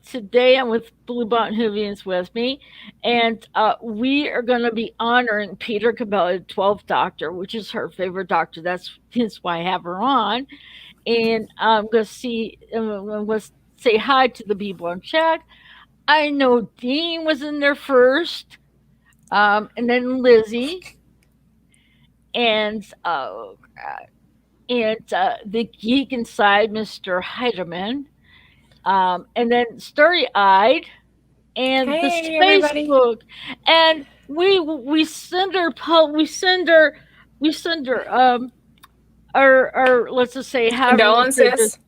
Today I'm with BluebonnetWhovian's with me, and we are going to be honoring Peter Capaldi, 12th Doctor, which is her favorite Doctor. That's why I have her on. And I'm going to say hi to the people in chat. I know Dean was in there first, and then Lizzie, and the geek inside, Mr. Heidemann, and then Starry Eyed, and the Hey, space everybody. book, and we send her our let's just say however we say this, Condolences.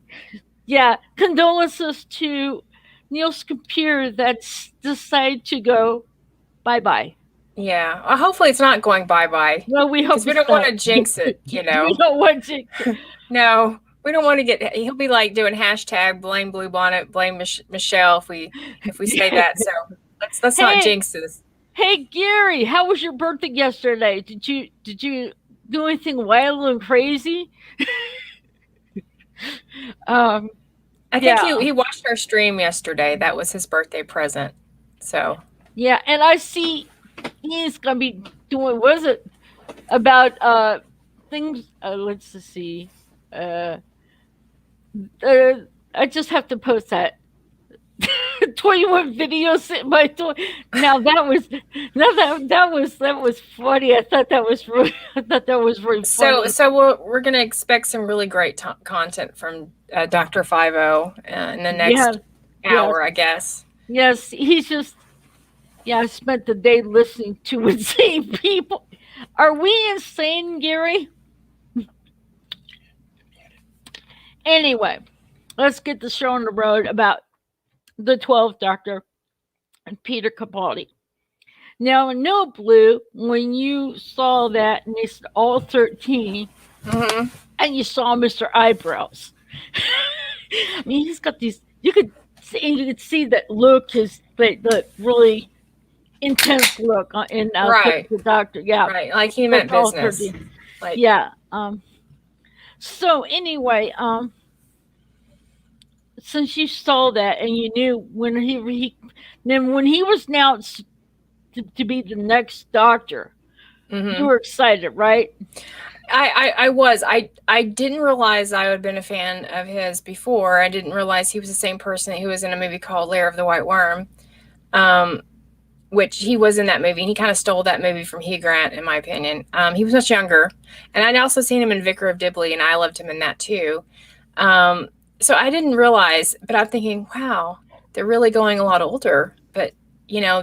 yeah, condolences to Neil's computer that's decided to go bye bye. Yeah. Well, hopefully it's not going bye-bye Well, we because hope we it's don't want not. to jinx it, We don't want to. No, we don't want to get he'll be like doing hashtag blame Blue Bonnet, blame Michelle if we say that. So let's not Hey, jinx this. hey, Gary, how was your birthday yesterday? Did you do anything wild and crazy? Um, I think yeah, he watched our stream yesterday. That was his birthday present. So, yeah, and I see he's gonna be doing. What is it about? Things. Let's just see. Uh, uh, I just have to post that 21 videos. Now that was funny. I thought that was really so funny. so we're going to expect some really great content from Dr. 50 in the Yeah, next yes, hour, I guess. yes. He's just, yeah. I spent the day listening to insane people. Are we insane, Gary? Anyway, let's get the show on the road about the 12th Doctor and Peter Capaldi. Now, no Blue, when you saw that and it's all 13, Mhm. and you saw Mr. Eyebrows. I mean, he's got these. You could see that look, his the really intense look in Right. the Doctor. Yeah, Right. Like he that's meant all business. 13. Like Yeah. So anyway, since you saw that and you knew when then when he was announced to be the next Doctor, you mhm. were excited, right? I was. I didn't realize I would have been a fan of his before. I didn't realize he was the same person who was in a movie called Lair of the White Worm, um, which he was in that movie. And he kind of stole that movie from Hugh Grant, in my opinion. He was much younger. And I'd also seen him in Vicar of Dibley, and I loved him in that too. Um, so I didn't realize, but I'm thinking, wow, they're really going a lot older. But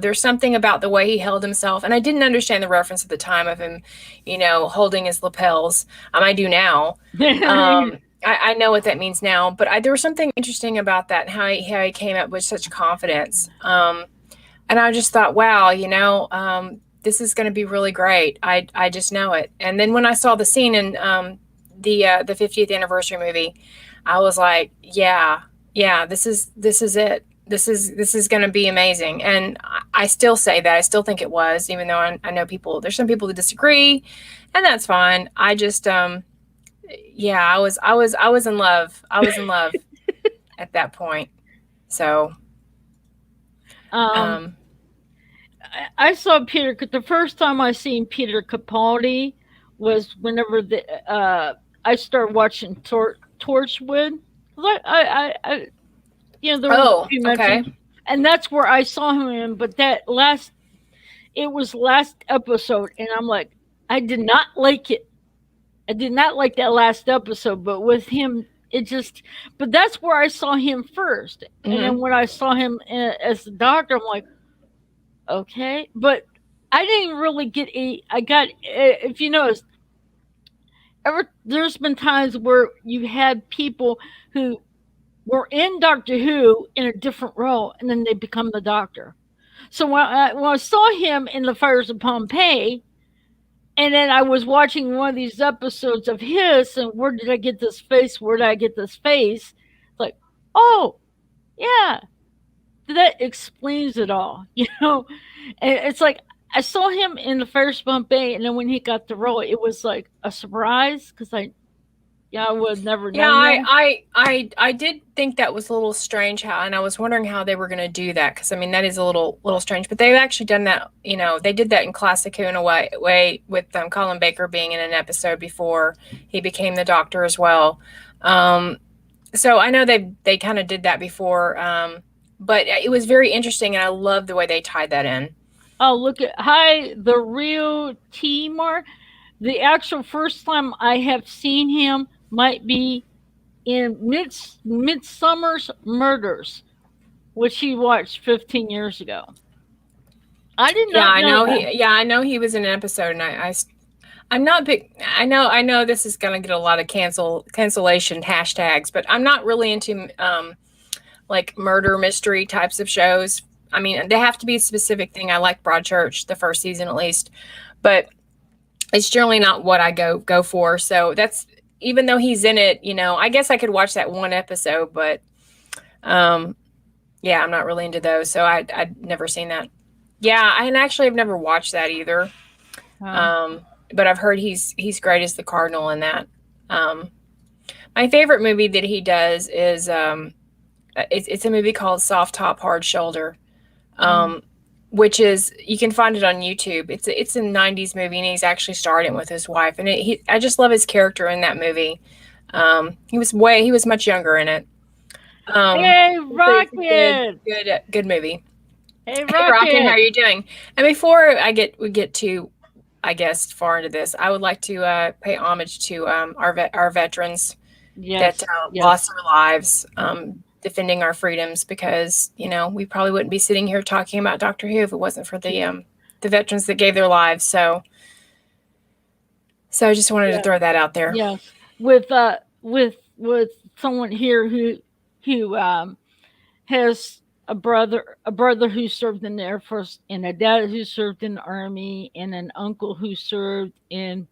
there's something about the way he held himself, and I didn't understand the reference at the time of him, holding his lapels. I do now. I know what that means now, but there was something interesting about that, and how he came up with such confidence. And I just thought, wow, this is going to be really great. I just know it. And then when I saw the scene in the 50th anniversary movie, I was like, yeah, yeah, this is it. This is going to be amazing. And I still say that. I still think it was, even though I know there's some people that disagree, and that's fine. I just yeah, I was in love. I was in love at that point. So, um, um I saw Peter. The first time I seen Peter Capaldi was whenever I started watching Torchwood. There was a oh, few okay. mentions, and that's where I saw him in. But it was last episode, and I'm like, I did not like it. I did not like that last episode, but with him, but that's where I saw him first. And then Mhm. when I saw him as the Doctor, I'm like, okay, but I didn't really get I got, if you notice, there's been times where you had people who were in Doctor Who in a different role, and then they become the Doctor. So when I saw him in the Fires of Pompeii, and then I was watching one of these episodes of his, and where did I get this face? Where did I get this face? Like, oh, yeah, that explains it all, And it's like I saw him in the first Pompeii, and then when he got the role, it was like a surprise because I Yeah, I would have never Yeah, known that. I did think that was a little strange how, and I was wondering how they were going to do that because I mean that is a little strange. But they've actually done that. You know, they did that in Classic Who in a way with Colin Baker being in an episode before he became the Doctor as well. Um, so I know they kind of did that before, but it was very interesting, and I love the way they tied that in. Oh, look at hi the real Timor. The actual first time I have seen him might be in Midsummer's Murders, which he watched 15 years ago. I did Yeah, not I know know that. he. Yeah, I know he was in an episode, and I'm not big. I know this is gonna get a lot of cancellation hashtags, but I'm not really into like murder mystery types of shows. I mean, they have to be a specific thing. I like Broadchurch, the first season at least, but it's generally not what I go for. So that's even though he's in it, you know, I guess I could watch that one episode, but um, yeah, I'm not really into those. So I'd never seen that. Yeah, and actually I've never watched that either. Uh, Um, but I've heard he's great as the Cardinal in that. Um, my favorite movie that he does is it's a movie called Soft Top Hard Shoulder, mm. um, which is you can find it on YouTube. It's a '90s movie, and he's actually starred it with his wife. And I just love his character in that movie. He was much younger in it. Hey, It's a Rocket! good movie. Hey, Hey Rocket, how are Rocket! you doing? And before we get to I guess far into this, I would like to pay homage to our veterans that Yes, lost yes, their lives defending our freedoms because you know we probably wouldn't be sitting here talking about Doctor Who if it wasn't for the veterans that gave their lives. So I just wanted to yeah, throw that out there. yes. With someone here who has a brother who served in the Air Force, and a dad who served in the Army, and an uncle who served in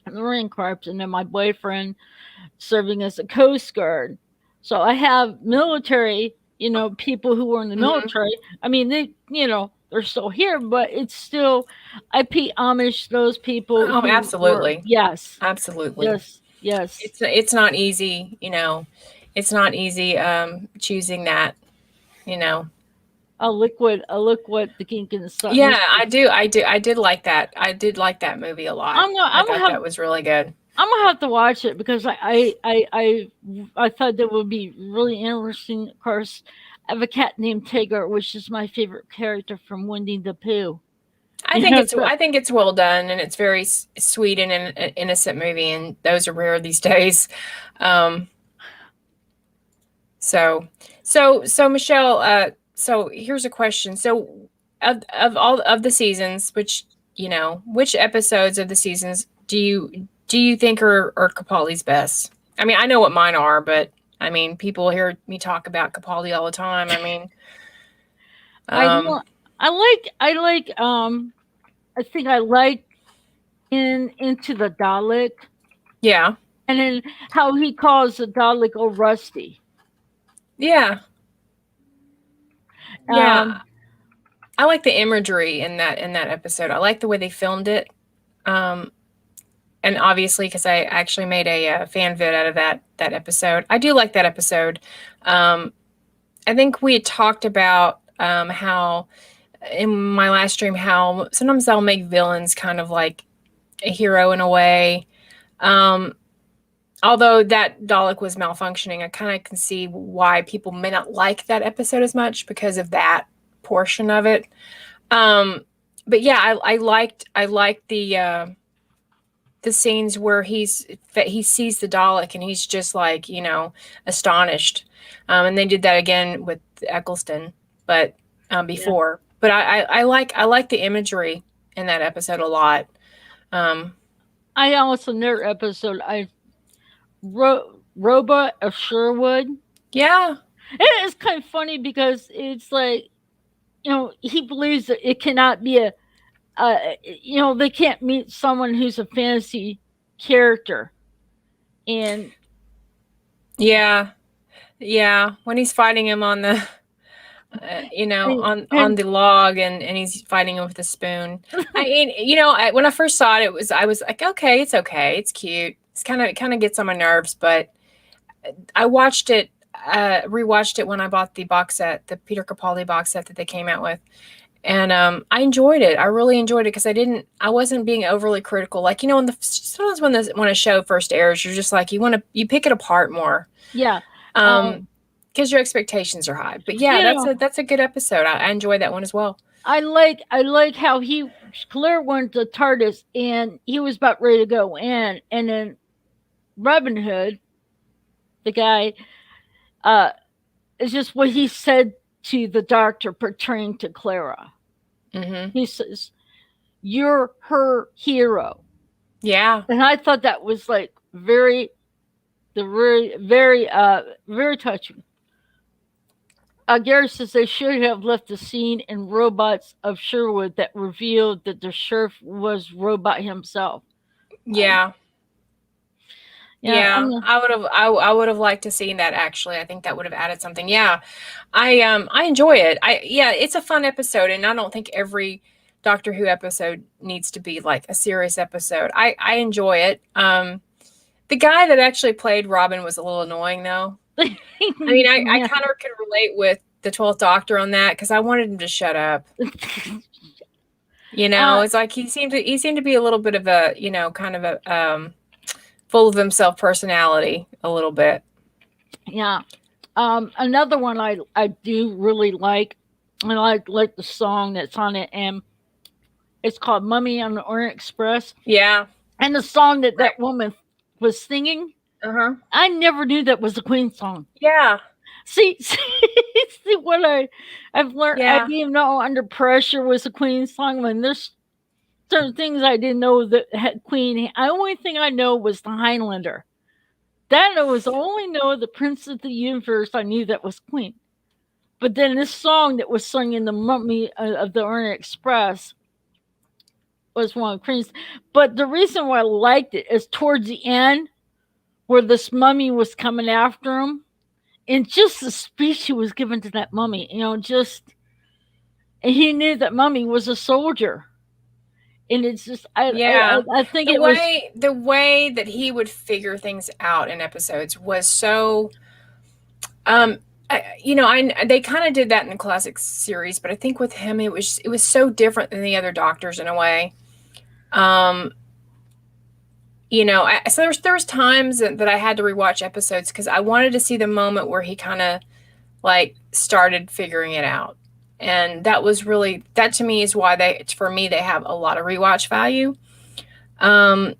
the Marine Corps, and then my boyfriend serving as a Coast Guard. So I have military, people who were in the Hmm. military. I mean, they're still here, but it's still, I pay homage to those people Oh, who were, absolutely, yes, absolutely. yes, yes, It's not easy, you know. It's not easy choosing that, you know. a liquid, the kink and the sun Yeah, mystery. I did like that. I did like that movie a lot. I'm gonna, I I'm gonna thought have, that was really good. I'm gonna have to watch it because I thought that would be really interesting. Of course, I have a cat named Tigger, which is my favorite character from Winnie the Pooh. So I think it's well done and it's very sweet and an innocent movie, and those are rare these days. Um, so so Michelle, so here's a question. So of all of the seasons, which you know, which episodes of the seasons do you think are Capaldi's best? I mean, I know what mine are, but I mean, people hear me talk about Capaldi all the time. I mean, I um, lo- I think I like in Into the Dalek, yeah, and then how he calls the Dalek "Oh Rusty." yeah, yeah. Um, I like the imagery in that episode. I like the way they filmed it. Um, and obviously, because I actually made a fan vid out of that episode, I do like that episode. Um, I think we had talked about how in my last stream how sometimes I'll make villains kind of like a hero in a way. Um, although that Dalek was malfunctioning, I kind of can see why people may not like that episode as much because of that portion of it. Um, but yeah, I liked the scenes where he sees the Dalek and he's just like you know astonished, and they did that again with Eccleston, but yeah, before. But I like the imagery in that episode a lot. Um, I also another episode I Roba of Sherwood. yeah, It is kind of funny because it's like he believes that it cannot be they can't meet someone who's a fantasy character, and yeah, yeah. When he's fighting him on the you know on and the log and he's fighting him with a spoon. I you know when I first saw it, I was like okay, it's cute. It's kind of gets on my nerves, but I watched it, rewatched it when I bought the box set, the Peter Capaldi box set that they came out with, and I enjoyed it. I really enjoyed it because I wasn't being overly critical. Like when sometimes when a show first airs, you're just like you pick it apart more, Yeah. um, because your expectations are high. But yeah, You know, that's a good episode. I enjoyed that one as well. I like how Claire went to TARDIS and he was about ready to go in, and then Robin Hood, the guy, uh, it's just what he said to the doctor portraying to Clara. Hmm. He says, "You're her hero," Yeah, and I thought that was like very touching. Gary says they should have left the scene in Robots of Sherwood that revealed that the sheriff was Robot himself. Um, yeah. yeah, Yeah, I would have liked to seen that actually. I think that would have added something. Yeah. I enjoy it. Yeah, it's a fun episode and I don't think every Doctor Who episode needs to be like a serious episode. I enjoy it. The guy that actually played Robin was a little annoying though. I mean, I yeah. kind of could relate with the 12th Doctor on that cuz I wanted him to shut up. uh, It's like he seemed to be a little bit of a, kind of a full of himself personality a little bit. yeah. Another one I do really like, and I like the song that's on it, and it's called "Mummy on the Orient Express." Yeah. And the song that Right. that woman was singing, Uh-huh. I never knew that was a Queen song. Yeah. See what I've learned. I Yeah. didn't even know "Under Pressure" was a Queen song. When there's certain things I didn't know that had Queen. I only thing I know was the Highlander. That I was only know the Prince of the Universe. I knew that was Queen. But then this song that was sung in the Mummy of the Orient Express was one of Queen's. But the reason why I liked it is towards the end, where this mummy was coming after him, and just the speech he was giving to that mummy, and he knew that mummy was a soldier, and it's just Yeah. I think it was. The way that he would figure things out in episodes was so um they kind of did that in the classic series, but I think with him it was so different than the other doctors in a way. Um so there was times that I had to rewatch episodes because I wanted to see the moment where he kind of like started figuring it out, and that to me is why for me they have a lot of rewatch value, um,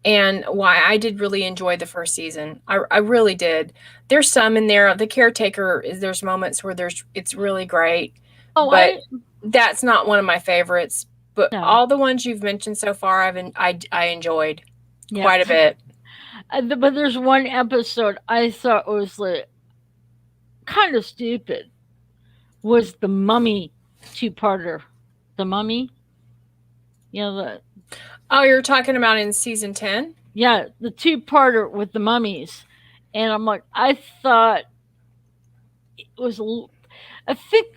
and why I did really enjoy the first season. I really did. There's some in there. The caretaker is there's moments where it's really great, Oh, but that's not one of my favorites. But no, all the ones you've mentioned so far, I enjoyed yeah. quite a bit. But there's one episode I thought was like kind of stupid. Was the Mummy two-parter? The Mummy, you know the Oh, you're talking about in season 10? yeah the two-parter with the mummies, and I'm like I thought it was. I think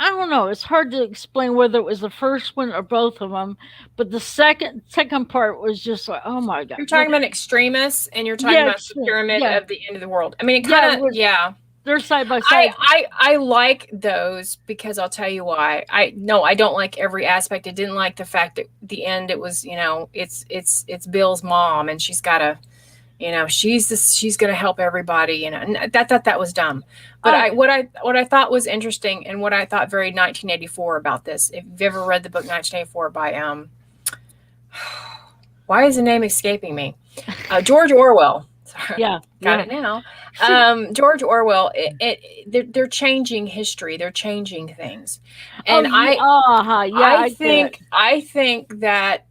I don't know. It's hard to explain whether it was the first one or both of them, but the second part was just like, oh my god, You're talking about extremists, and you're talking yeah, about the pyramid yeah, of the end of the world. I mean, it yeah. kind of, yeah. They're side by I, side. I I like those because I'll tell you why. I don't like every aspect. I didn't like the fact that the end it was, it's Bill's mom and she's got to, she's going to help everybody, and that was dumb. But I what I thought was interesting and what I thought very 1984 about this. If you've ever read the book 1984 by why is the name escaping me? George Orwell. Sorry, yeah got yeah. it now. See, George Orwell. They're changing history. They're changing things, oh and yeah, yeah, I think that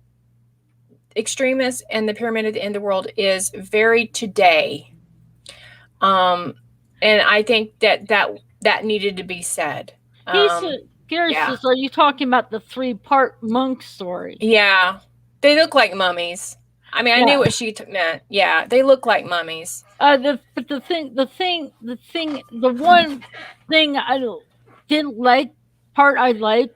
extremists and the pyramid at the end of the world is very today. Um, and I think that needed to be said. he said. Gary Yeah, says, "Are you talking about the three-part monk story?" yeah, they look like mummies. I mean, I Yeah. knew what she meant. Yeah, they look like mummies. But the one thing didn't like part I liked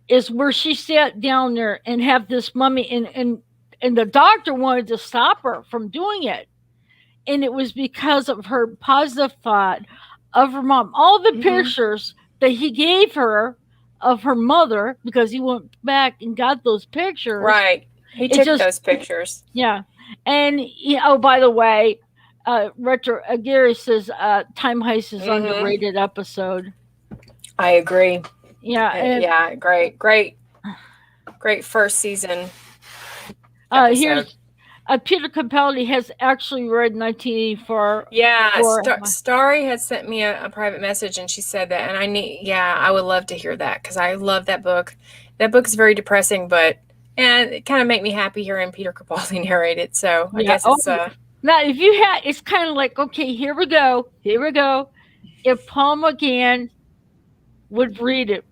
is where she sat down there and have this mummy, and and the doctor wanted to stop her from doing it. And it was because of her positive thought of her mom. All the pictures that he gave her of her mother, because he went back and got those pictures, Right. He it took just, those pictures. yeah. And, oh, by the way, Gary says Time Heist is underrated episode. I agree. Yeah. And Yeah, great first season episode. here's Peter Capaldi has actually read 1984. Yeah, Starry had sent me a private message, and she said that, and I would love to hear that, because I love that book. That book is very depressing, but it kind of made me happy hearing Peter Capaldi narrate it. So I guess it's now if you had, it's kind of like, okay, here we go. If Paul McGann would read it,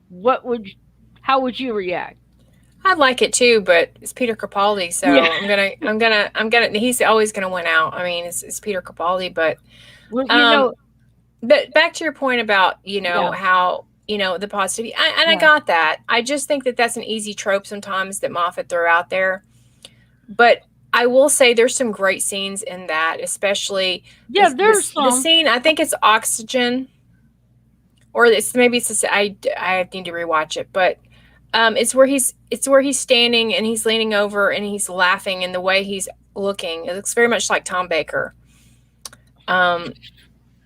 how would you react? I'd like it too, but it's Peter Capaldi, so Yeah. I'm gonna. He's always gonna win out. I mean, it's Peter Capaldi, but Well, but back to your point about how the positivity, I got that. I just think that that's an easy trope sometimes that Moffat threw out there, but I will say there's some great scenes in that, especially there's the scene. I think it's Oxygen, or maybe it's I need to rewatch it, but. It's where he's standing and he's leaning over and he's laughing, and the way he's looking, it looks very much like Tom Baker. And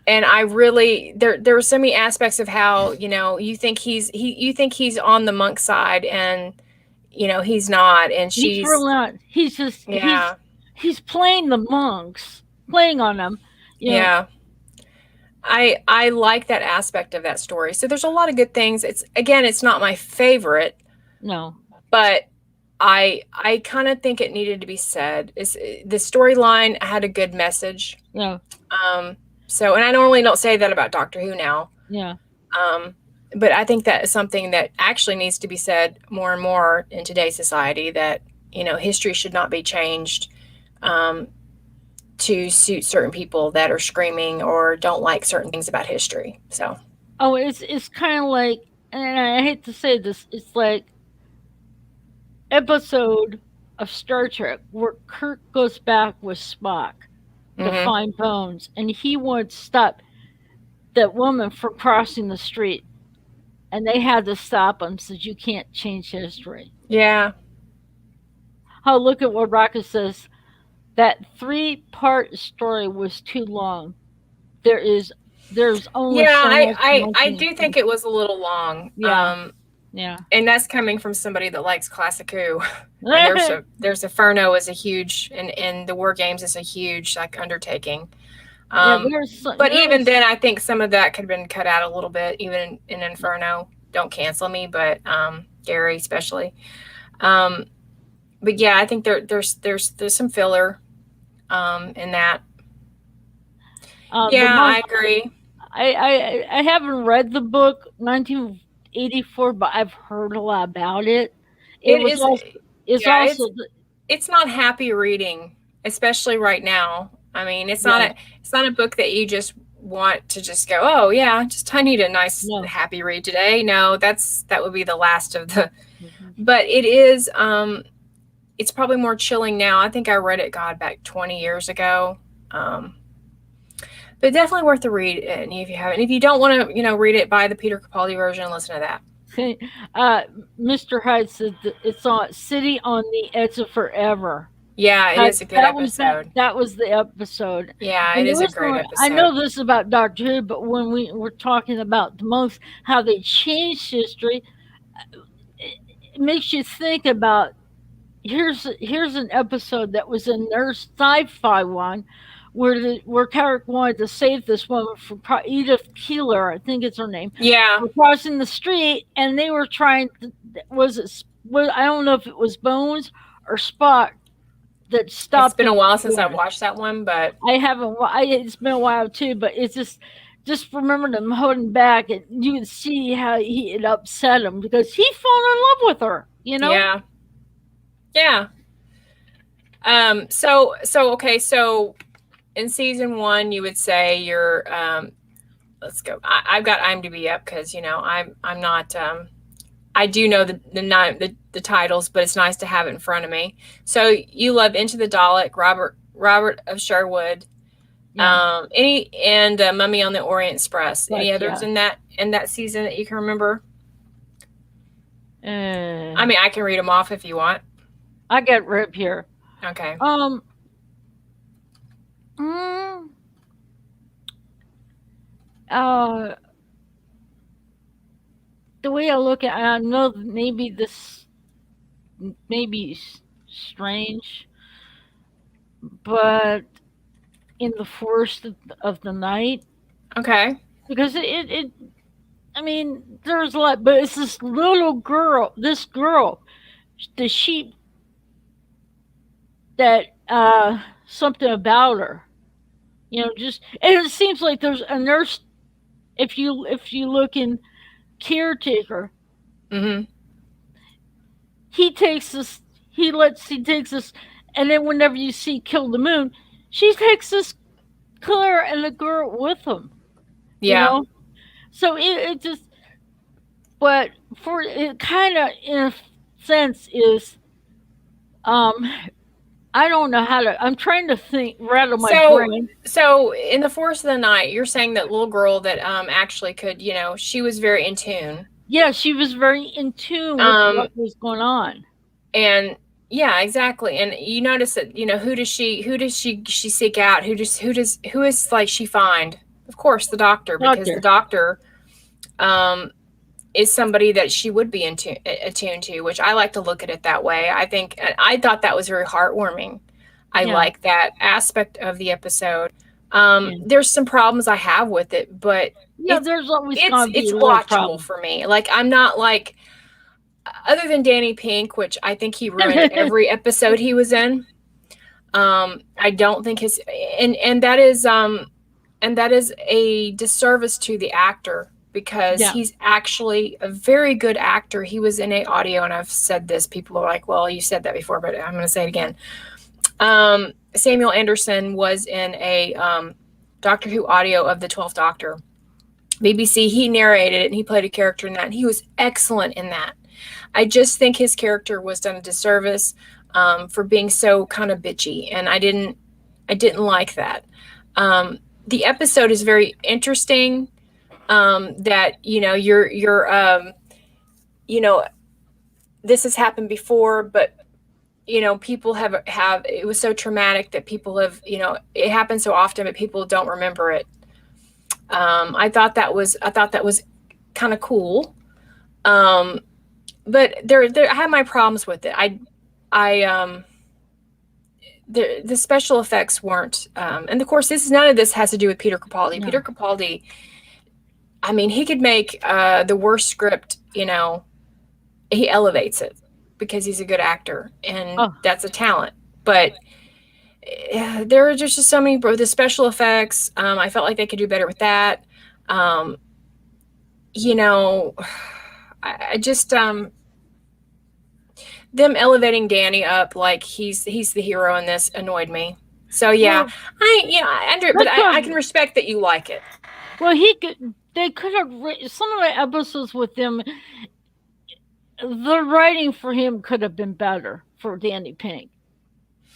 I really there were so many aspects of how you think he's on the monk side, and he's not, and he's really not. He's just he's playing the monks, playing on them. Yeah. I like that aspect of that story. So there's a lot of good things. It's not my favorite. No. But I kind of think it needed to be said. The storyline had a good message. Yeah. So, and I normally don't say that about Doctor Who now. Yeah. But I think that is something that actually needs to be said more and more in today's society, that history should not be changed to suit certain people that are screaming or don't like certain things about history. So, it's kind of like, and I hate to say this, it's like episode of Star Trek where Kirk goes back with Spock to find Bones, and he would stop that woman from crossing the street, and they had to stop him, said you can't change history. Yeah. Oh, look at what Rocket says. That 3-part story was too long. There's only I do think it was a little long. Yeah. And that's coming from somebody that likes Classic Who. There's Inferno is a huge, and the War Games is a huge undertaking. But even then, I think some of that could have been cut out a little bit, even in Inferno. Don't cancel me, but Gary especially. But yeah, I think there's some filler in that. I agree. I haven't read the book 1984, but I've heard a lot about it. It's not happy reading, especially right now. I mean, it's not a book that you just want to just go, oh yeah, I need a nice happy read today. No, that would be the last of the. But it is. It's probably more chilling now. I think I read it, back 20 years ago. But definitely worth the read, and if you haven't. If you don't want to, read it, buy the Peter Capaldi version. Listen to that. Mr. Hyde said it's on City on the Edge of Forever. Yeah, it is a good episode. That was the episode. Yeah, it is a great episode. I know this about Doctor Who, but when we were talking about the monks, how they changed history, it makes you think about. Here's an episode that was in their sci-fi one, where Carrick wanted to save this woman from Edith Keeler, I think it's her name. Yeah, crossing the street, and they were trying. I don't know if it was Bones or Spock that stopped. It's been a while since I've watched that one, but I haven't. It's been a while too, but it's just remember them holding back, and you can see how it upset him because he fell in love with her. Yeah. Yeah. So okay. So in season 1, you would say you're. Let's go. I've got IMDb up because I'm not. I do know the titles, but it's nice to have it in front of me. So you love Into the Dalek, Robert of Sherwood, Yeah. Mummy on the Orient Express. Any But others yeah. in that season that you can remember? I Uh, mean, I can read them off if you want. I get Rip here. Okay. Um. Mm, uh. The way I look at, I know that maybe this may be strange, but in the forest of the night, Okay. because I mean, there's a lot, but it's this little girl, this girl, the sheep that something about her, just, and it seems like there's a nurse. If you look in caretaker, Mm-hmm. he takes this, he takes this, and then whenever you see Kill the Moon, she takes this Claire and the girl with him, you Yeah. know. So it just, but for it, kind of in a sense is, um, I don't know how to. I'm trying to think, rattle my So brain. so in the Forest of the Night, you're saying that little girl that actually could, she was very in tune. Yeah, she was very in tune with Um what was going on. and yeah, exactly. And you notice that, who does she seek out? Who is like she find? Of course, the doctor, because the Doctor. doctor um is somebody that she would be attuned to, which I like to look at it that way. I thought that was very heartwarming. I Yeah, like that aspect of the episode. yeah, There's some problems I have with it, but yeah. it's There's always it's gonna be it's a little watchable problem. for me. Like, I'm not like, other than Danny Pink, which I think he ruined every episode he was in. I don't think his and that is a disservice to the actor, because Yeah. he's actually a very good actor. He was in a audio, and I've said this. People are like, "Well, you said that before," but I'm going to say it again. Samuel Anderson was in a Doctor Who audio of the 12th Doctor. BBC. He narrated it, and he played a character in that. And he was excellent in that. I just think his character was done a disservice for being so kind of bitchy, and I didn't like that. The episode is very interesting. That you know this has happened before, but people have it was so traumatic that people have, it happens so often, but people don't remember it. I thought that was kind of cool. Um, but I have my problems with it. I the special effects weren't, and of course, none of this has to do with Peter Capaldi. Peter No. Capaldi, I mean, he could make the worst script, he elevates it because he's a good actor, and Oh, that's a talent. But there are just so many, the special effects. I felt like they could do better with that. Um, you know, I just them elevating Danny up like he's the hero in this annoyed me. So yeah, well, but that I could. can respect that you like it. Well, he could. They could have some of the episodes with him. The writing for him could have been better for Danny Pink.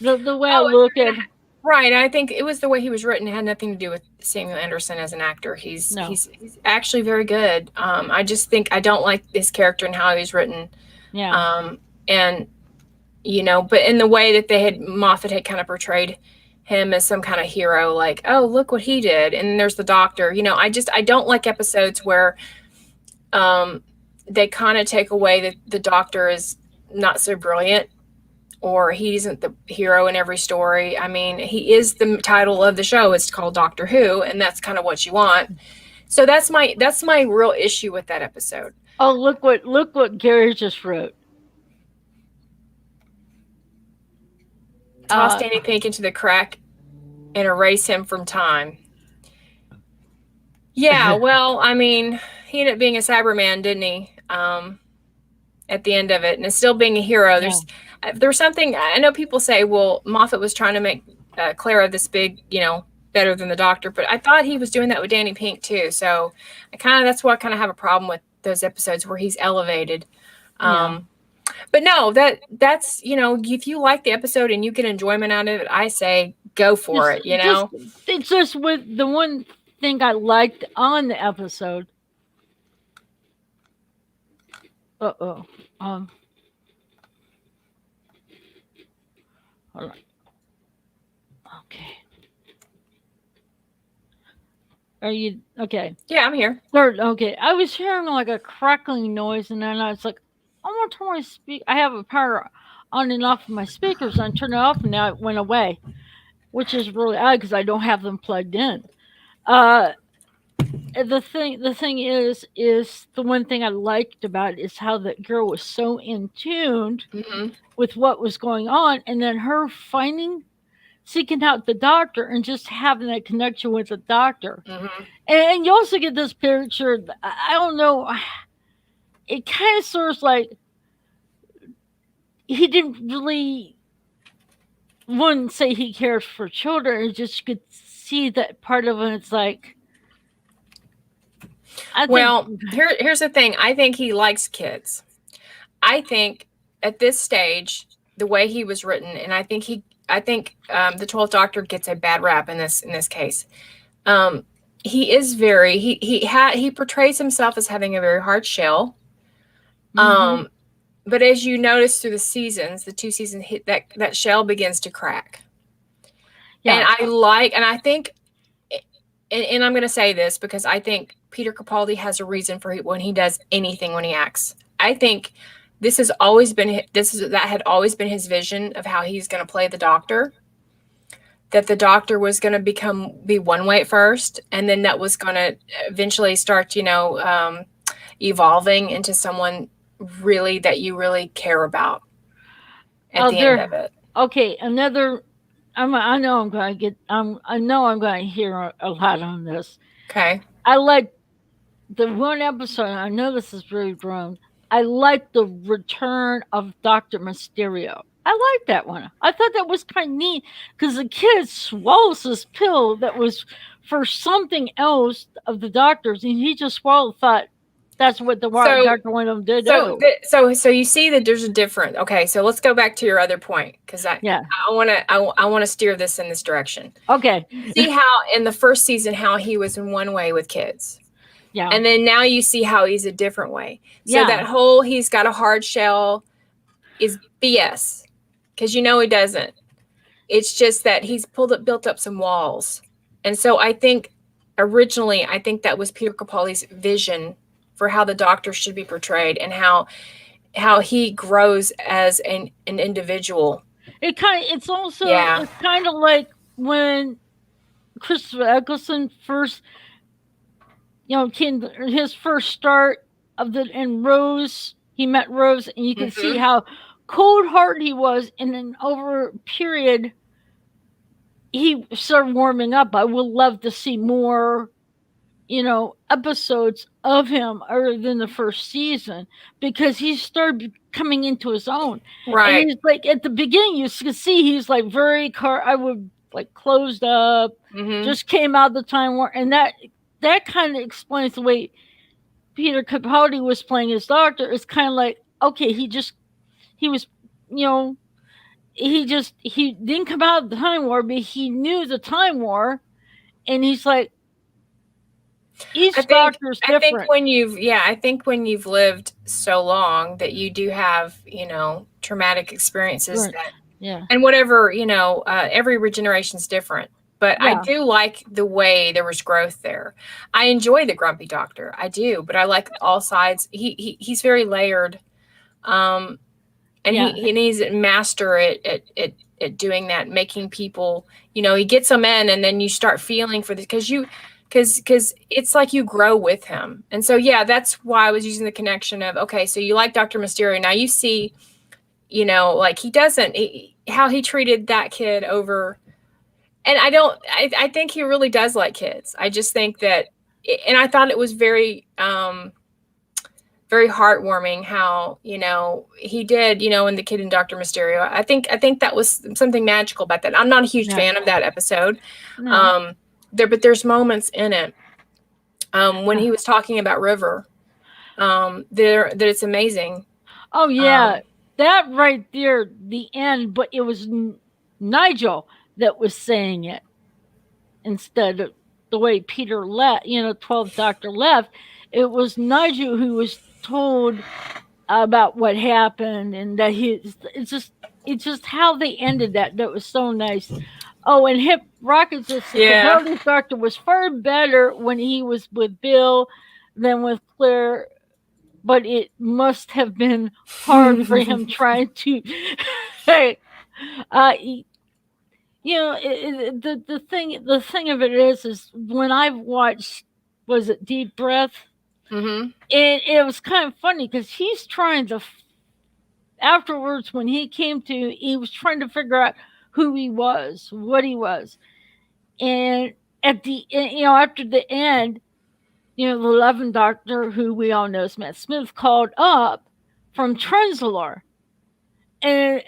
The way I Oh, look at, right. I think it was the way he was written. It had nothing to do with Samuel Anderson as an actor. He's no, he's he's actually very good. I just think I don't like his character and how he's written. yeah. And but in the way that Moffat had kind of portrayed him as some kind of hero, like, oh, look what he did, and there's the doctor. I don't like episodes where they kind of take away that the doctor is not so brilliant, or he isn't the hero in every story. I mean, he is the title of the show. It's called Doctor Who, and that's kind of what you want. So that's my real issue with that episode. Oh, look what Gary just wrote. Toss Uh, Danny Pink into the crack and erase him from time. Yeah, well, I mean, he ended up being a Cyberman, didn't he? At the end of it, and still being a hero. yeah. There's something, I know people say, well, Moffat was trying to make Clara this big, better than the Doctor, but I thought he was doing that with Danny Pink too. So that's why I kind of have a problem with those episodes where he's elevated. Yeah. But no, that's, if you like the episode and you get enjoyment out of it, I say go for Just it, you just know? it's just with the one thing I liked on the episode. Uh-oh. Um hold on. Okay. Are you okay? Yeah, I'm here. Third, okay. I was hearing like a crackling noise, and then I was like, I want to turn my speak. I have a power on and off of my speakers, and I turned it off, and now it went away, which is really odd because I don't have them plugged in. Uh, the thing is the one thing I liked about it is how that girl was so in tuned Hmm. with what was going on, and then her finding, seeking out the doctor, and just having that connection with the doctor. Hmm. And you also get this picture. I don't know. It kind of sort of like he didn't really wouldn't say he cared for children. It just could see that part of it. It's like I think Well, here's the thing. I think he likes kids. I think at this stage, the way he was written, and I think the 12th Doctor gets a bad rap in this case. Um, he is very he portrays himself as having a very hard shell. hmm Um, but as you notice through the seasons, the 2 seasons, that shell begins to crack. And yeah. I think, and I'm going to say this because I think Peter Capaldi has a reason for when he does anything when he acts. I think that had always been his vision of how he's going to play the Doctor. That the Doctor was going to be one way at first, and then that was going to eventually start, evolving into someone really that you really care about at the end There. of it. Okay, another. I know I'm going to get. I know I'm going to hear a lot on this. Okay. I like the one episode. I know this is very grown. I like the Return of Dr Mysterio. I like that one. I thought that was kind of neat because the kid swallows this pill that was for something else of the doctors, and he just swallowed. Thought that's what the So doctor wanted him to so do. so you see that there's a difference. Okay, so let's go back to your other point because Yeah. I want to steer this in this direction. Okay. You see how in the first season how he was in one way with kids. Yeah. And then now you see how he's a different way. So Yeah. that whole he's got a hard shell is BS because he doesn't. It's just that he's built up some walls. And so I think originally, I think that was Peter Capaldi's vision for how the Doctor should be portrayed and how he grows as an individual. It's also Yeah. it's kind of like when Christopher Eccleston first, came his first start of the in Rose. He met Rose, and you can see Hmm. how cold hearted he was, and then over a period, he started warming up. I would love to see more, episodes of him other than the first season because he started coming into his own. And Right. he's like at the beginning, you could see he's like very I would like closed up, Hmm. just came out the time war, and that kind of explains the way Peter Capaldi was playing his doctor. It's kind of like okay, he was, you know, he didn't come out of the time war, but he knew the time war, and he's like I each think doctor is I think different. I think when you've lived so long that you do have, traumatic experiences Right. that Yeah. and whatever, every regeneration is different. But I Yeah. do like the way there was growth there. I enjoy the grumpy doctor. I do, but I like all sides. He's very layered. Um, and Yeah. he needs to master at doing that, making people, he gets them in and then you start feeling for this because it's like you grow with him. And so, yeah, that's why I was using the connection of, okay, so you like Dr. Mysterio. Now you see, like how he treated that kid over. And I think he really does like kids. I just think that, and I thought it was very heartwarming how he did in the kid and Dr. Mysterio. I think that was something magical about that. I'm not a huge Yeah. fan of that episode. No. But there's moments in it when Yeah. he was talking about River that it's amazing. Oh yeah, Um, that right there, the end. But it was Nigel that was saying it instead of the way Peter left. 12th Doctor left. It was Nigel who was told about what happened, and that it's just how they ended that was so nice. Oh, and Hip Rocket says yeah, Capaldi's doctor was far better when he was with Bill than with Claire, but it must have been hard for him trying to. Hey, y- the thing of it is when I've watched, was it Deep Breath? hmm It was kind of funny because he's trying to afterwards, when he was trying to figure out who he was, what he was. And after the end, the 11th Doctor, who we all know as Matt Smith, called up from Trenzalore, and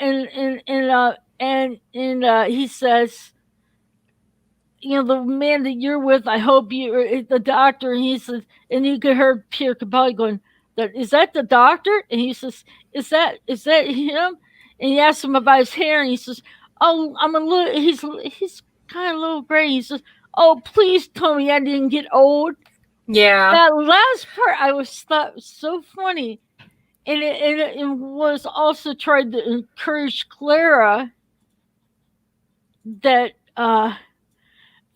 he says, the man that you're with, I hope the doctor. And he says, and you could hear Peter Capaldi going, "Is that the doctor?" And he says, "Is that him?" And he asks him about his hair, and he says, "Oh, I'm a little." He's kind of a little gray. He says, "Oh, please tell me I didn't get old." yeah. That last part I was thought was so funny, and it was also tried to encourage Clara that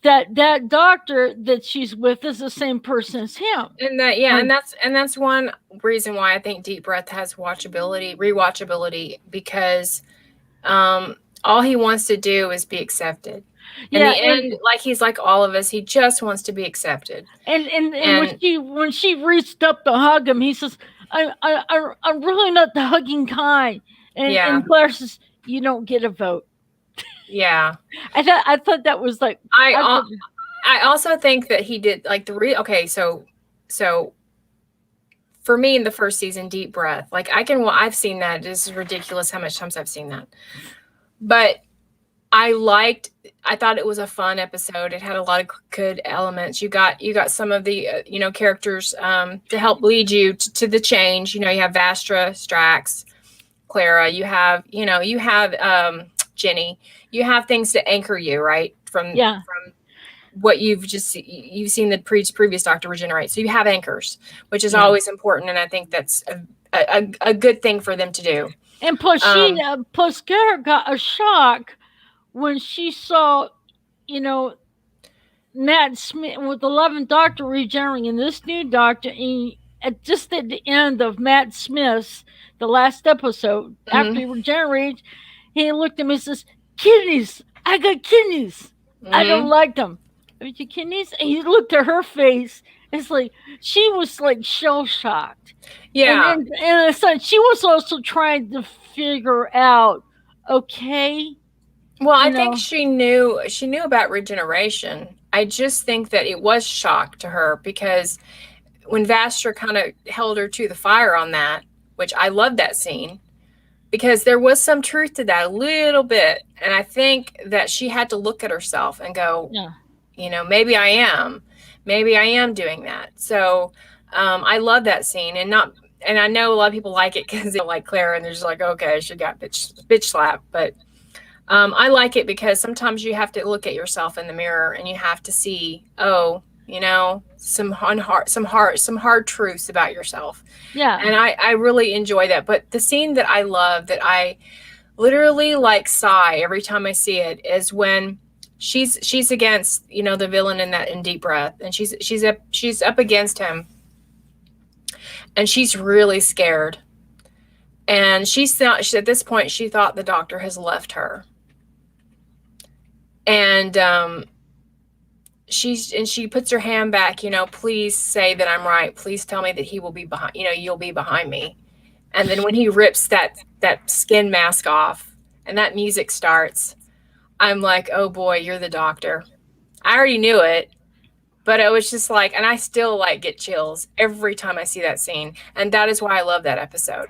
that doctor that she's with is the same person as him. And that, yeah, Um, and that's one reason why I think Deep Breath has watchability, rewatchability, because all he wants to do is be accepted. In yeah, the end, like he's like all of us, he just wants to be accepted. and when And she reached up to hug him, he says, I'm really not the hugging kind." yeah, And Claire says, "You don't get a vote." yeah. I thought that was like, I I al- thought, I also think that he did like okay, so for me in the first season, Deep Breath, like I've seen that. This is ridiculous how much times I've seen that. But I thought it was a fun episode. It had a lot of good elements. You got some of the characters to help lead you to the change. You have Vastra, Strax, Clara. You have Jenny. You have things to anchor you, right? yeah, From what you've seen the previous Doctor regenerate. So you have anchors, which is yeah. always important, and I think that's a good thing for them to do. And Um, plus Kara got a shock when she saw, you know, Matt Smith with the 11th Doctor regenerating and this new Doctor. And at the end of Matt Smith's, the last episode, after mhm, he regenerated, he looked at me and says, "Kidneys! I got kidneys! I don't mhm. like them." "Have you kidneys?" And he looked at her face. It's like she was like shell shocked. And, Yeah. and, and it's like she was also trying to figure out, okay, Well, you I think know, she knew about regeneration. I just think that it was shock to her because when Vastra kind of held her to the fire on that, which I love that scene because there was some truth to that a little bit, and I think that she had to look at herself and go, yeah, maybe I am doing that. So I love that scene, and I know a lot of people like it because they don't like Clara, and they're just like, okay, she got bitch slap, but I like it because sometimes you have to look at yourself in the mirror and you have to see, oh, some hard truths about yourself. yeah, And I really enjoy that. But the scene that I love, that I literally like sigh every time I see it, is when she's against the villain in Deep Breath, and she's up against him, and she's really scared. And at this point she thought the doctor has left her, and she puts her hand back, please say that I'm right, please tell me that he will be behind, you'll be behind me. And then when he rips that skin mask off and that music starts, I'm like, oh boy, you're the doctor. I already knew it, but it was just like, and I still like get chills every time I see that scene. And that is why I love that episode,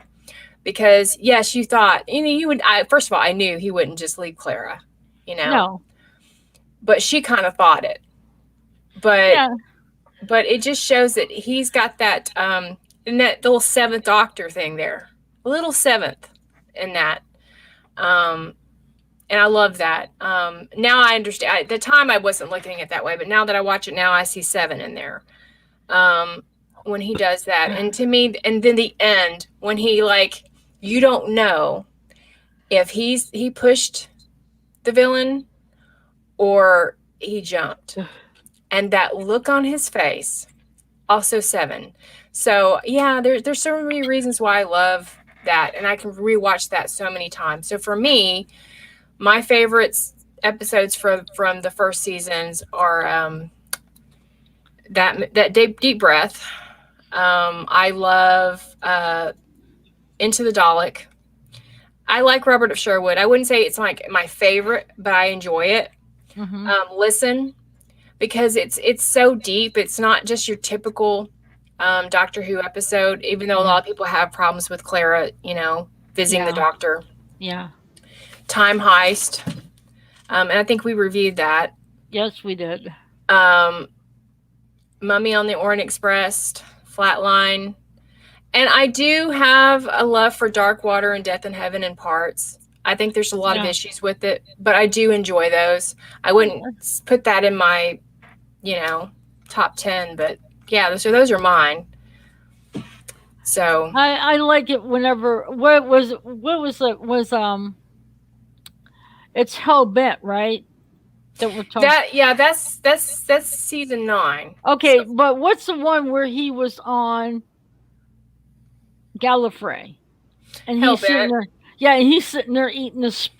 because yes, you thought, you would, first of all, I knew he wouldn't just leave Clara, you know no, but she kind of thought it. but yeah, but it just shows that he's got that in that little seventh doctor thing there, little seventh in that. Um, and I love that. Now I understand. At the time, I wasn't looking at it that way, but now that I watch it now, I see seven in there. Um, when he does that, and to me, and then the end when he like, you don't know if he pushed the villain or he jumped, and that look on his face, also seven. So yeah, there's so many reasons why I love that, and I can rewatch that so many times. So for me, my favorites episodes from the first seasons are that deep breath. I love Into the Dalek. I like Robert of Sherwood. I wouldn't say it's like my favorite, but I enjoy it. Mm-hmm. Listen, because it's so deep. It's not just your typical Doctor Who episode, even though a lot of people have problems with Clara, visiting the Yeah. Doctor. Yeah. Time Heist, and I think we reviewed that. Yes, we did. Um, Mummy on the Orient Express, Flatline. And I do have a love for Dark Water and Death in Heaven in parts. I think there's a lot of issues with it, but I do enjoy those. I wouldn't put that in my, top 10, but yeah, so those are mine. So I like it whenever what was it was it's Hell Bent, right? That we're talking. that's season 9. Okay, but what's the one where he was on Gallifrey and he's sitting Hellbent. there? Yeah, and he's sitting there eating he's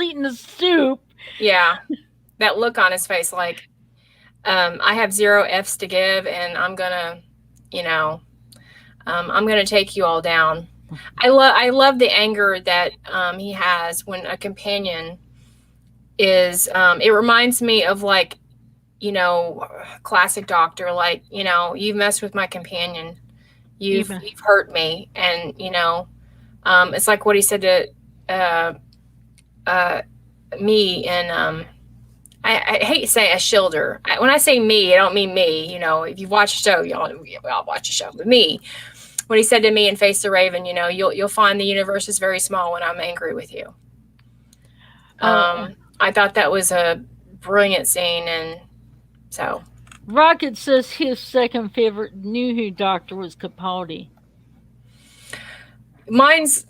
eating the soup. Yeah, that look on his face, like I have 0 F's to give, and I'm gonna, I'm gonna take you all down. I love the anger that he has when a companion is. It reminds me of like, classic Doctor. Like, you've messed with my companion. You've hurt me, and it's like what he said to me and I hate to say a Shilder. When I say me, I don't mean me. If you've watched the show, y'all watch the show. But me, what he said to me in Face the Raven, you'll find the universe is very small when I'm angry with you. I thought that was a brilliant scene, and so. Rocket says his second favorite New Who Doctor was Capaldi. Mine's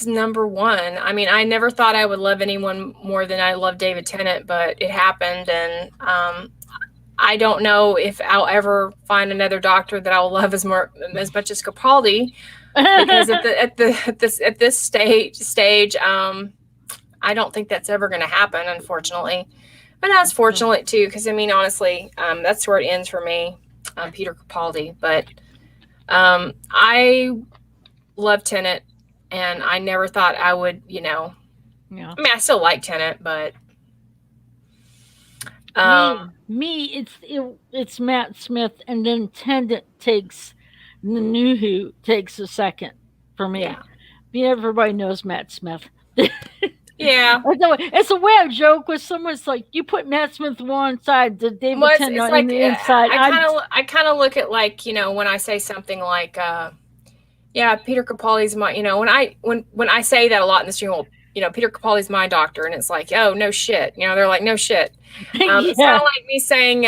number one. I mean, I never thought I would love anyone more than I love David Tennant, but it happened, and I don't know if I'll ever find another Doctor that I'll love as much as Capaldi, because at this stage, I don't think that's ever going to happen, unfortunately. But that's fortunate too, because I mean, honestly, that's where it ends for me, Peter Capaldi. But I love Tennant, and I never thought I would, Yeah. I mean, I still like Tennant, but it's Matt Smith, and then Tennant takes the New Who takes a second for me. Yeah. Everybody knows Matt Smith. Yeah. It's a way of joke with someone's like, you put Matt Smith one side, the David Tennant on like, the inside. I kind of look at like, when I say something like, Peter Capaldi's my, when I say that a lot in this room, Peter Capaldi's my Doctor, and it's like, oh, no shit. They're like, no shit. It's kind of like me saying,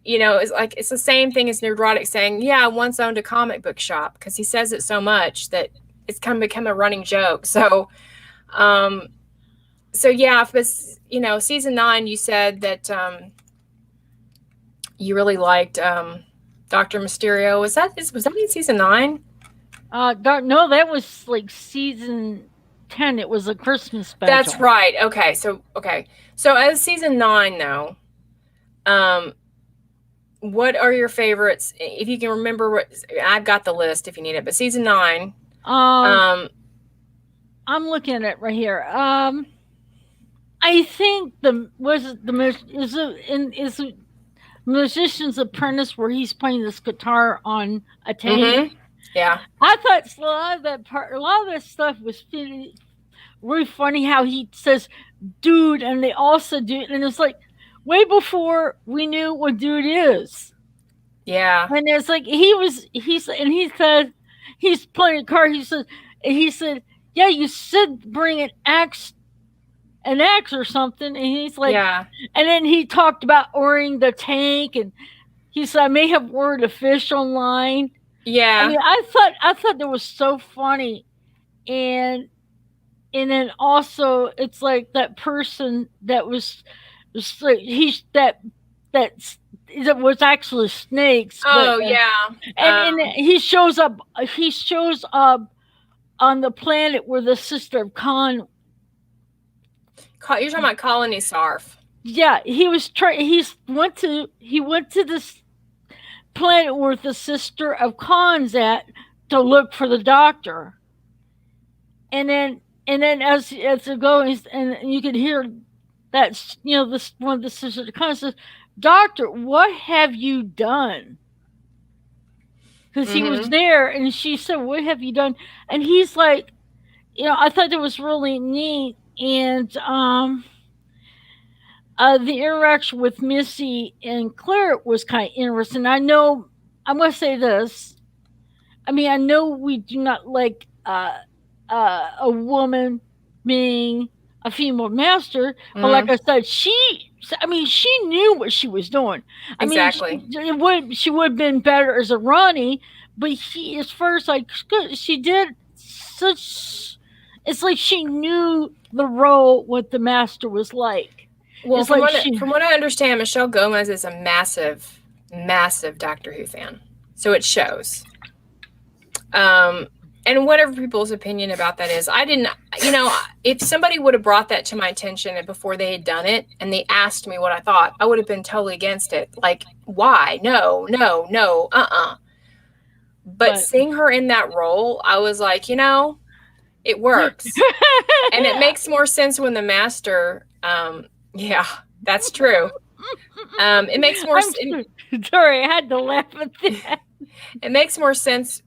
it's like, it's the same thing as Neurotic saying, yeah, I once owned a comic book shop, because he says it so much that it's kind of become a running joke. So, yeah, but season 9, you said that you really liked Dr. Mysterio. Was that in season 9? No, that was like season 10. It was a Christmas special. That's right. Okay, so as season 9 though, what are your favorites? If you can remember, I've got the list if you need it. But season 9, I'm looking at it right here. I think is it Musician's Apprentice, where he's playing this guitar on a tape. Mm-hmm. Yeah, I thought a lot of that stuff was really funny. How he says "dude" and they also do, and it's like way before we knew what "dude" is. Yeah, and it's like he said he's playing a guitar. He says And he said, "Yeah, you said bring an axe or something." And he's like, Yeah. and then he talked about ordering the tank, and he said, "I may have ordered a fish online." I Yeah. mean, I thought that was so funny, and then also it's like that person that was like, he's that that was actually snakes, but Oh yeah. and he shows up on the planet where the sister of Khan. You're talking about Colony Sarf. Yeah, he went to this planet where the sister of Khan's at to look for the doctor, and then as it goes, and you could hear that, this one of the sisters of Khan says, "Doctor, what have you done?" Because he was Mm-hmm. there, and she said, "What have you done?" And he's like, I thought it was really neat, and the interaction with Missy and Claire was kind of interesting. I know I'm going to say this. I mean, I know we do not like a woman being a female master, but like Mm-hmm. I said, she knew what she was doing. I mean, Exactly. she would have been better as a Ronnie, but as far as like she did such. It's like she knew the role, what the master was like. Well, It's like she. from what I understand, Michelle Gomez is a massive, massive Doctor Who fan. So it shows. Um, and whatever people's opinion about that is, I didn't, if somebody would have brought that to my attention before they had done it and they asked me what I thought, I would have been totally against it. Like, why? No, no, no, But But seeing her in that role, I was like, it works. And it makes more sense when the master, yeah, that's true. It makes more, sorry, I had to laugh at that. it makes more sense,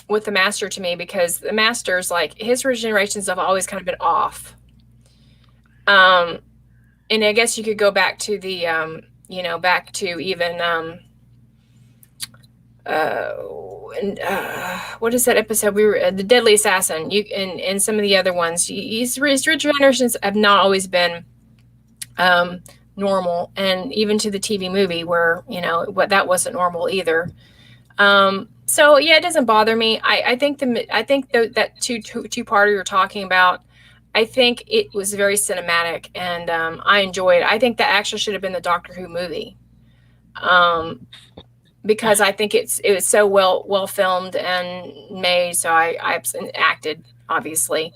with the master to me, because the master's like his regenerations have always kind of been off. And I guess you could go back to the, back to even, and what is that episode we were the Deadly Assassin, you and some of the other ones, his regenerations have not always been normal, and even to the TV movie where what that wasn't normal either. So yeah, it doesn't bother me. I think that two-parter you're talking about, I think it was very cinematic, and I enjoyed it. I think that actually should have been the Doctor Who movie. Because I think it was so well filmed and made. So I acted, obviously.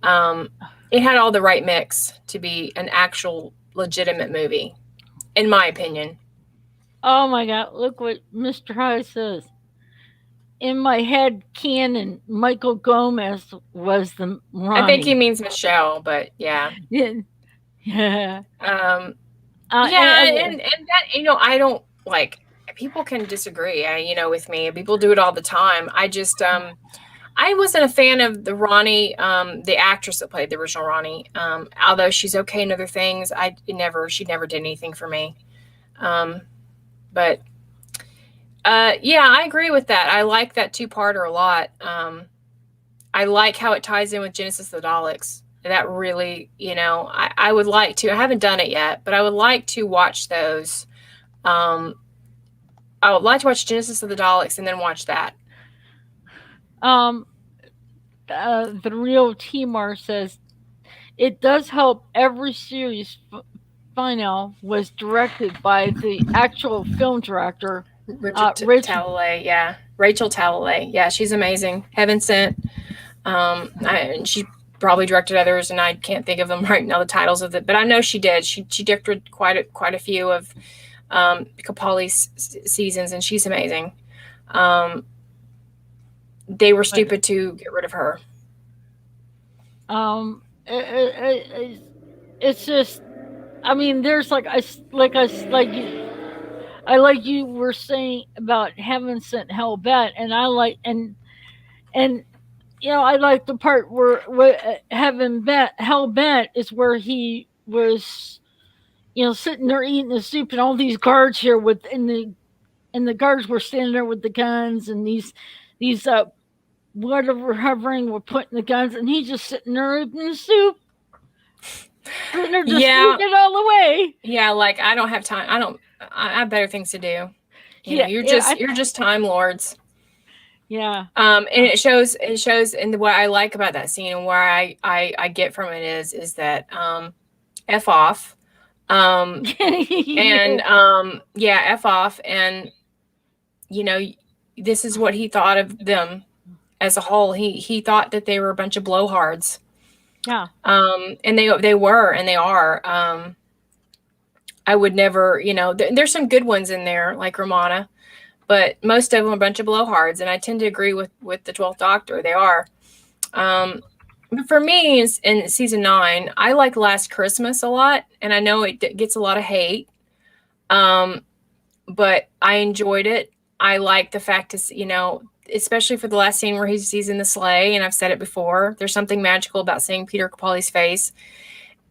It had all the right mix to be an actual legitimate movie, in my opinion. Oh my God! Look what Mr. High says. In my head, canon, Michael Gomez was the I think he Ronnie. means Michelle, but yeah. Yeah, yeah. Um, yeah, And and that, I don't like, people can disagree, with me. People do it all the time. I just I wasn't a fan of the Ronnie, the actress that played the original Ronnie. Although she's okay in other things, she never did anything for me. But yeah, I agree with that. I like that two-parter a lot. I like how it ties in with Genesis of the Daleks. That really, I would like to. I haven't done it yet, but I would like to watch those. I would like to watch Genesis of the Daleks and then watch that. um, the real Timar says it does help. Every series final was directed by the actual film director, Richard Rich. Talalay, yeah. Rachel Talalay, yeah, she's amazing. Heaven Sent. She probably directed others, and I can't think of them right now, the titles of it, but I know she did. She directed quite a few of Capaldi's seasons, and she's amazing. They were stupid to get rid of her. It's just. I mean, there's like you were saying about Heaven Sent Hell Bent, and I like and I like the part where Heaven Bent Hell Bent is where he was, sitting there eating the soup, and all these guards here and the guards were standing there with the guns, and these whatever hovering, we're putting the guns, and he's just sitting there eating the soup, sitting there just Yeah, eating it all the way. yeah. Like I don't have time. I have better things to do. You know, Yeah, yeah, you're just time lords. yeah. And it shows, and what I like about that scene and where I get from it is that f off, um, and Yeah. yeah, f off, and you know, this is what he thought of them as a whole. He thought that they were a bunch of blowhards, Yeah. and they were and they are. I would never, there's some good ones in there like Romana, but most of them are a bunch of blowhards, and I tend to agree with the 12th Doctor. They are. Um, but for me, in season 9, I like Last Christmas a lot, and I know it gets a lot of hate, um, but I enjoyed it. I like the fact is, especially for the last scene where he's in the sleigh, and I've said it before. There's something magical about seeing Peter Capaldi's face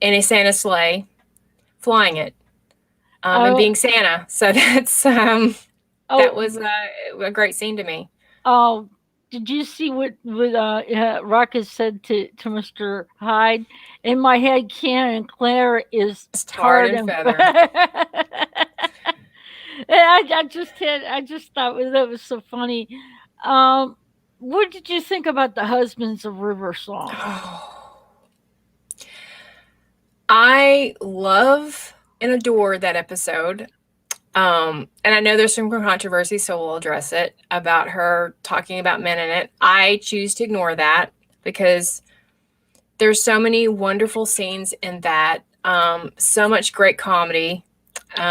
in a Santa sleigh, flying it, and Oh, being Santa. So that oh, was a great scene to me. oh. Did you see what Ruckus said to Mr. Hyde? In my head, Ken and Claire is It's tarred tarred and and feather. I just thought that was so funny. Um, what did you think about the husbands of River Song? I love and adore that episode. And I know there's some controversy, so we'll address it about her talking about men in it. I choose to ignore that because there's so many wonderful scenes in that. So much great comedy.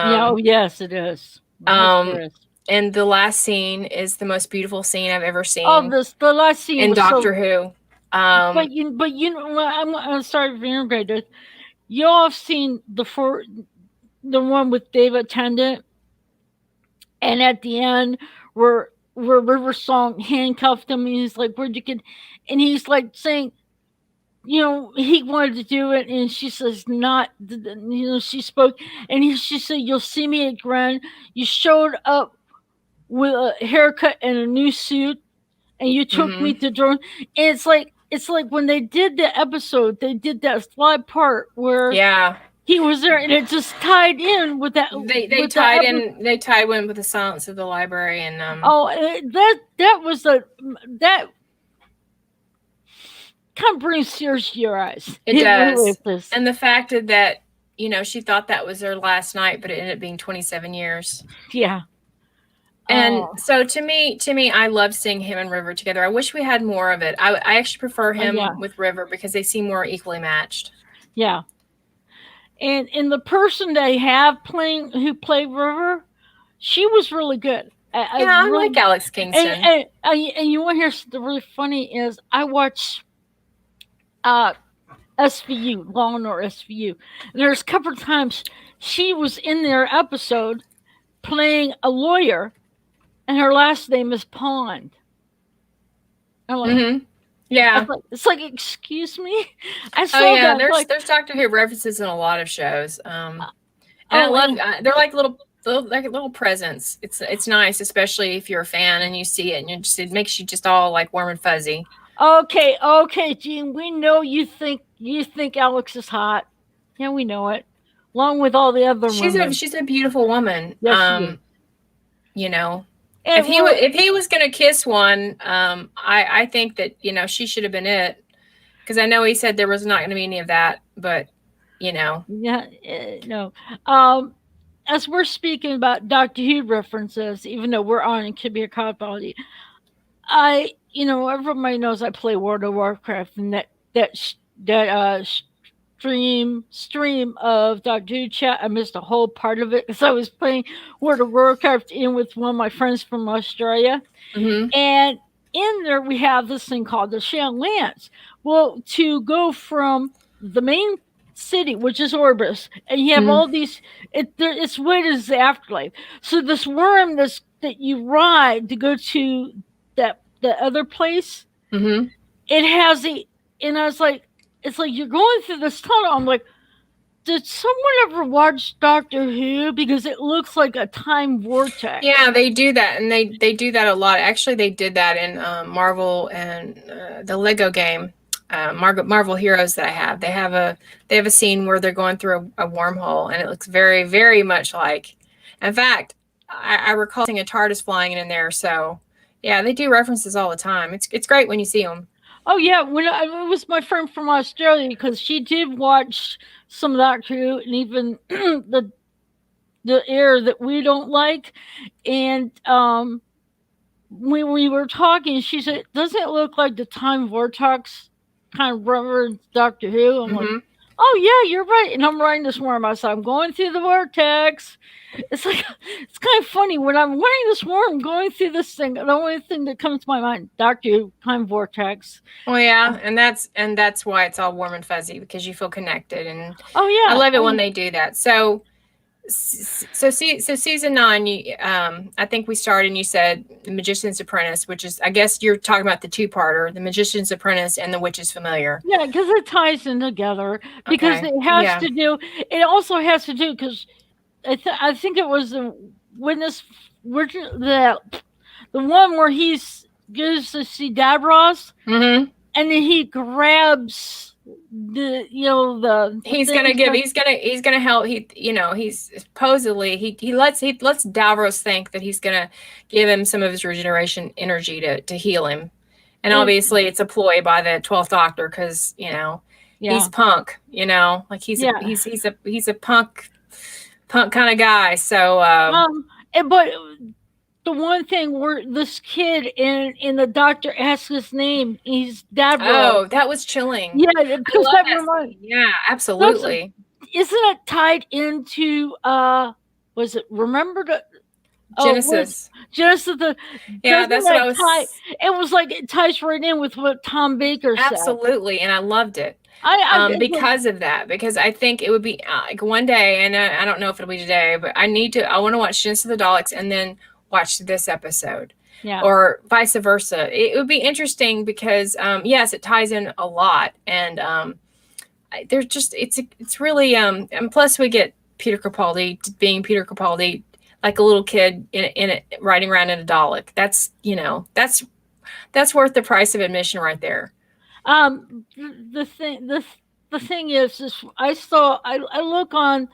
Yeah, oh Um, yes, it is. Yes, um, there is. and the last scene is the most beautiful scene I've ever Oh, seen this the last scene in was so. Doctor Who. Um, But you know, what, I'm sorry for interrupting. You all have seen the one with David Tennant, and at the end, where River Song handcuffed him, and he's like, "Where'd you get?" And he's like saying, he wanted to do it, and she says, "Not," she spoke, and she said, "You'll see me again. You showed up with a haircut and a new suit, and you took me mhm. to drone." And it's like when they did the episode, they did that slide part where Yeah, he was there, and it just tied in they with that tied episode. in they tied one with the Silence of the Library, and Oh, that was that kind of brings tears to your eyes. it It really does. does. And the fact that she thought that was their last night, but it ended up being 27 years. Yeah. And Oh, so to me, I love seeing him and River together. I wish we had more of it. I actually prefer him yeah, with River because they seem more equally matched. yeah. And the person they have playing who played River, she was really good. I Yeah, I like really Alex Kingston. and you want to hear something really funny is I watched uh SVU, Law and Order SVU. And there's a couple of times she was in their episode playing a lawyer, and her last name is Pond. I'm like, Mm-hmm. Yeah. it's like, excuse me. I Oh saw yeah. that. There's Like, there's Doctor Who references in a lot of shows. And I oh, love. and They're like little presents. It's nice, especially if you're a fan and you see it, and it makes you just all like warm and fuzzy. okay, Gene. We know you think Alex is hot. Yeah, we know it. Along with all the other She's a women. she's a beautiful woman. Yes, she is. You know, if And he was gonna kiss one, I think that she should have been it, because I know he said there was not gonna be any of that, but you know, yeah, no. Um, as we're speaking about Doctor Who references, even though we're on Peter Capaldi, everybody knows I play World of Warcraft, and that stream of Doctor Who chat, I missed a whole part of it because I was playing World of Warcraft in with one of my friends from Australia, hmm and in there we have this thing called the Shan Lance. Well, to go from the main city, which is Orbis, and you have hmm all these. It's what is the afterlife. So this worm that you ride to go to the other place, it has a. And I was like, it's like you're going through this tunnel. I'm like, did someone ever watch Doctor Who? Because it looks like a time vortex. Yeah, they do that, and they do that a lot. Actually, they did that in Marvel and the Lego game, Marvel Heroes that I have. They have a scene where they're going through a wormhole, and it looks very, very much like. In fact, I recall seeing a TARDIS flying in there. So, yeah, they do references all the time. It's great when you see them. Oh yeah, it was my friend from Australia because she did watch some Doctor Who and even the era that we don't like, and when we were talking, she said, "Doesn't it look like the time vortex kind of referenced Doctor Who?" I'm like, Mm-hmm. "Oh yeah, you're right." And I'm writing this worm. I said, "I'm going through the vortex." It's like it's kind of funny when I'm wearing this worm, going through this thing. The only thing that comes to my mind, Doctor Who, time vortex. Well, yeah, and that's why it's all warm and fuzzy because you feel connected, and Oh I yeah, love it when they do that. So season 9, I think we started, and you said The Magician's Apprentice, which is, I guess you're talking about the two-parter, The Magician's Apprentice and The Witch's Familiar. yeah, because it ties in together. Because Okay, it has yeah, to do. It also has to do because I think it was the witness the one where he's goes to see Davros mm-hmm. and then he grabs the He's gonna things give. that, He's gonna help. He's supposedly he lets Davros think that he's gonna give him some of his regeneration energy to heal him, and it, obviously it's a ploy by the 12th Doctor because he's yeah punk. Like yeah he's a punk kind of guy. So but the one thing where this kid and the doctor asks his name, he's Davros. oh, that was chilling. Yeah, I because love that that reminds. scene. Yeah, Those absolutely. isn't it tied into was it remember the was Genesis. just the Yeah, doesn't that's what that I tie was. it was like it ties right in with what Tom Baker said. Absolutely, and I loved it. I Because of that, because I think it would be like one day, and I don't know if it'll be today, but I want to watch Genesis of the Daleks and then watch this episode, yeah. or vice versa. It would be interesting because, yes, it ties in a lot, and there's just it's really and plus we get Peter Capaldi being Peter Capaldi, like a little kid in it riding around in a Dalek. That's worth the price of admission right there. The thing is I look on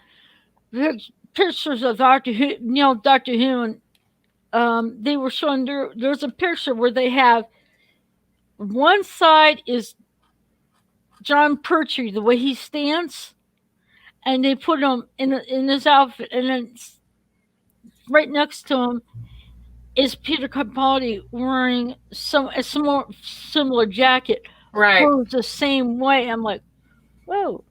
pictures of Doctor Who, Doctor Who, and they were showing there's a picture where they have one side is John Pertwee, the way he stands, and they put him in his outfit, and then right next to him is Peter Capaldi wearing some more similar jacket, Right. posed the same way. I'm like, whoa,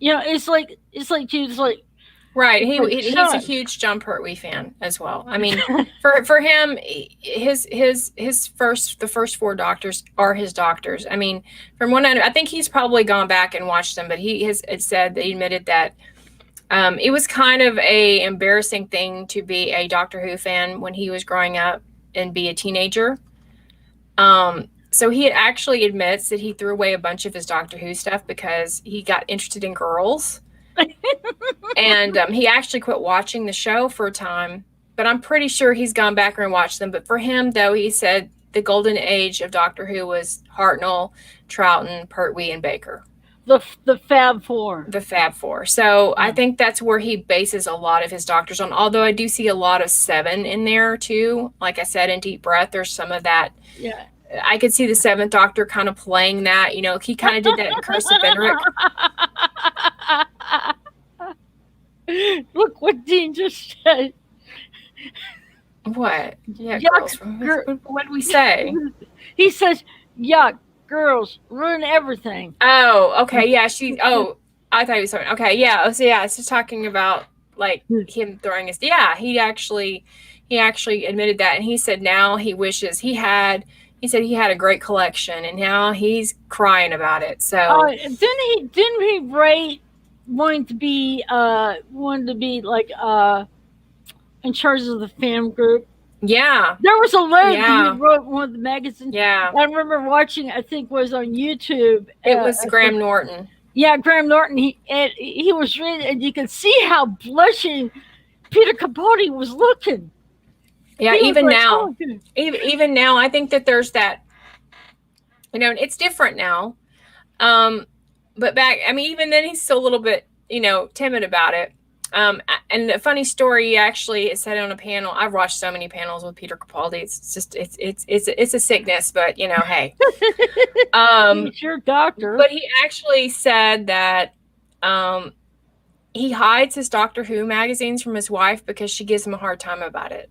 it's like Right. it's like He's a son. huge John Pertwee fan as well. I mean, for him, his the first four doctors are his doctors. I mean, from one I think he's probably gone back and watched them, but he has it said that he admitted that it was kind of a embarrassing thing to be a Doctor Who fan when he was growing up and be a teenager. So he actually admits that he threw away a bunch of his Doctor Who stuff because he got interested in girls. And he actually quit watching the show for a time, but I'm pretty sure he's gone back and watched them. But for him, though, he said the golden age of Doctor Who was Hartnell, Troughton, Pertwee, and Baker. The Fab Four. The Fab Four. So I think that's where he bases a lot of his doctors on. Although I do see a lot of Seven in there too. Like I said, in Deep Breath, there's some of that. Yeah. I could see the Seventh Doctor kind of playing that. He kind of did that in Curse of Fenric. Look what Dean just said. What? Yeah, Yuck, girls. What did we say? He says, "Yuck, girls ruin everything." Oh, okay, yeah. I thought he was talking. Okay, yeah. So yeah, it's just talking about like him throwing his. Yeah, he actually admitted that, and he said now he wishes he had. He said he had a great collection, and now he's crying about it. So didn't he write wanted to be like in charge of the fan group? yeah, There was a letter yeah, he wrote in one of the magazines. yeah. I remember watching. I think was on YouTube. It was Graham Norton. Yeah, Graham Norton. He was reading, and you could see how blushing Peter Capaldi was looking. Yeah, He was even like, now, "Oh, good." even now, I think that there's that. It's different now. Um, but back, I mean, even then, he's still a little bit, timid about it. And a funny story, he actually said on a panel. I've watched so many panels with Peter Capaldi. It's just, it's a sickness, but hey. He's your doctor." But he actually said that he hides his Doctor Who magazines from his wife because she gives him a hard time about it.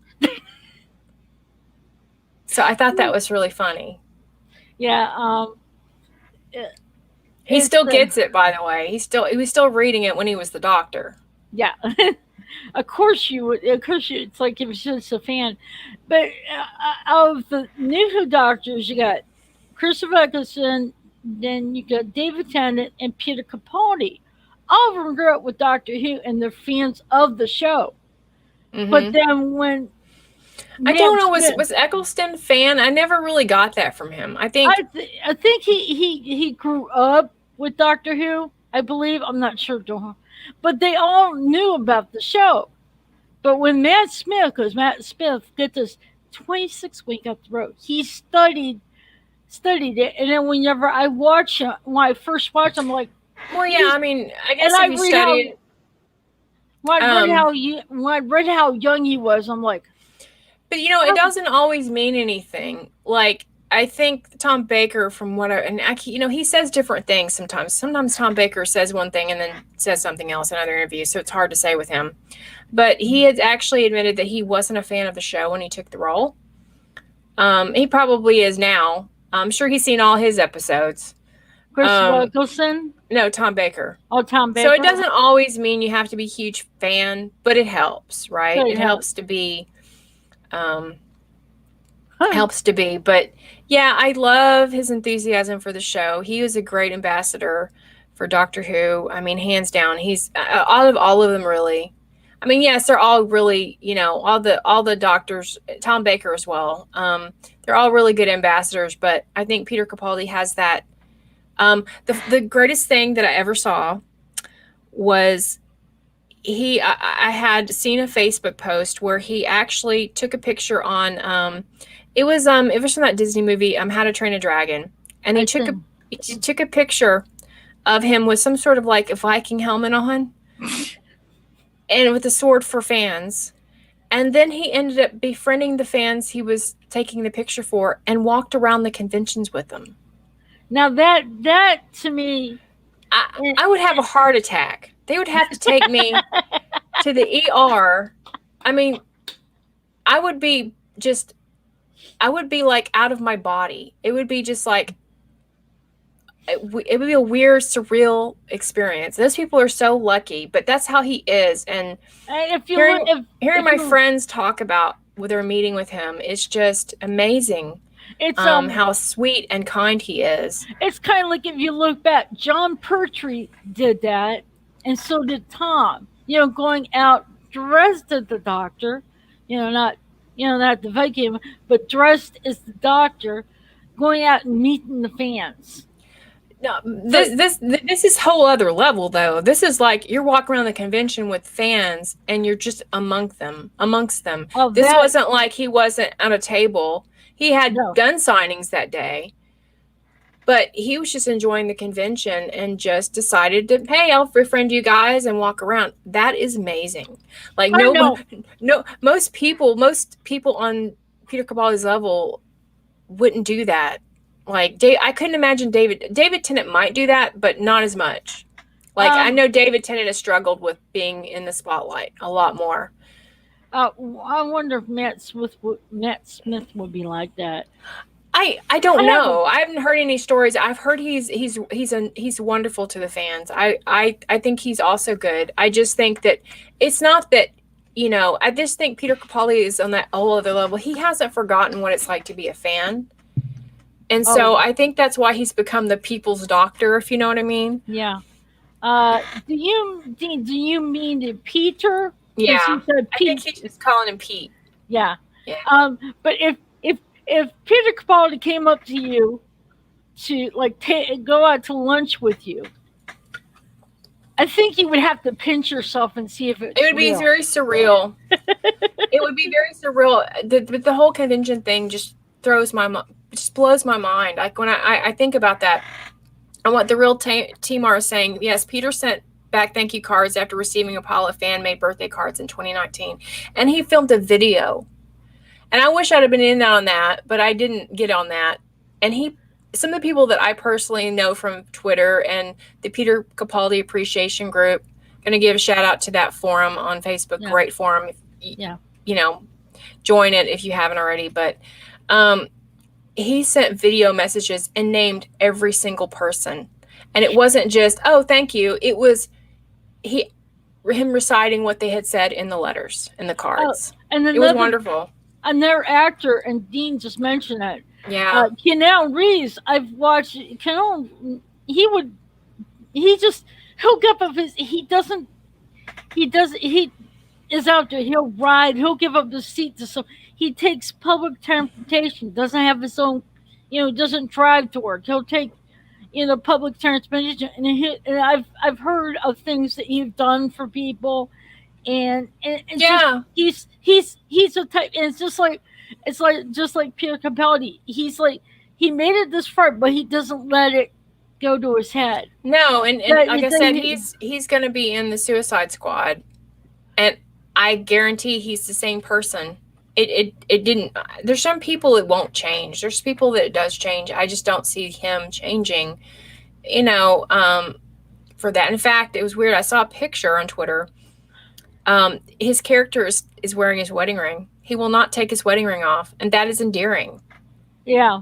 So I thought that was really funny. Yeah. He still gets it, by the way. He was still reading it when he was the Doctor. Yeah. Of course you would. Of course you. It's like if you're just a fan. But of the new Who doctors, you got Christopher Eccleston, then you got David Tennant and Peter Capaldi. All of them grew up with Doctor Who and they're fans of the show. But then when I don't know, Smith, was Eccleston fan? I never really got that from him. I think I think he grew up with Doctor Who. I believe. I'm not sure, but they all knew about the show. But when Matt Smith, because Matt Smith get this 26 week up the road, he studied it, and then whenever I watch it, when I first watched, I'm like, well, yeah. I mean, I guess and if you study it, when I read how young he was, I'm like, but it doesn't always mean anything. Like, I think Tom Baker, from what he says different things sometimes. Sometimes Tom Baker says one thing and then says something else in other interviews, so it's hard to say with him. But he had actually admitted that he wasn't a fan of the show when he took the role. He probably is now. I'm sure he's seen all his episodes. Christopher Eccleston? No, Tom Baker. Oh, Tom Baker. So it doesn't always mean you have to be a huge fan, but it helps, right? It helps to be. Helps to be. But yeah, I love his enthusiasm for the show. He was a great ambassador for Doctor Who. I mean, hands down, he's all of them really. I mean, yes, they're all really, all the doctors, Tom Baker as well. They're all really good ambassadors, but I think Peter Capaldi has that. The greatest thing that I ever saw was I had seen a Facebook post where he actually took a picture on it was from that Disney movie How to Train a Dragon, and he took a picture of him with some sort of like a Viking helmet on and with a sword for fans, and then he ended up befriending the fans he was taking the picture for and walked around the conventions with them. Now that to me, I would have a heart attack. They would have to take me to the ER. I mean, I would be like out of my body. It would be just like, it would be a weird, surreal experience. Those people are so lucky, but that's how he is. And hearing my friends talk about their meeting with him is just amazing. It's how sweet and kind he is. It's kind of like if you look back, John Pertwee did that, and so did Tom. Going out dressed as the Doctor, not the Viking, but dressed as the Doctor, going out and meeting the fans. No, this is whole other level though. This is like you're walking around the convention with fans and you're just amongst them. Oh, this wasn't like he wasn't at a table. He had gun signings that day, but he was just enjoying the convention and just decided to, hey, I'll befriend you guys and walk around. That is amazing. Like most people on Peter Capaldi's level wouldn't do that. Like I couldn't imagine David Tennant might do that, but not as much. Like I know David Tennant has struggled with being in the spotlight a lot more. I wonder if Matt Smith would be like that. I don't know. I haven't heard any stories. I've heard he's wonderful to the fans. I think he's also good. I just think that it's not that, I just think Peter Capaldi is on that whole other level. He hasn't forgotten what it's like to be a fan. And so I think that's why he's become the people's doctor, if you know what I mean. Yeah. Do you mean Peter? Yeah. I think he's just calling him Pete. Yeah. But if Peter Capaldi came up to you to like go out to lunch with you, I think you would have to pinch yourself and see if It it's would be real. very surreal. It would be very surreal. The whole convention thing just just blows my mind. Like when I think about that and what the real Timar is saying. Yes, Peter sent back thank you cards after receiving Apollo fan made birthday cards in 2019, and he filmed a video. And I wish I'd have been in on that, but I didn't get on that. And some of the people that I personally know from Twitter and the Peter Capaldi Appreciation Group, going to give a shout out to that forum on Facebook. Yeah. Great forum. Yeah. You know, join it if you haven't already. But he sent video messages and named every single person. And it wasn't just, oh, thank you. It was him reciting what they had said in the letters and the cards. And it was wonderful. Another actor, and Dean just mentioned it. Yeah. Keanu Reeves, I've watched. He'll give up he is out there. He'll ride. He'll give up the seat to some. He takes public transportation. Doesn't have his own. Doesn't drive to work. He'll take public transportation. And I've heard of things that he's done for people, and yeah, just, he's a type. And it's like just like Peter Capaldi. He's like he made it this far, but he doesn't let it go to his head. No, and like I said, he's going to be in the Suicide Squad, and I guarantee he's the same person. It didn't. There's some people it won't change. There's people that it does change. I just don't see him changing. For that. In fact, it was weird. I saw a picture on Twitter. His character is wearing his wedding ring. He will not take his wedding ring off, and that is endearing. Yeah.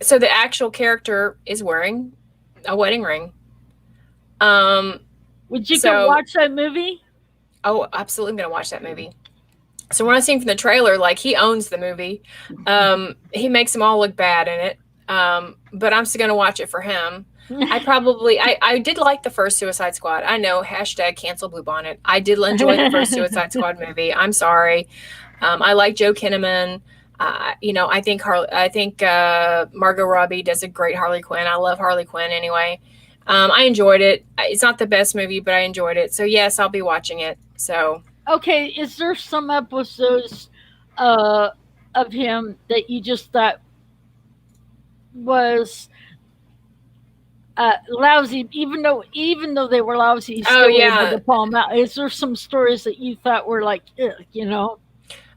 So the actual character is wearing a wedding ring. Would you go watch that movie? Oh, absolutely, I'm going to watch that movie. So when I seen from the trailer, like he owns the movie. He makes them all look bad in it. But I'm still going to watch it for him. I did like the first Suicide Squad. I know, #cancel Blue Bonnet. I did enjoy the first Suicide Squad movie. I'm sorry. I like Joe Kinnaman. I think Margot Robbie does a great Harley Quinn. I love Harley Quinn anyway. I enjoyed it. It's not the best movie, but I enjoyed it. So yes, I'll be watching it. So okay, is there some episodes of him that you just thought was lousy, even though they were lousy, still able to pull them out? Is there some stories that you thought were like,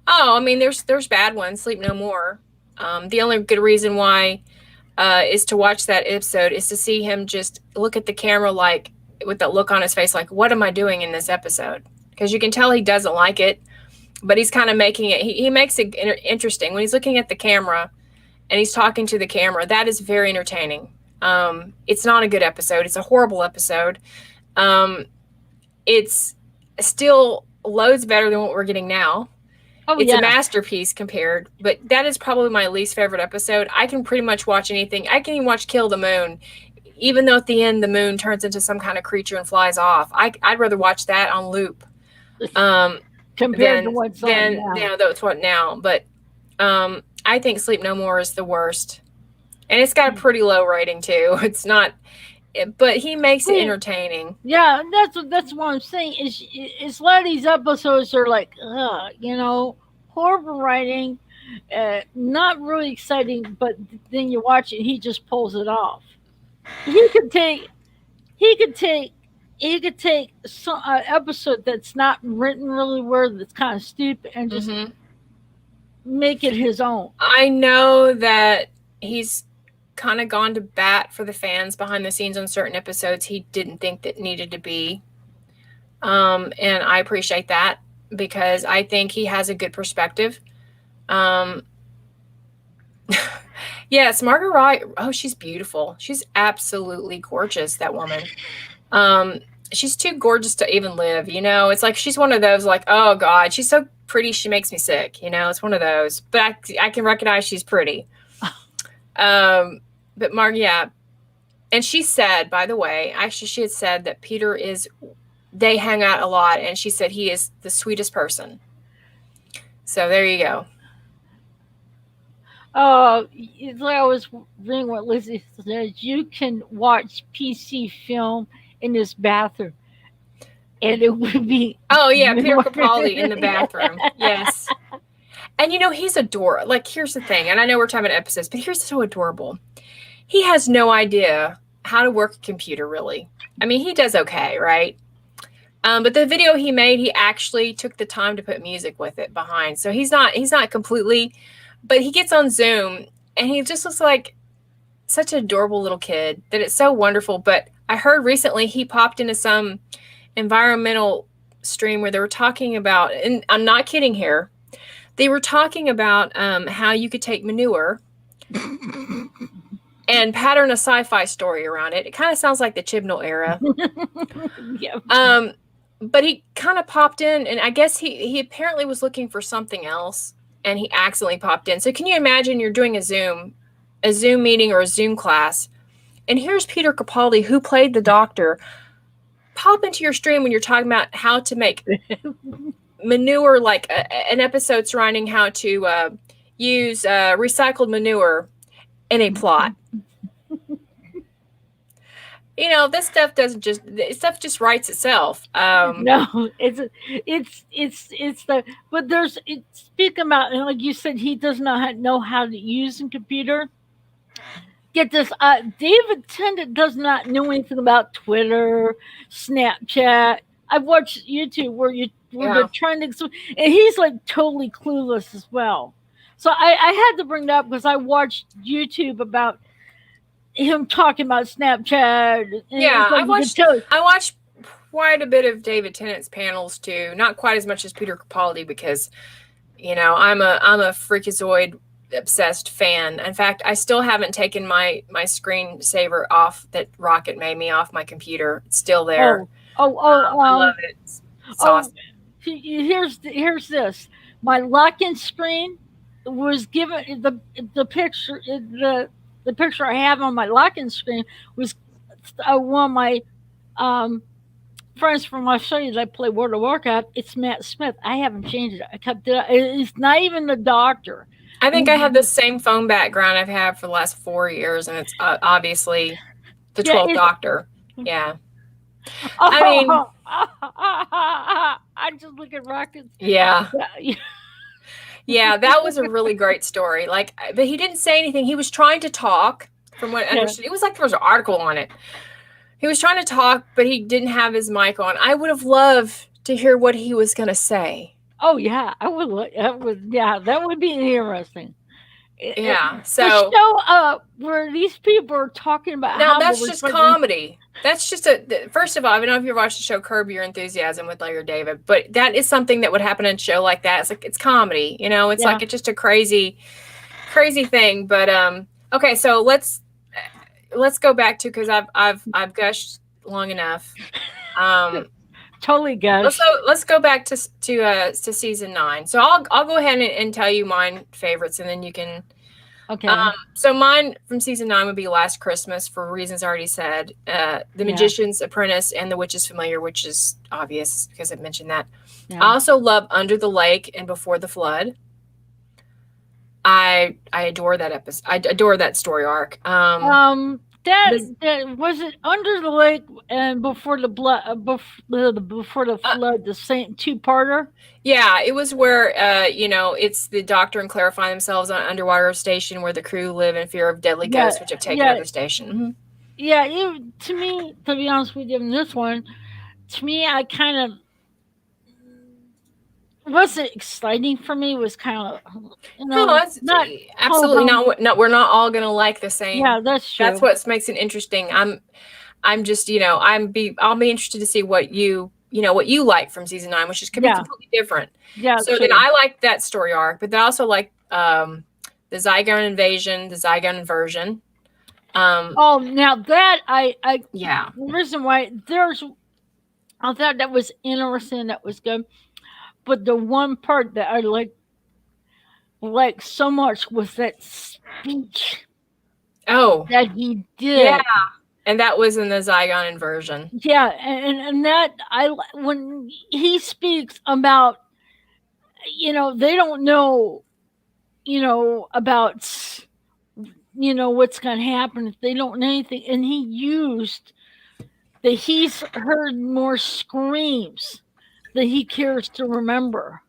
Oh, I mean, there's bad ones. Sleep No More. The only good reason why is to watch that episode is to see him just look at the camera like with that look on his face, like, what am I doing in this episode? Because you can tell he doesn't like it, but he's kind of making it. He makes it interesting when he's looking at the camera and he's talking to the camera. That is very entertaining. It's not a good episode. It's a horrible episode. It's still loads better than what we're getting now. Oh, it's a masterpiece compared, but that is probably my least favorite episode. I can pretty much watch anything. I can even watch Kill the Moon, even though at the end the moon turns into some kind of creature and flies off. I'd rather watch that on loop. Compared to what's on now. Yeah, that's what now. But I think Sleep No More is the worst. And it's got a pretty low rating too. It's not, but he makes it entertaining. Yeah, that's what I'm saying. Is a lot of these episodes are like, horrible writing, not really exciting. But then you watch it, he just pulls it off. He could take some episode that's not written really well, that's kind of stupid, and just make it his own. I know that he's kind of gone to bat for the fans behind the scenes on certain episodes he didn't think that needed to be. And I appreciate that because I think he has a good perspective. Yes, Margaret Wright. Oh, she's beautiful. She's absolutely gorgeous, that woman. She's too gorgeous to even live, It's like she's one of those like, oh God, she's so pretty she makes me sick, It's one of those. But I can recognize she's pretty. But Mark, yeah. And she said, by the way, actually she had said that Peter they hang out a lot, and she said he is the sweetest person. So there you go. Like I was reading what Lizzie said, you can watch PC film in this bathroom. and it would be Oh yeah, Peter Capaldi in the bathroom. Yes. And he's adorable. Like, here's the thing, and I know we're talking about episodes, but here's so adorable. He has no idea how to work a computer, really. I mean, he does okay, right? But the video he made, he actually took the time to put music with it behind. So he's not completely, but he gets on Zoom and he just looks like such an adorable little kid that it's so wonderful. But I heard recently he popped into some environmental stream where they were talking about, and I'm not kidding here, they were talking about how you could take manure and pattern a sci-fi story around it. It kind of sounds like the Chibnall era. Yeah. But he kind of popped in, and I guess he apparently was looking for something else, and he accidentally popped in. So can you imagine you're doing a Zoom meeting or a Zoom class, and here's Peter Capaldi, who played the Doctor, pop into your stream when you're talking about how to make manure, like an episode surrounding how to use recycled manure in a plot. This stuff just writes itself. No, but speaking about, and like you said, he does not know how to use a computer. Get this, David Tennant does not know anything about Twitter, Snapchat. I've watched YouTube where they're trying to, and he's like totally clueless as well. So I had to bring that up because I watched YouTube about him talking about Snapchat. And yeah, like I watched quite a bit of David Tennant's panels too. Not quite as much as Peter Capaldi because, I'm a Freakazoid obsessed fan. In fact, I still haven't taken my screensaver off that Rocket made me off my computer. It's still there. I love it. It's awesome. Here's this. My lock-in screen was given the picture the picture I have on my lock-in screen was one of my friends from Australia that play World of Warcraft. It's Matt Smith. I haven't changed it. I kept it. It's not even the Doctor. I think I have the same phone background I've had for the last 4 years, and it's obviously the 12th Doctor. Yeah. I mean, I just look at rockets. Yeah. Yeah, that was a really great story. But he didn't say anything. He was trying to talk. From what I understood, it was like there was an article on it. He was trying to talk, but he didn't have his mic on. I would have loved to hear what he was going to say. Oh yeah, I would. That would be interesting. Yeah. So the show where these people are talking about now that's just comedy. That's just first of all, I don't know if you watched the show Curb Your Enthusiasm with Larry David, but that is something that would happen in a show like that. It's like it's comedy, it's like it's just a crazy thing. But okay, so let's go back to because I've gushed long enough. Totally gushed. Let's go back to season 9. So I'll go ahead and tell you mine favorites, and then you can. Okay. So mine from season 9 would be Last Christmas for reasons I already said. The Magician's Apprentice and The Witch's Familiar, which is obvious because I mentioned that. Yeah. I also love Under the Lake and Before the Flood. I adore that episode. I adore that story arc. That was it. Under the Lake and Before the Before the Flood, the same two-parter. Yeah, it was where it's the Doctor and Claire find themselves on an underwater station where the crew live in fear of deadly ghosts, which have taken over the station. Mm-hmm. Yeah, to me, to be honest with you, in this one, to me, I kind of wasn't exciting for me. It was kind of no, it's not absolutely not. No, we're not all gonna like the same. Yeah, that's true. That's what makes it interesting. I'm just I'll be interested to see what you like from season 9, which could be completely different. Yeah. So then I like that story arc, but then I also like the Zygon invasion, the Zygon inversion. Now that I the reason why I thought that was interesting. That was good. But the one part that I like so much was that speech. Oh, that he did. Yeah, and that was in the Zygon inversion. Yeah, and that when he speaks about, they don't know, about, what's going to happen if they don't know anything, and he used that he's heard more screams than he cares to remember.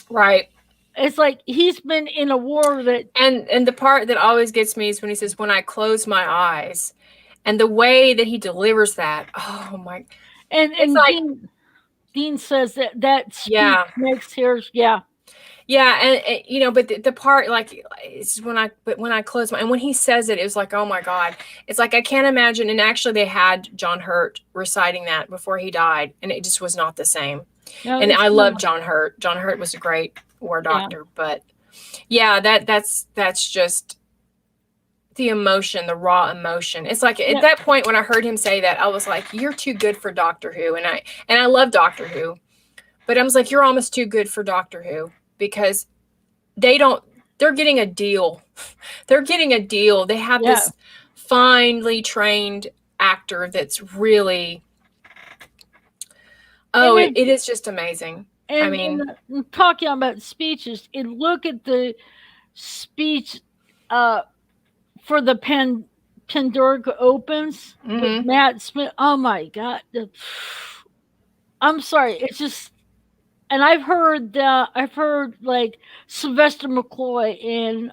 Right. It's like he's been in a war that And the part that always gets me is when he says, "When I close my eyes," and the way that he delivers that. Oh my! It's and like, Dean says that that speech yeah, makes his yeah yeah, and but the part like it's when I close my, and when he says it, it was like, oh my god, it's like I can't imagine. And actually, they had John Hurt reciting that before he died, and it just was not the same. no And it's I love not John Hurt. John Hurt was a great war yeah doctor, but yeah, that's just the emotion, the raw emotion. It's like at yeah that point when I heard him say that, I was like, "You're too good for Doctor Who," and I love Doctor Who, but I was like, "You're almost too good for Doctor Who," because they don't. They're getting a deal. They're getting a deal. They have yeah this finely trained actor that's really. and Oh, it it is just amazing. I mean, talking about speeches and look at the speech uh for the Pandora opens with mm-hmm. Matt Smith. Oh my god, I'm sorry, it's just and I've heard like Sylvester McCoy and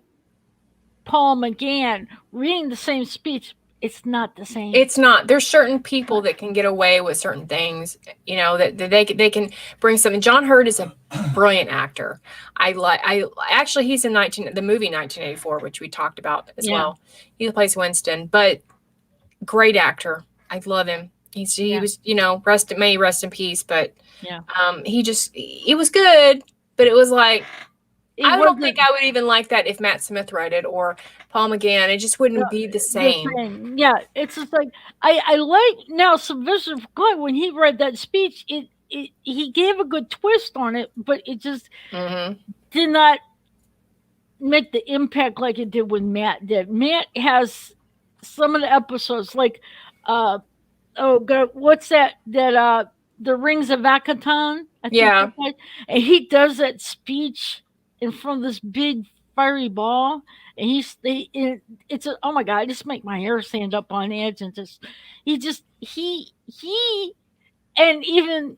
Paul McGann reading the same speech. It's not the same. It's not. There's certain people But that can get away with certain things, that they can bring something. John Hurt is a brilliant actor. I actually he's in the movie 1984, which we talked about as yeah, well. He plays Winston, but great actor. I love him. He yeah, was, rest in peace, but yeah. he was good, but it was like It I don't think wasn't I would even like that if Matt Smith wrote it or Paul McGann. It just uh, wouldn't be the the same. same. Yeah, it's just like I like now Sylvester McCoy when he read that speech. He gave a good twist on it, but it just Hmm. did not make the impact like it did when Matt did. Matt has some of the episodes like uh oh god, what's that the Rings of Akatan, I think Yeah. that's right. And he does that speech in front of this big fiery ball and it's a, oh my god, I just make my hair stand up on edge and he and even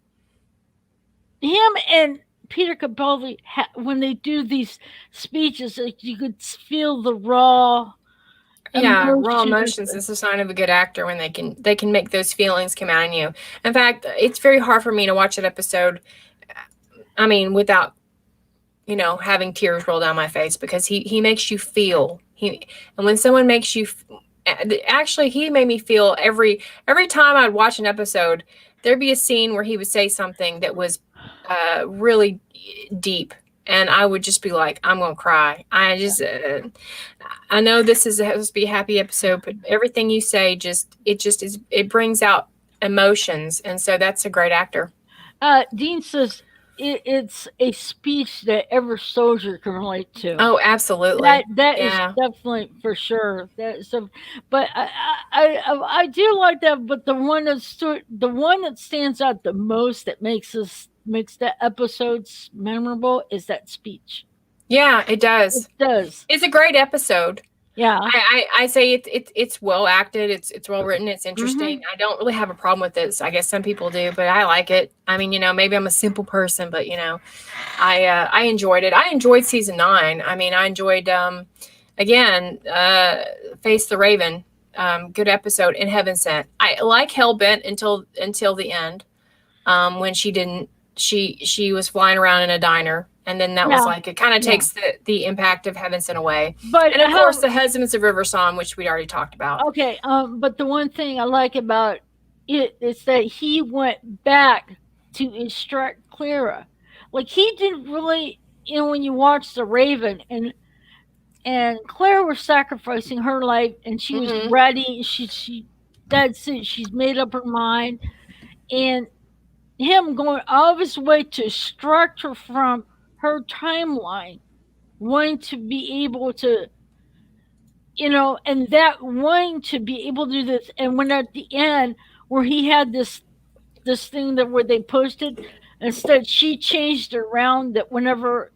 him and Peter Capaldi when they do these speeches, like, you could feel the raw Yeah, raw emotion. emotions is a sign of a good actor when they can make those feelings come out in you. In fact, it's very hard for me to watch that episode. I mean, without having tears roll down my face because he makes you feel and when someone makes you actually he made me feel every time I'd watch an episode, there'd be a scene where he would say something that was really deep, and I would just be like, I'm gonna cry. I know this is supposed to be a happy episode, but everything you say it brings out emotions, and so that's a great actor. Dean says it's a speech that every soldier can relate to. Oh, That absolutely. that is Yeah. definitely for sure. That so, but I do like that. But the one that stands out the most that makes that episodes memorable is that speech. Yeah, it It does. does. It's a great episode. Yeah. I say it's well acted. It's well written. It's interesting. Hmm. I don't really have a problem with this. I guess some people do, but I like it. I mean, maybe I'm a simple person, but I enjoyed it. I enjoyed season 9. I mean, I enjoyed again Face the Raven. Good episode. In Heaven Sent. I like Hellbent until the end. When she didn't she was flying around in a diner, and then that was Yeah. like it kind of Yeah. takes the impact of Heaven Sent away. But And of course how? the Husbands of River Song, which we'd already talked about. Okay. But the one thing I like about it is that he went back to instruct Clara. Like he didn't really, when you watch The Raven and Claire was sacrificing her life and she was Hmm. ready. She that's it. She's made up her mind, and him going all of his way to extract her from her timeline, wanting to be able to, and that wanting to be able to do this, and when at the end where he had this thing that where they posted, instead she changed it around that whenever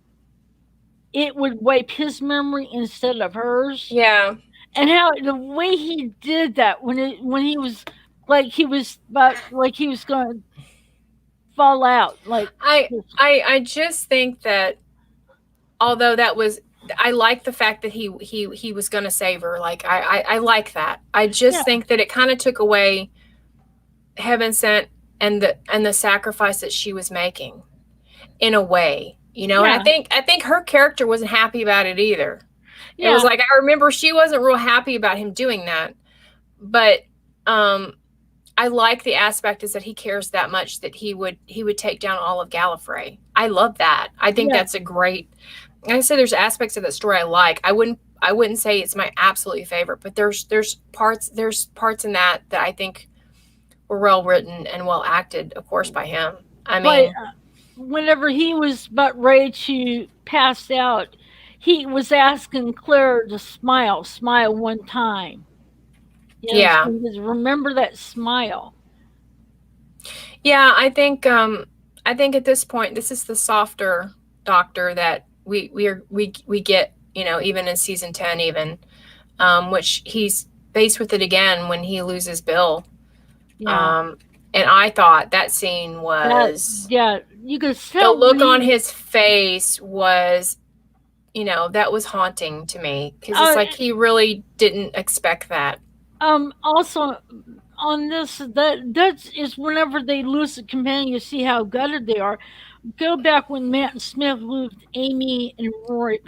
it would wipe his memory instead of hers, Yeah. and how the way he did that when he was like he was going to fall out. Like, I just- I just think that although that was, I like the fact that he was going to save her. Like I like that. I yeah, just think that it kind of took away heaven sent and the sacrifice that she was making in a way, you know. And yeah, I think her character wasn't happy about it either. It was yeah. like, I remember she wasn't real happy about him doing that, but um I like the aspect is that he cares that much that he would take down all of Gallifrey. I love that. I think Yeah, that's a great. Like I said, there's aspects of that story I like. I wouldn't say it's my absolutely favorite, but there's parts in that I think were well written and well acted, of course, by him. I but mean, whenever he was about ready to pass out, he was asking Claire to smile, smile one time. So yeah, he says, remember that smile. yeah. I think at this point, this is the softer Doctor that we get. You know, even in season 10, even which he's faced with it again when he loses Bill. Yeah, Um, and I thought that scene that was, yeah, you could the tell when look on he his face was, that was haunting to me because it's uh, like he really didn't expect that. also on this that is whenever they lose a companion, you see how gutted they are. Go back when Matt and Smith moved Amy and Rory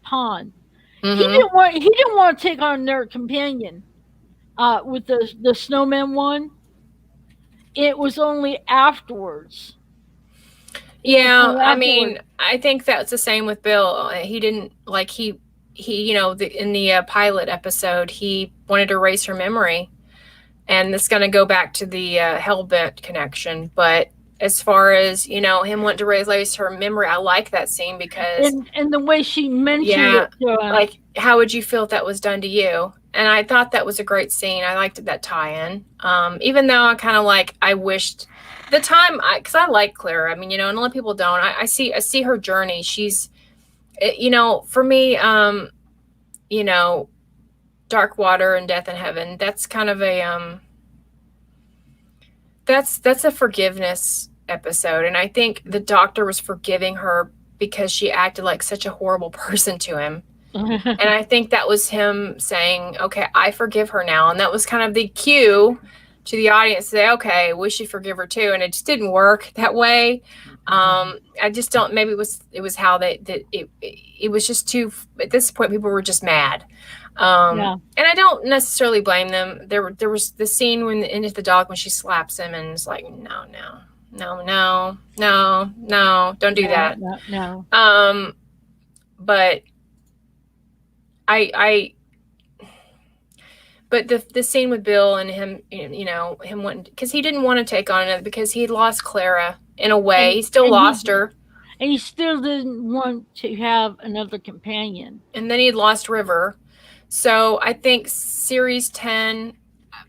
Pond. Mm-hmm. He didn't want to take on their companion with the snowman one. It was only afterwards. It was Yeah, only I afterwards. mean, I think that's the same with Bill. He didn't like in the pilot episode, he wanted to erase her memory, and it's going to go back to the Hellbent connection. But as far as him wanting to erase her memory, I like that scene because, And the way she mentioned yeah, it to him. like, how would you feel if that was done to you? And I thought that was a great scene. I liked that tie-in. Even though I kind of like, I wished the time, because I like Claire. I mean, and a lot of people don't. I see her journey. She's, for me, you know, Dark Water and Death in Heaven. That's kind of a that's a forgiveness episode, and I think the Doctor was forgiving her because she acted like such a horrible person to him. And I think that was him saying, okay, I forgive her now. And that was kind of the cue to the audience to say, okay, we should forgive her too. And it just didn't work that way. I just don't, maybe it was how it was just too, at this point, people were just mad. Yeah, And I don't necessarily blame them. There was the scene when into the dog when she slaps him and it's like, no, no, no, no, no, no, don't do no, that. no, no. Um, but I but the scene with Bill and him, him wanting, because he didn't want to take on it because he had lost Clara in a way. And He still and lost her, he still didn't want to have another companion. and then he had lost River. So I think series 10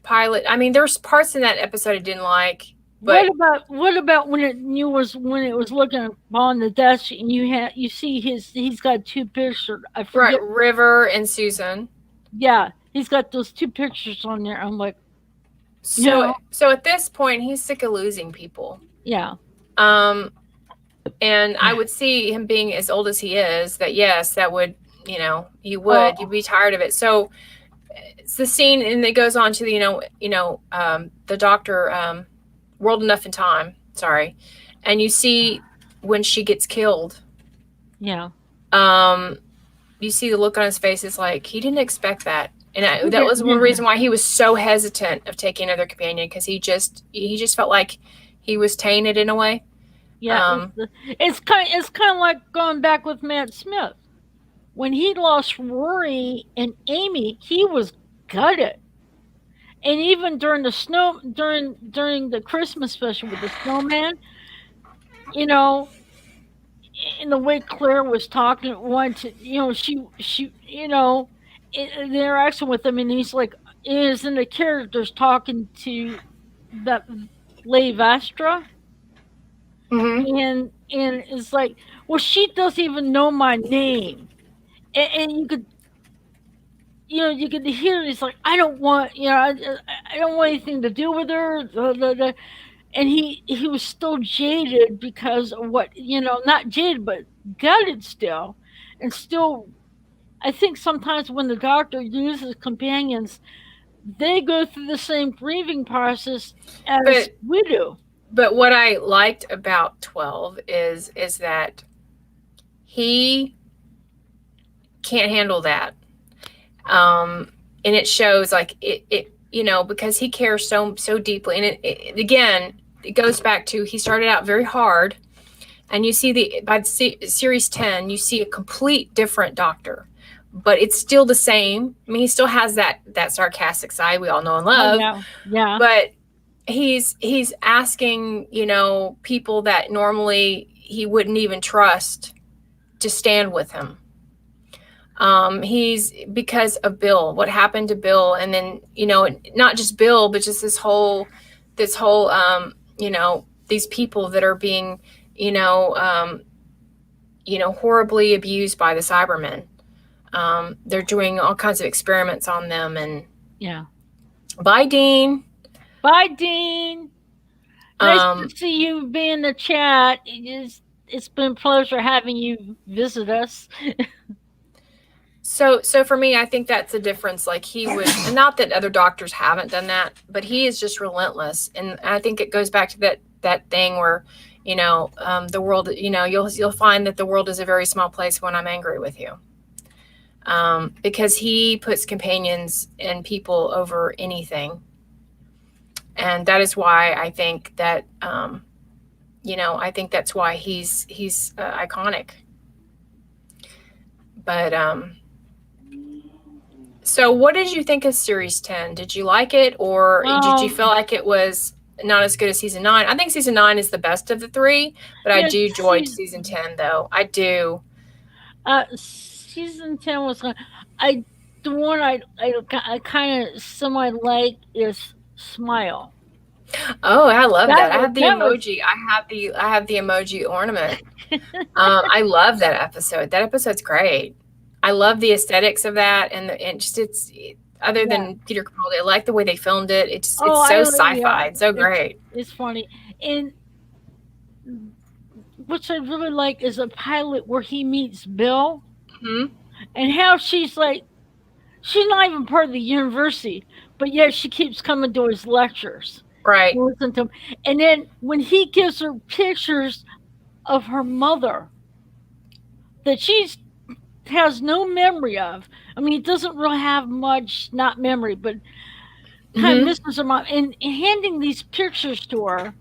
pilot. I mean, there's parts in that episode I didn't like, but What about when it was looking on the desk and you see he's got two pictures. I right, forget. River and Susan. Yeah, he's got those two pictures on there. I'm like, you So know, so at this point, he's sick of losing people. yeah, Um, and I would see him being as old as he is. That yes, that would you'd oh be tired of it. So it's the scene, and it goes on to the the Doctor, World Enough in Time. Sorry, and you see when she gets killed. yeah, Um, you see the look on his face. It's like he didn't expect that, and he that was one reason didn't. why he was so hesitant of taking another companion because he just felt like he was tainted in a way. Yeah, Um, it's kind of like going back with Matt Smith when he lost Rory and Amy. He was gutted, and even during the Christmas special with the snowman, you know, in the way Claire was talking, wanted to, she, in the interaction with him, and he's like, is in the characters talking to that Lady Vastra, mhm. and it's like, well, she doesn't even know my name, and you could, you get to hear he's like, I don't want, I don't want anything to do with her. And he was still jaded because of what, not jaded, but gutted still, and still. I think sometimes when the doctor uses companions, they go through the same grieving process as But we do. what I liked about 12 is that he can't handle that. And it shows like it because he cares so deeply, and it again, it goes back to, he started out very hard, and you see by series 10 you see a complete different doctor, but it's still the same. I mean, he still has that sarcastic side we all know and Oh love, yeah, yeah, but he's asking, people that normally he wouldn't even trust to stand with him. He's, because of Bill, what happened to Bill, and then not just Bill, but just this whole these people that are being you know um, horribly abused by the Cybermen. They're doing all kinds of experiments on them, and yeah. bye, Dean. Bye, Dean. Nice to Um, see you be in the chat. It's been a pleasure having you visit us. so for me, I think that's the difference. Like, he would, and not that other doctors haven't done that, but he is just relentless, and I think it goes back to that thing where, the world. You'll find that the world is a very small place when I'm angry with you, because he puts companions and people over anything, and that is why I think that I think that's why he's iconic. But so, what did you think of Series 10? Did you like it, or did you feel Um, like it was not as good as Season 9? I think Season 9 is the best of the three, but I yeah, do enjoy Season 10, though. I do. season 10 was kind. I The one I kind of semi like is Smile. Oh, I love that. I have the That was emoji. I have the emoji ornament. I love that episode. That episode's great. I love the aesthetics of that, and just other yeah. than Peter Capaldi, I like the way they filmed it. It's Oh, so yeah. sci-fi. It's so It's great. it's funny. And what I really like is a pilot where he meets Bill, Hmm. and how she's like, she's not even part of the university, but yet she keeps coming to his lectures. Right. Listen to him. And then when he gives her pictures of her mother that she has no memory of. I mean, he doesn't really have much, not memory, but kind of Hmm. misses her mom. And handing these pictures to her,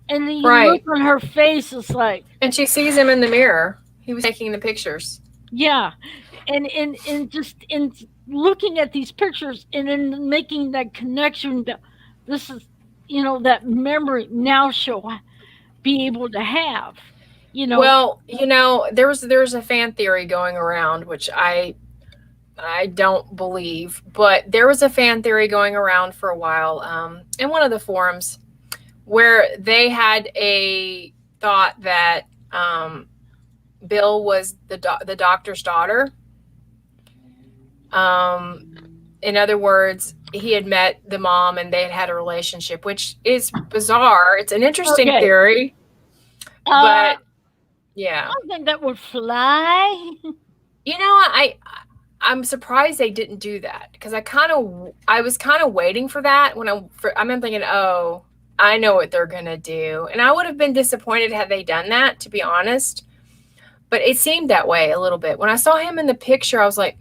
and then you look Right. on her face, it's like, And she sees him in the mirror. He was taking the pictures. yeah. And just in looking at these pictures and then making that connection that this is, that memory now she'll be able to have, you know. Well, there's a fan theory going around, which I don't believe, but there was a fan theory going around for a while, in one of the forums, where they had a thought that, Bill was the doctor's daughter. In other words, he had met the mom and they had a relationship, which is bizarre. It's an interesting Okay. theory, Uh, but yeah. I think that would fly. I'm surprised they didn't do that, because I was kind of waiting for that I'm thinking, oh, I know what they're gonna do, and I would have been disappointed had they done that, to be honest. But it seemed that way a little bit when I saw him in the picture. I was like,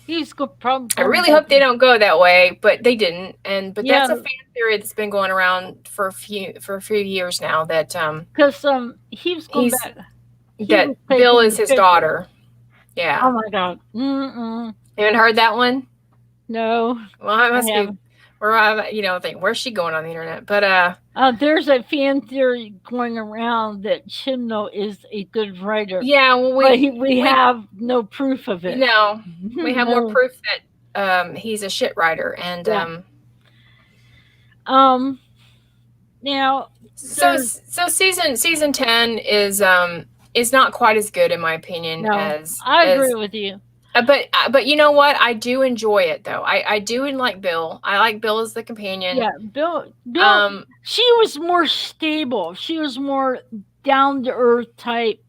He's probably I going really back. hope they don't go that way, but they didn't. But Yeah, that's a fan theory that's been going around for a few years now, that because he was going he's back. He that was Bill taking is the his picture. daughter. Yeah, Oh my god. Mm-mm. you haven't heard that one? No, Well, I I must be. haven't. Where I, think, where's she going on the internet? But There's a fan theory going around that Chimno is a good writer, yeah. Well, but we we have no proof of you it. know we have more No. proof that he's a shit writer, and Yeah. Um. Now so there's season 10 is is not quite as good in my opinion No, I agree with you. but you know what? I do enjoy it though. I do like Bill. I like Bill as the companion. Yeah, Bill, Um, she was more stable. She was more down to earth type.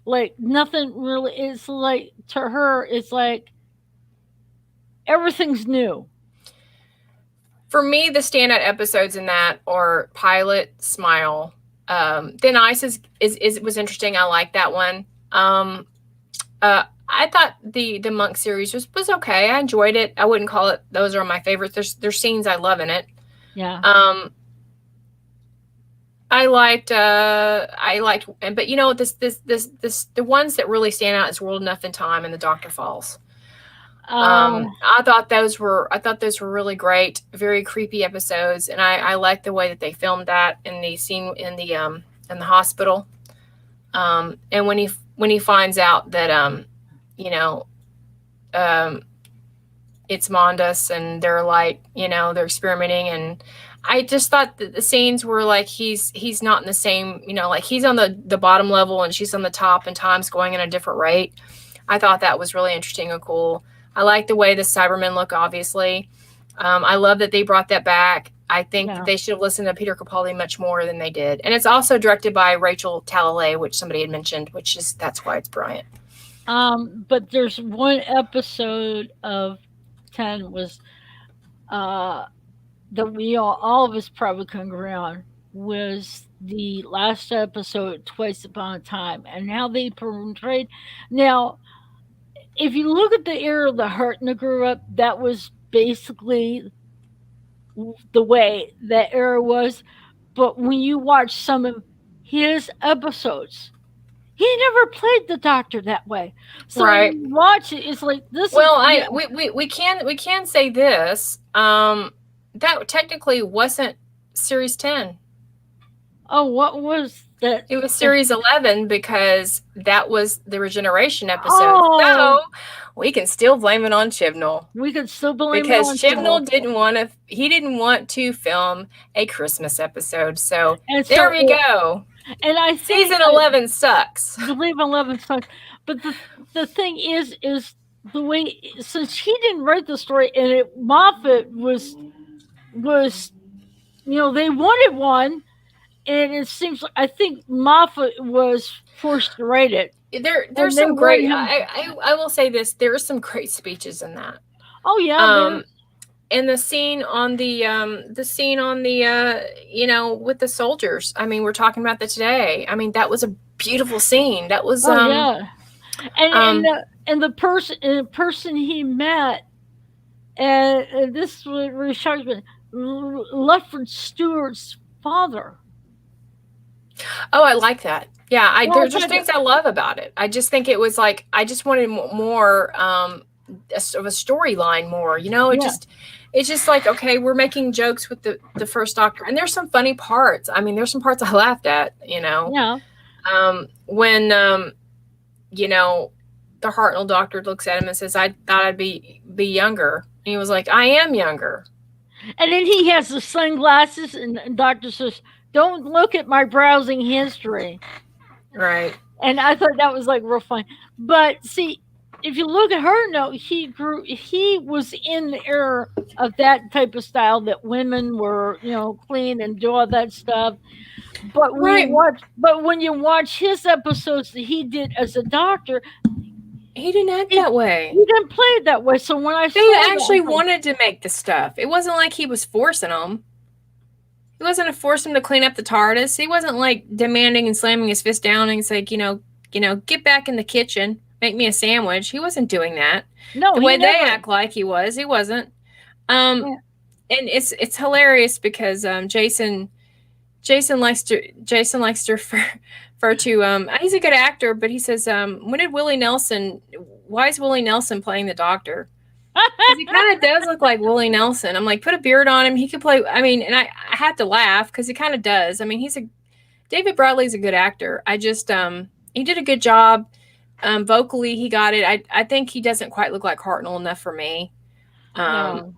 Like nothing really. It's like to her, it's like everything's new. for me, the standout episodes in that are Pilot, Smile. Thin Ice is was interesting. I like that one. I thought the Monk series was okay. I enjoyed it. I wouldn't call it. Those are my favorites. There's scenes I love in it. Yeah. I liked, but you know this the ones that really stand out is World Enough in Time and The Doctor Falls. Uh, I thought those were really great, very creepy episodes, and I liked the way that they filmed that in the scene in the hospital. And when he finds out that you know um, it's Mondas and they're like they're experimenting, and I just thought that the scenes were like he's not in the same like he's on the bottom level and she's on the top and time's going in a different rate. I thought that was really interesting and cool. I like the way the Cybermen look, obviously. I love that they brought that back. I think that they should have listened to Peter Capaldi much more than they did. And it's also directed by Rachel Talalay, which somebody had mentioned, that's why it's brilliant. but there's one episode of 10 was that we all of us probably can agree on was the last episode, Twice Upon a Time, and how they portrayed. Now, if you look at the era that Hartnell grew up, that was basically the way that era was. But when you watch some of his episodes, he never played the Doctor that way. So right. when you watch it, it's like this. Well, we can say this. That technically wasn't series 10. Oh, what was that? It was series 11 because that was the regeneration episode. Oh. So we can still blame it on Chibnall. We could still blame because it on Chibnall didn't want to film a Christmas episode. So and there we go. And I think season 11 sucks. I believe 11 sucks. But the thing is the way, since he didn't write the story and Moffat was they wanted one, and it seems like I think Moffat was forced to write it. There's some great. I will say this: there are some great speeches in that. Oh yeah. And the scene on the with the soldiers. I mean, we're talking about that today. I mean, that was a beautiful scene. That was yeah. And the person he met, and this really shocked me, Lefford Stewart's father. Oh, I like that. Yeah, there's just things I love about it. I just think it was like I just wanted more of a storyline more. It's just like, okay, we're making jokes with the first Doctor, and there's some funny parts. I mean, there's some parts I laughed at. Yeah. When the Hartnell Doctor looks at him and says, "I thought I'd be younger," and he was like, "I am younger." And then he has the sunglasses, and the Doctor says, "Don't look at my browsing history." Right. And I thought that was like real fun. But see, if you look at Hartnell, he was in the era of that type of style that women were, clean and do all that stuff. But when you watch his episodes that he did as a Doctor, he didn't act that way. He didn't play it that way. So when they actually wanted to make the stuff, it wasn't like he was forcing them. He wasn't forcing him to clean up the TARDIS. He wasn't like demanding and slamming his fist down and saying, get back in the kitchen, make me a sandwich. He wasn't doing that. No, the way they act like he wasn't. And it's hilarious because Jason likes to refer to he's a good actor, but he says, why is Willie Nelson playing the Doctor? Because he kind of does look like Willie Nelson. I'm like, put a beard on him. He could play. I mean, and I had to laugh because he kind of does. I mean, David Bradley's a good actor. I just he did a good job. Vocally, he got it. I think he doesn't quite look like Hartnell enough for me. No.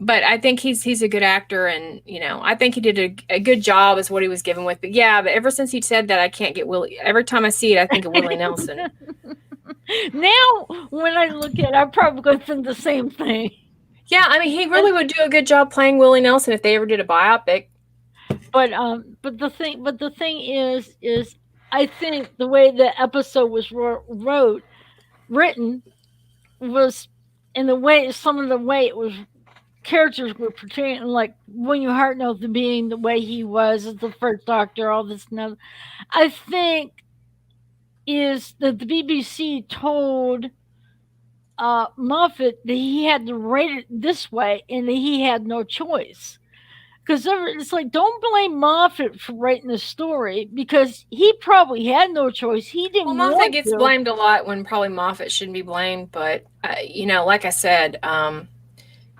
but I think he's a good actor, and I think he did a good job as what he was given with. But yeah, but ever since he said that, I can't get Willie. Every time I see it, I think of Willie Nelson. Now, when I look at it, I'm probably going to think the same thing. Yeah, I mean, he And, really would do a good job playing Willie Nelson if they ever did a biopic. but the thing is, I think the way the episode was written was, in the way some of the way it was characters were portraying, like William Hartnell being the way he was as the first Doctor, all this and that. I think is that the BBC told Moffat that he had to write it this way and that he had no choice. Because it's like, don't blame Moffat for writing the story because he probably had no choice. He Well, didn't Moffat want gets to. blamed a lot when probably Moffat shouldn't be blamed, but like I said,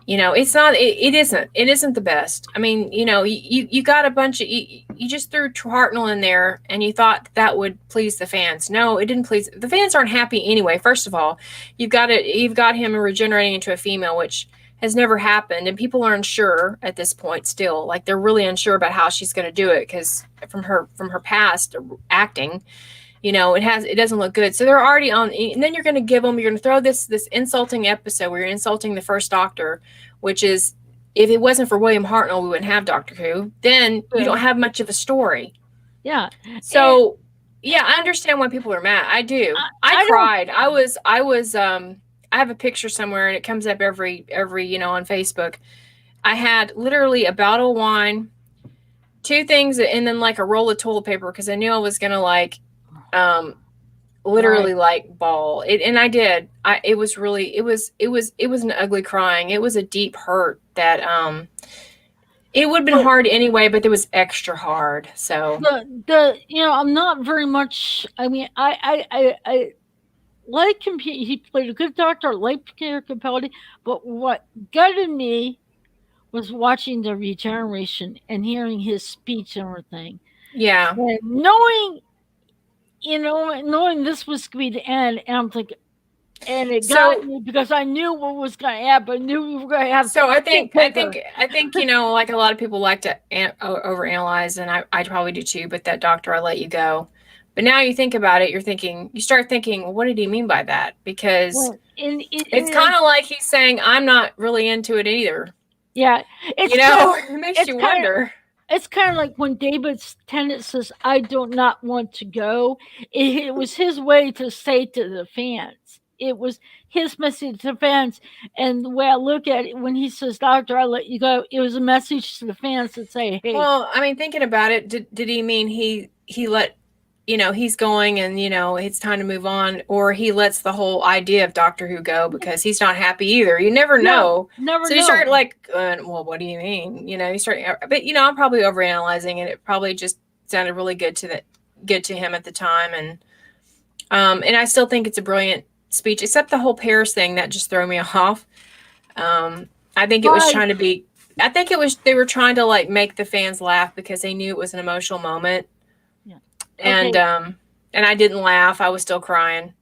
it's not. It isn't the best. I mean, you got a bunch of you just threw Hartnell in there, and you thought that would please the fans. No, it didn't please the fans. Aren't happy anyway. First of all, you've got him regenerating into a female, which has never happened, and people are unsure at this point still. Like they're really unsure about how she's going to do it because from her past acting. It doesn't look good. So they're already on, and then you're going to throw this insulting episode where you're insulting the first Doctor, which is, if it wasn't for William Hartnell, we wouldn't have Doctor Who. Then you don't have much of a story. Yeah. So yeah, I understand why people are mad. I do. I cried. I have a picture somewhere, and it comes up every on Facebook. I had literally a bottle of wine, two things, and then like a roll of toilet paper because I knew I was gonna literally like bawl it, and I did. It was an ugly crying. It was a deep hurt that it would have been hard anyway, but it was extra hard. So I'm not very much. I mean, I like him. He played a good Doctor. I like Peter Capaldi, but what gutted me was watching the regeneration and hearing his speech and everything. Yeah. And knowing this was going to be the end, and I'm thinking, and it got me because I knew what was going to happen. I knew we were going to have. So I think like a lot of people like to overanalyze, and I probably do too. But that Doctor, I let you go. But now you think about it, you start thinking, well, what did he mean by that? Because it's kind of like he's saying, I'm not really into it either. Yeah, it makes you wonder. It's kind of like when David Tennant says, "I do not want to go." It was his way to say to the fans. It was his message to the fans, and the way I look at it, when he says, "Doctor, I let you go," it was a message to the fans to say, "Hey." Well, I mean, thinking about it, did he mean he let he's going and it's time to move on, or he lets the whole idea of Doctor Who go because he's not happy either? You never know. So you start like, well, what do you mean? You start, but I'm probably overanalyzing it. It probably just sounded really good to him at the time, and I still think it's a brilliant speech, except the whole Paris thing that just threw me off. I think it was trying to be. I think they were trying to like make the fans laugh because they knew it was an emotional moment. And and I didn't laugh. I was still crying.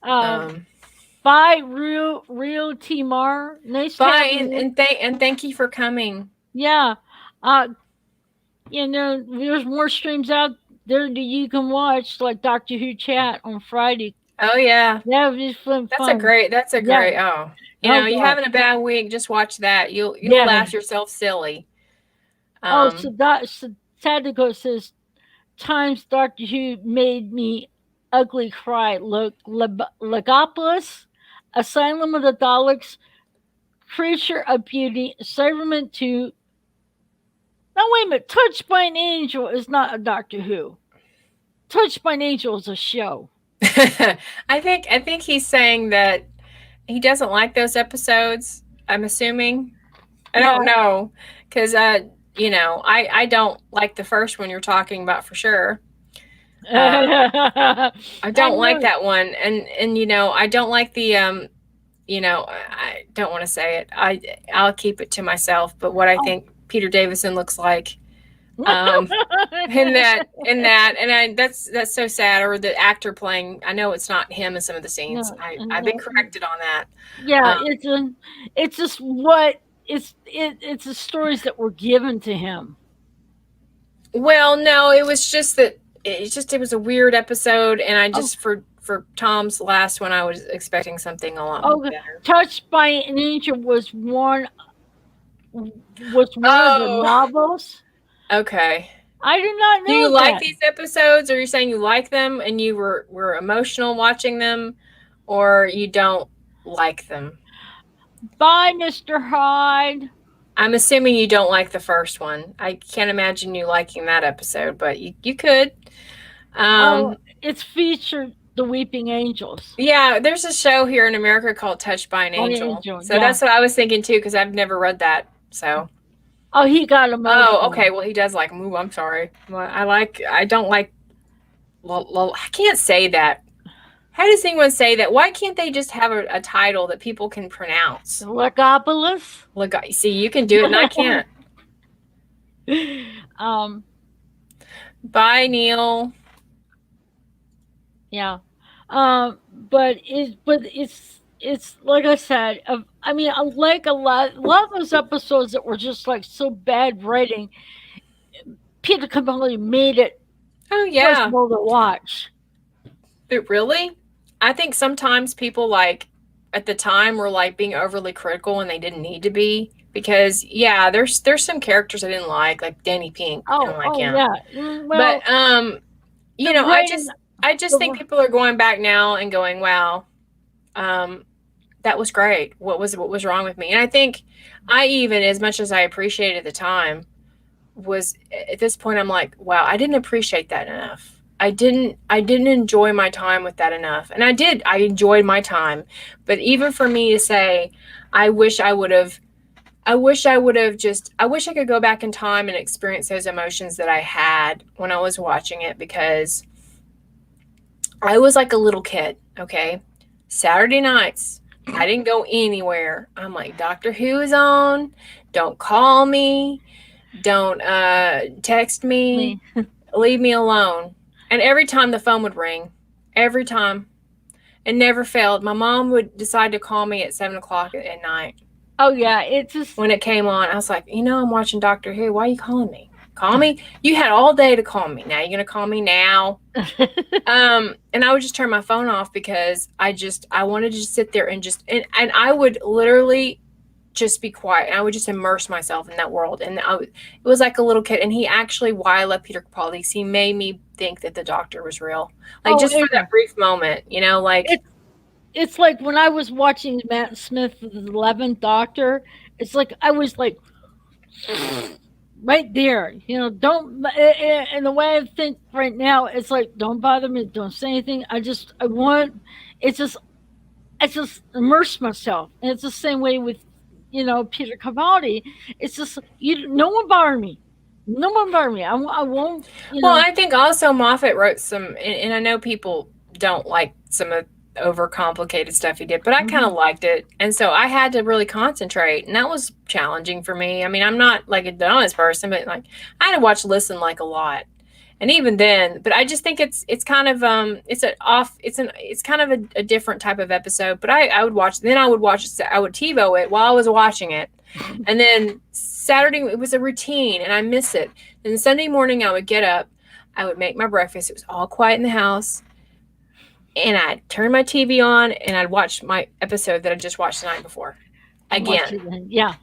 Bye, real Timar. Nice. Bye, and thank you for coming. Yeah. There's more streams out there that you can watch, like Doctor Who Chat on Friday. Oh yeah, that was fun. That's a great. Oh, you're having a bad week, just watch that. You'll laugh yourself silly. So Sadiko says, times Doctor Who made me ugly cry. Look, Legopolis, Asylum of the Daleks, Creature of Beauty, Cyberman 2. Now wait a minute, Touched by an Angel is not a Doctor Who. Touched by an Angel is a show. I think he's saying that he doesn't like those episodes. I'm assuming. I don't know, because I don't like the first one you're talking about for sure. I don't like that one, and I don't like the I don't want to say it. I'll keep it to myself. But what I think Peter Davison looks like, in that, and that's so sad. Or the actor playing, I know it's not him in some of the scenes. I've been corrected on that. Yeah, it's just what it's the stories that were given to him. Well, no, it was just that it was a weird episode, and I Oh, just for Tom's last one, I was expecting something a lot oh, better. Touched by an Angel was one of the Oh, novels. okay. I did not Do you know like that. these episodes, or you're saying you like them and you were emotional watching them, or you don't like them? Bye, Mr. Hyde. I'm assuming you don't like the first one. I can't imagine you liking that episode, but you could. Oh, Um, it's featured the Weeping Angels. yeah, there's a show here in America called Touched by an By Angel. Angel, So yeah. that's what I was thinking too, because I've never read that. So, Oh, he got oh, emotional. okay. Well, he does like move. I'm sorry. Well, I don't like. I can't say that. How does anyone say that? Why can't they just have a title that people can pronounce? Legopolis. Look, see, you can do it, and I can't. um, Bye, Neil. yeah. But it's like I said. I mean, I like a lot of those episodes that were just like so bad writing. Peter Capaldi made it Oh yeah. pleasurable to watch. It really? I think sometimes people like at the time were like being overly critical and they didn't need to be because yeah, there's some characters I didn't like Danny Pink. I'm like, Oh yeah. yeah. But Well, you the know, writing. I just think The, people are going back now and going, wow, um, that was great. What was wrong with me? And I think I even as much as I appreciated at the time was at this point I'm like, wow, I didn't appreciate that enough. I didn't enjoy my time with that enough. And I enjoyed my time. But even for me to say, I wish I would have I wish I could go back in time and experience those emotions that I had when I was watching it because I was like a little kid, okay? Saturday nights, I didn't go anywhere. I'm like, Doctor Who is on. Don't call me. Don't text me. me. Leave me alone. And every time the phone would ring, every time, it never failed. My mom would decide to call me at 7 o'clock at night. Oh yeah. It's just. When it came on, I was like, I'm watching Doctor Who. Why are you calling me? Call me? You had all day to call me. Now you're gonna call me now? And I would just turn my phone off because I wanted to just sit there and and I would literally just be quiet and I would just immerse myself in that world. And it was like a little kid. And he actually, why I love Peter Capaldi, he made me think that the Doctor was real. Like Oh just for yeah. that brief moment, like, It's like when I was watching Matt Smith, the 11th Doctor. It's like I was like right there. Don't. And the way I think right now, it's like don't bother me. Don't say anything. I want. It's just I just immerse myself, and it's the same way with Peter Capaldi. It's just no one bother me. No one bother me. I won't. well, I think also Moffat wrote and I know people don't like some of overcomplicated stuff he did, but I kind of Mhm. liked it. And so I had to really concentrate, and that was challenging for me. I mean, I'm not like a honest person, but like I had to listen like a lot. And even then, but I just think it's kind of it's kind of a different type of episode. But I would watch, then I would watch, I would TiVo it while I was watching it, and then Saturday it was a routine, and I miss it. Then Sunday morning I would get up, I would make my breakfast. It was all quiet in the house, and I'd turn my TV on, and I'd watch my episode that I just watched the night before And watch again. it then. Yeah.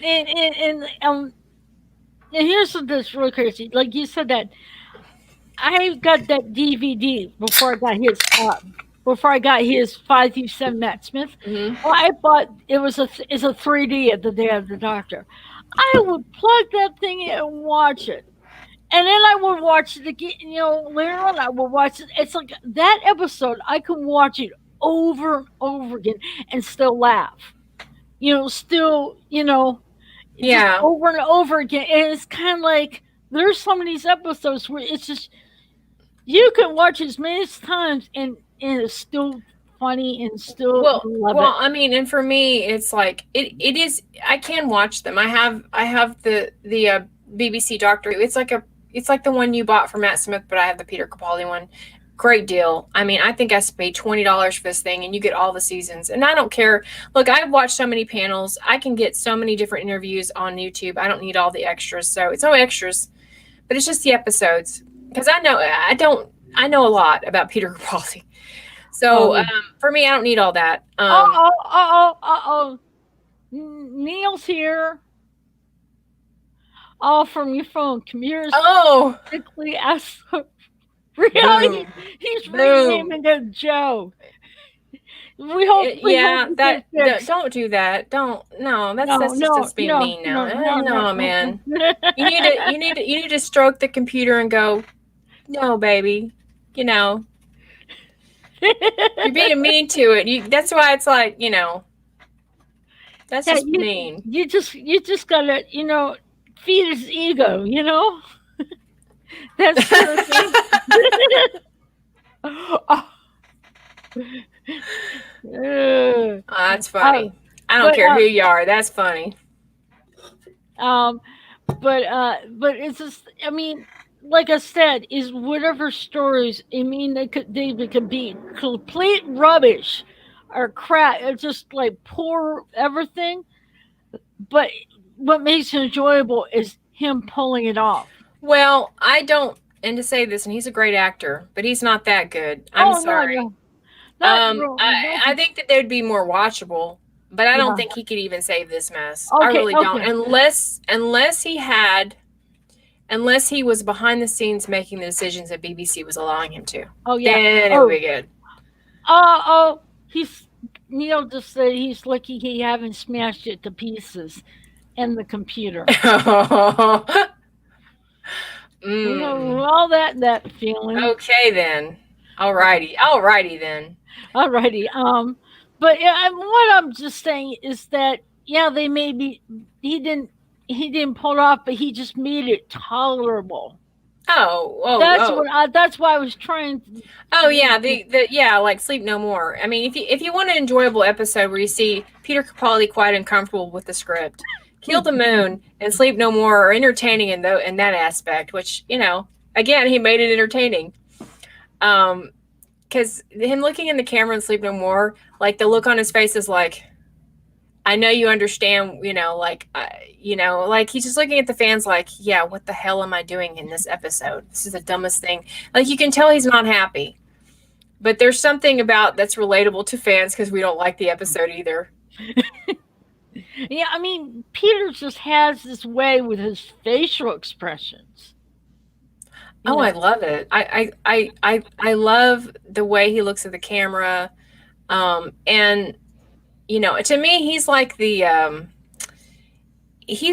And here's something that's really crazy. Like you said that I got that DVD before I got his 5 through 7 Matt Smith. Hmm. Well, I bought it's a 3D at the Day of the Doctor. I would plug that thing in and watch it. And then I would watch it again, later on I would watch it. It's like that episode I can watch it over and over again and still laugh. Still, just Yeah. over and over again. And it's kind of like there's some of these episodes where it's just you can watch as many times and it's still funny and still you love it. I mean, and for me, it's like it is. I can watch them. I have the BBC Doctor Who. It's like the one you bought for Matt Smith, but I have the Peter Capaldi one. great deal. I mean, I think I paid $20 for this thing, and you get all the seasons. And I don't care. Look, I've watched so many panels. I can get so many different interviews on YouTube. I don't need all the extras. So it's no extras, but it's just the episodes. Because I know a lot about Peter Capaldi. Oh, So yeah. for me, I don't need all that. Uh-oh. Neil's here. All from your phone. Computer's Oh, quickly asked. Really? boom, He's boom. renaming it Joe. We hope Yeah, we get that fixed. don't do that. Don't no. No, That's just no, us being no, mean now. no, no, no, No, no. man. You need to stroke the computer and go, no, baby. You know, you're being mean to it. That's why it's like, that's Yeah, just mean. you just gotta, feed his ego, that sort of thing. Oh, uh, That's oh, funny. I don't but care who you are. That's funny. um, but it's just, I mean, like I said, is whatever stories. I mean, they could be complete rubbish or crap. It's just like poor everything. But what makes it enjoyable is him pulling it off. Well, I don't, and to say this, and he's a great actor, but he's not that good. I'm Oh no, sorry. no, not no, I no. think that they would be more watchable, but I don't Yeah. think he could even save this mess. I Okay, really don't, okay. unless he was behind the scenes making the decisions that BBC was allowing him to. Oh yeah. Then it would Oh, be good. he's Neil just said he's lucky he haven't smashed it to pieces in the computer. mm. All that feeling. Okay then. Alrighty then. Alrighty. But yeah, what I'm just saying is that yeah, they maybe he didn't pull it off, but he just made it tolerable. That's why I was trying Oh yeah, to the yeah, like Sleep No More. I mean, if you want an enjoyable episode where you see Peter Capaldi quite uncomfortable with the script, Kill the Moon and Sleep No More are entertaining in that aspect. Which again, he made it entertaining. Because him looking in the camera and Sleep No More, like the look on his face is like, I know you understand, like he's just looking at the fans like, yeah, what the hell am I doing in this episode? This is the dumbest thing. Like you can tell he's not happy. But there's something about that's relatable to fans because we don't like the episode either. Yeah, I mean, Peter just has this way with his facial expressions. You Oh, I know. love it. I love the way he looks at the camera. And to me, he's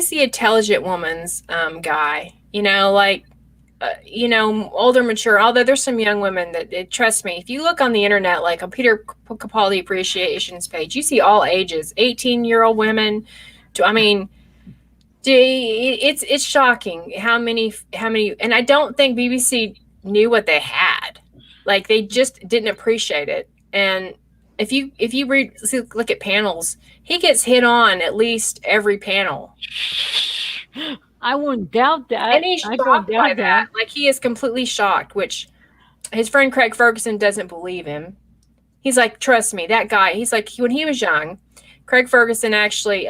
the intelligent woman's guy. Like older, mature. Although there's some young women that trust me. If you look on the internet, like on Peter Capaldi Appreciations page, you see all ages, 18-year-old women. I mean, it's shocking how many, and I don't think BBC knew what they had. Like they just didn't appreciate it. And if you look at panels, he gets hit on at least every panel. I wouldn't doubt And that. he's I don't shocked by doubt that. that. Like he is completely shocked, which his friend Craig Ferguson doesn't believe him. He's like, trust me, that guy. He's like, when he was young, Craig Ferguson actually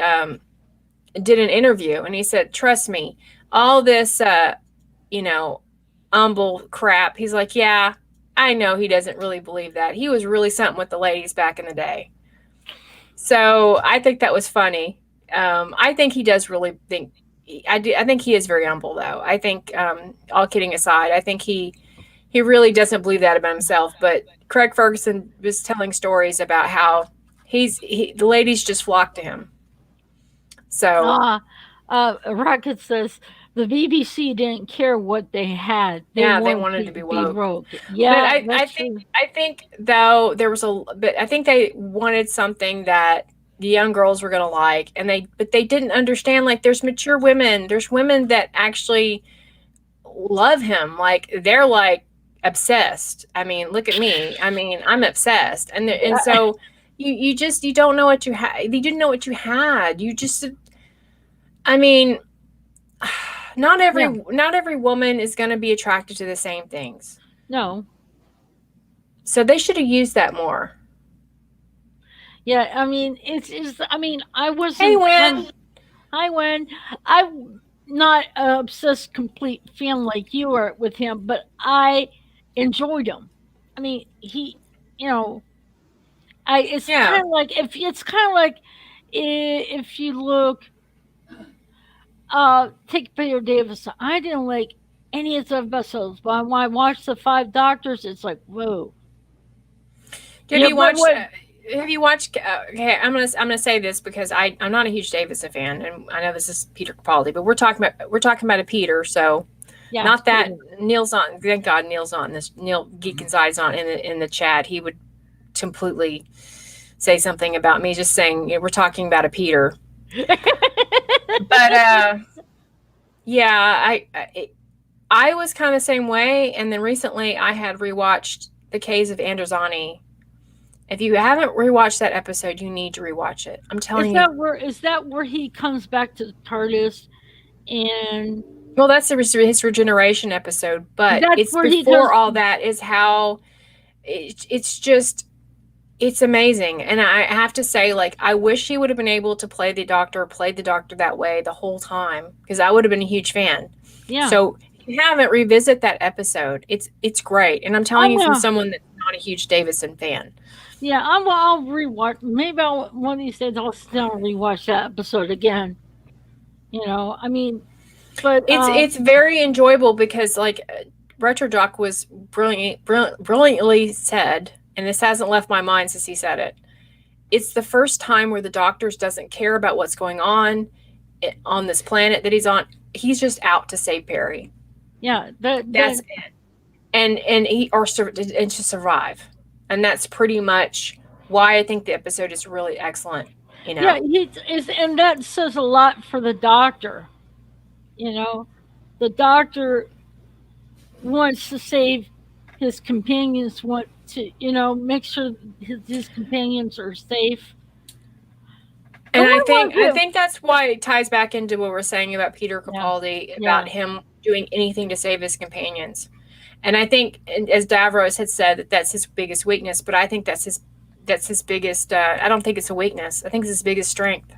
did an interview, and he said, trust me, all this, you know, humble crap. He's like, yeah, I know he doesn't really believe that. He was really something with the ladies back in the day. So I think that was funny. I think he does really think. I do. I think he is very humble, though. I think, all kidding aside, I think he really doesn't believe that about himself. But Craig Ferguson was telling stories about how the ladies just flock to him. So Ah, Rocket says the BBC didn't care what they had; they yeah, they wanted wanted to to be be woke. broke. But Yeah, I that's think true. I think though but I think they wanted something that the young girls were gonna like, and they didn't understand, like there's mature women, there's women that actually love him, like they're like obsessed. I mean, look at me. I mean, I'm obsessed, and Yeah, so you don't know what you had. You didn't know what you had. You just, I mean, not yeah. every woman is going to be attracted to the same things. No, So they should have used that more. Yeah, I mean, I mean, I Hey, wasn't. Win. Hi, Wen. I'm not a obsessed complete fan like you are with him, but I enjoyed him. I mean, you know, I. It's Yeah. kind of like if you look, take Peter Davis. I didn't like any of the episodes, but when I watched the Five Doctors, it's like, whoa. Have Yeah, you but watched? what? Have you watched? Okay, I'm gonna say this because I'm not a huge Davidson fan, and I know this is Peter Capaldi, but we're talking about a Peter, so Yeah, not that Peter. Neil's on. Thank God Neil's on this. Neil Geek Inside's on in the chat. He would completely say something about me just saying we're talking about a Peter. But yeah, I was kind of the same way, and then recently I had rewatched The Caves of Androzani. If you haven't rewatched that episode, you need to rewatch it. I'm telling you. Is that where he comes back to the TARDIS and Well, that's his regeneration episode, but that's it's where he goes? before all that is how it's just it's amazing. And I have to say, like, I wish he would have been able to played the doctor that way the whole time because I would have been a huge fan. Yeah, So if you haven't revisit that episode, it's great. And I'm telling I'm you from gonna. someone that's not a huge Davison fan. Yeah, I'll rewatch. Maybe one of these days I'll sit down and rewatch that episode again. I mean, but It's very enjoyable because like Retro Doc was brilliantly said, and this hasn't left my mind since he said it. It's the first time where the doctors doesn't care about what's going on this planet that he's on. He's just out to save Perry. yeah, That's it. And he and to survive. And that's pretty much why I think the episode is really excellent, you yeah, know. he is, and that says a lot for the doctor. You know, the doctor wants to save his companions. Want to make sure his companions are safe. And And what was I it? think that's why it ties back into what we're saying about Peter Yeah, Capaldi yeah, about him doing anything to save his companions. And I think, as Davros had said, that that's his biggest weakness. But I think that's his biggest. I don't think it's a weakness. I think it's his biggest strength.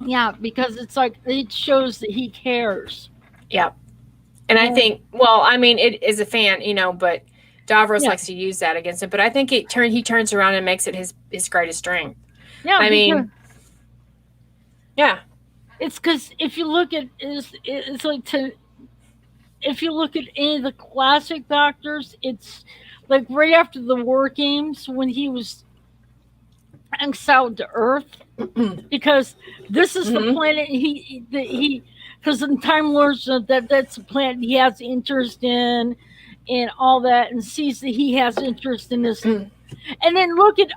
yeah, because it's like it shows that he cares. Yeah. And I Yeah, think, well, I mean, it is a fan, but Davros yeah, likes to use that against him. But I think he turns around and makes it his greatest strength. yeah, I because mean, yeah. it's because if you look at it's like to if you look at any of the classic doctors, it's like right after the war games when he was exiled to Earth because this is the Mm-hmm. planet he because in Time Lords that's the planet he has interest in and all that and sees that he has interest in this and then look at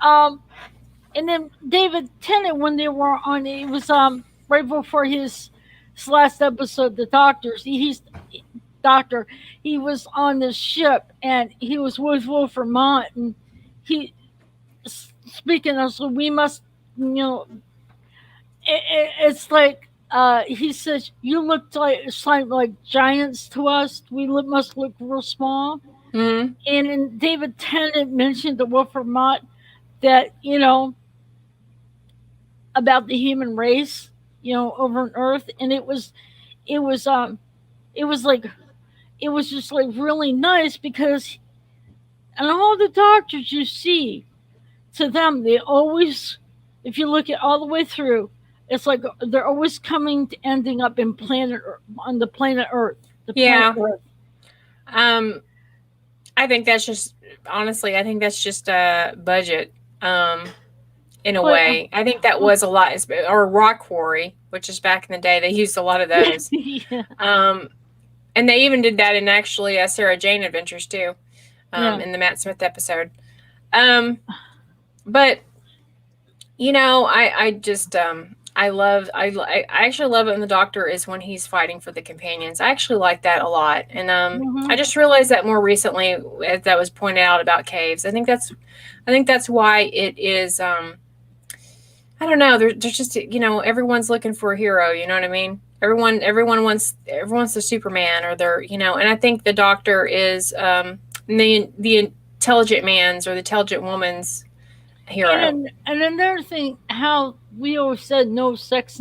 and then David Tennant when they were on it was right before his last episode the doctors he's doctor he was on this ship and he was with Wilfred Mott and he speaking of so we must it's like he says you look like giants to us we must look real small Mm-hmm. and then David Tennant mentioned to Wilfred Mott that about the human race over on Earth and it was it was like it was just like really nice because and all the doctors you see to them they always if you look at all the way through it's like they're always coming to ending up in on the planet Earth the planet Yeah. Earth. Um, I think that's just honestly, I think that's just a budget. In a But way, I think that was a lot, or rock quarry, which is back in the day. They used a lot of those. yeah, Um, and they even did that in actually Sarah Jane Adventures too, yeah, in the Matt Smith episode. But I just I actually love it when the Doctor is when he's fighting for the companions. I actually like that a lot, and I just realized that more recently as that was pointed out about caves. I think that's why it is. I don't know. There's just everyone's looking for a hero. You know what I mean? Everyone wants the Superman or and I think the Doctor is the intelligent man's or the intelligent woman's hero. And another thing, how we always said no sex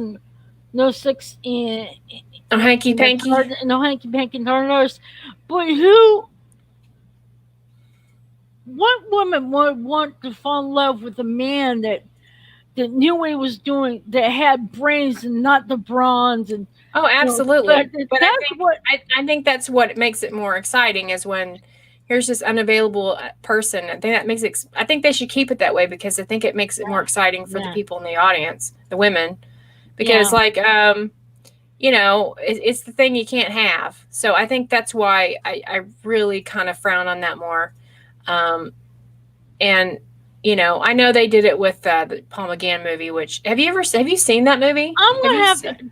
Oh, hanky in the panky. no hanky panky tornadoes, but who, what woman would want to fall in love with a man that knew what he was doing, that had brains and not the bronze, and Oh, but absolutely. But that's what. I think that's what makes it more exciting is when here's this unavailable person. I think that makes it. I think they should keep it that way because I think it makes it more exciting for the Yeah, people in the audience, the women, because yeah. like it's the thing you can't have. So I think that's why I really kind of frown on that more. Um, and I know they did it with the Paul McGann movie. Which have you seen that movie? I'm Have gonna you have seen?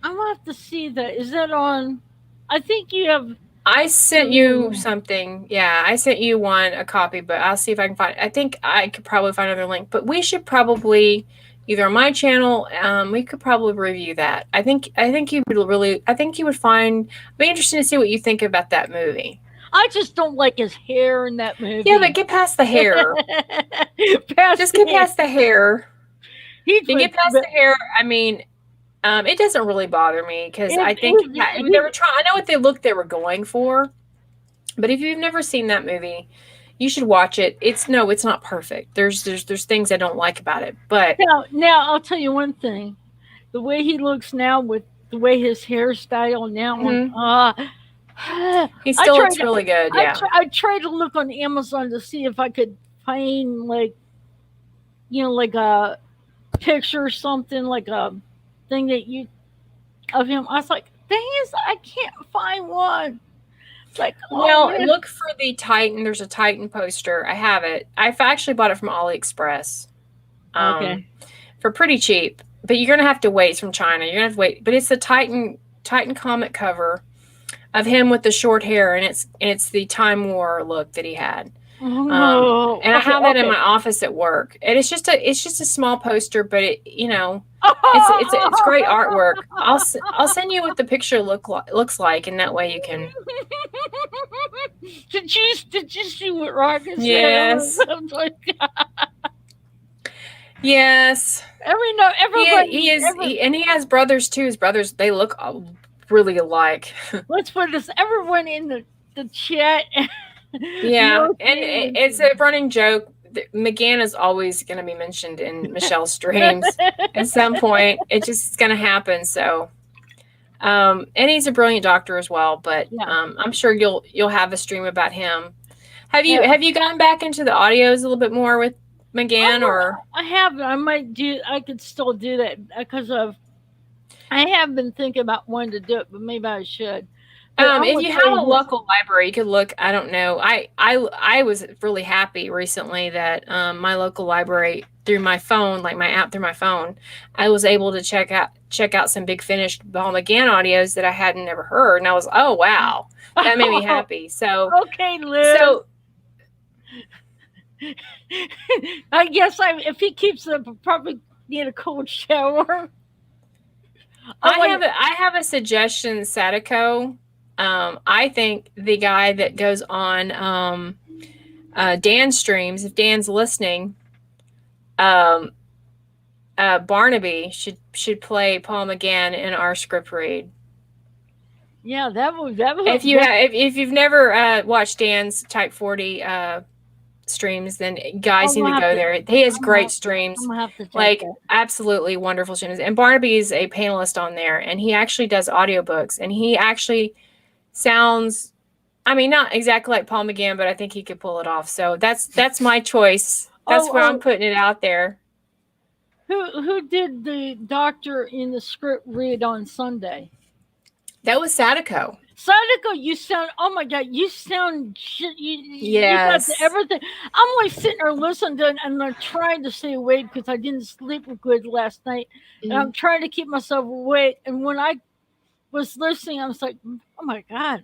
I'm gonna have to see that. Is that on? I think you have. I sent you something. Yeah, I sent you a copy, but I'll see if I can find. I think I could probably find another link, but we should probably either on my channel. We could probably review that. I think you would really. I think you would find. It'd be interesting to see what you think about that movie. I just don't like his hair in that Yeah, but movie. get past the hair. Past Just get the past the hair. he If you get past the hair, I mean, it doesn't really bother me because I think they were trying. I know what they were going for, but if you've never seen that movie, you should watch it. It's not perfect. There's things I don't like about it, but now I'll tell you one thing. The way he looks now, with the way his hairstyle now, mhm, he I still tried looks really good. Yeah. I tried to look on Amazon to see if I could find, like, like a picture or something, like a thing that you of him. I was like, dang it, I can't find one. It's like, oh Well, man. look for the Titan. There's a Titan poster. I have it. I've actually bought it from AliExpress. Um, Okay. for pretty cheap. But you're gonna have to wait. It's from China. You're gonna have to wait. But it's the Titan comic cover of him with the short hair, and it's the Time War look that he had. Oh, And I okay, have that in okay. my office at work. And it's just a small poster, but it's great artwork. I'll send you what the picture looks like, and that way you can. Did you see what Rocket said? Yes, I'm like, yes. He everybody, is, and he has brothers too. His brothers, they look really alike. let's put this. Everyone in the chat. Yeah, knows and it's a running joke. McGann is always going to be mentioned in Michelle's streams at some point. It's just going to happen. So, and he's a brilliant doctor as well. But Yeah. I'm sure you'll have a stream about him. Yeah. Have you gotten back into the audios a little bit more with McGann or? I have. I might do. I could still do that because of. I have been thinking about wanting to do it, but maybe I should. But I'm If gonna you tell have you a this. local library, you could look. I don't know. I was really happy recently that my local library through my phone, like my app through my phone, I was able to check out some big finished Paul McGann audios that I hadn't never heard, and I was oh wow, that made me happy. So Okay, Liz. so I guess if he keeps it up, I'll probably need a cold shower. I have a suggestion, Sadako. I think the guy that goes on Dan's streams, if Dan's listening, um, Barnaby should play Paul McGann in our script read. Yeah, that would If you've never watched Dan's Type 40 streams, then guys need to go there. He has great streams, I'm gonna have to check like that. absolutely wonderful streams. And Barnaby is a panelist on there, and he actually does audiobooks, and he actually sounds, I mean, not exactly like Paul McGann, but I think he could pull it off. So that's my choice. That's where I'm putting it out there. Who did the doctor in the script read on Sunday? That was Sadako. Sadako, you sound, oh my god, you sound shit. Yes. You got everything. I'm like sitting there listening to it, and I'm trying to stay awake because I didn't sleep good last night. And I'm trying to keep myself awake. And when I was listening, I was like, oh my god.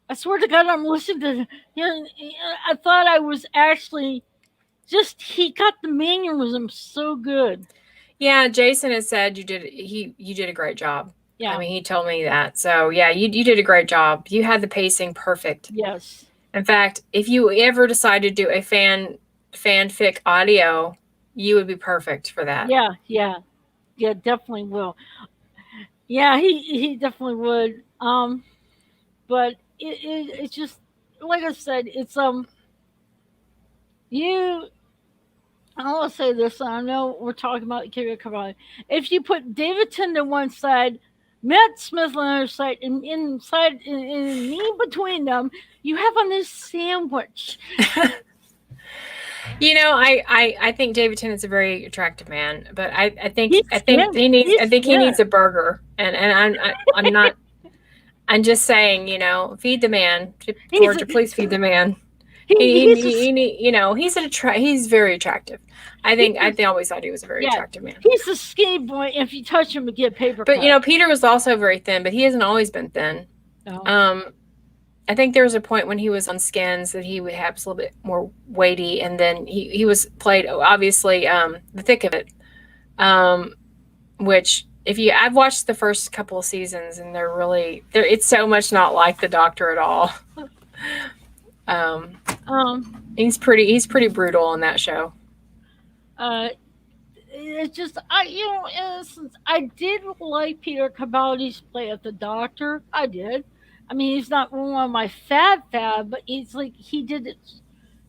I swear to God, I'm listening to. I thought I was actually he got the mannerism so good. Yeah, Jason has said you did a great job. Yeah. I mean, he told me that. So yeah, you did a great job. You had the pacing perfect. Yes. In fact, if you ever decide to do a fanfic audio, you would be perfect for that. Yeah, definitely will. Yeah, he definitely would. But it's just like I said, it's you. I want to say this. I know we're talking about Peter Capaldi. If you put David Tennant on one side, Matt Smith on the other side, and inside in between them, you have on this sandwich. I think David Tennant's a very attractive man, but I think He's I think skin. he needs He's I think he skin. needs a burger, and I'm not. I'm just saying, feed the man, He's Georgia. Please feed the man. he's He's very attractive. I he's think I always thought he was a very yeah. attractive man. He's a skinny boy. And if you touch him, you get paper But cut. Peter was also very thin, but he hasn't always been thin. No. I think there was a point when he was on Skins that he would have a little bit more weighty, and then he was played obviously the thick of it, which I've watched the first couple of seasons and it's so much not like the Doctor at all. Um. He's pretty brutal in that show. It's just in essence, I did like Peter Capaldi's play of the Doctor. I did. I mean, he's not one of my fab, but he's like he did it.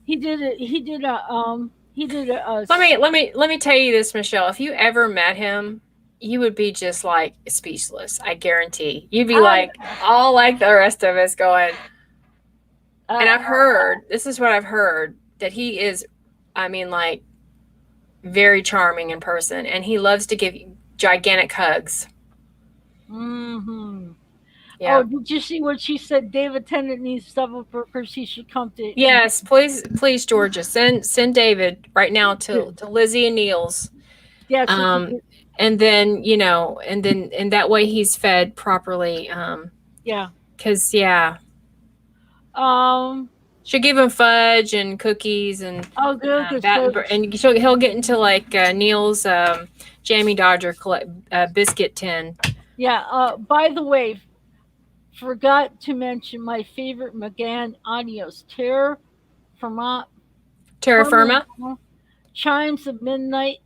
He did it. He did a. He did a. Let me tell you this, Michelle. If you ever met him, you would be just like speechless. I guarantee. You'd be like all like the rest of us, going. And I've heard, this is what I've heard, that he is, I mean, like, very charming in person, and he loves to give gigantic hugs. Mm-hmm. Yeah. Oh, did you see what she said? David Tennant needs double burgers. He should come to. Yes, please, Georgia, send David right now to Lizzie and Neil's. Yes. And then and that way he's fed properly. Yeah. Because she'll give him fudge and cookies and good. And he'll get into like Neil's Jammy Dodger biscuit tin. Yeah. By the way, forgot to mention my favorite McGann audios: Terra Firma, Chimes of Midnight,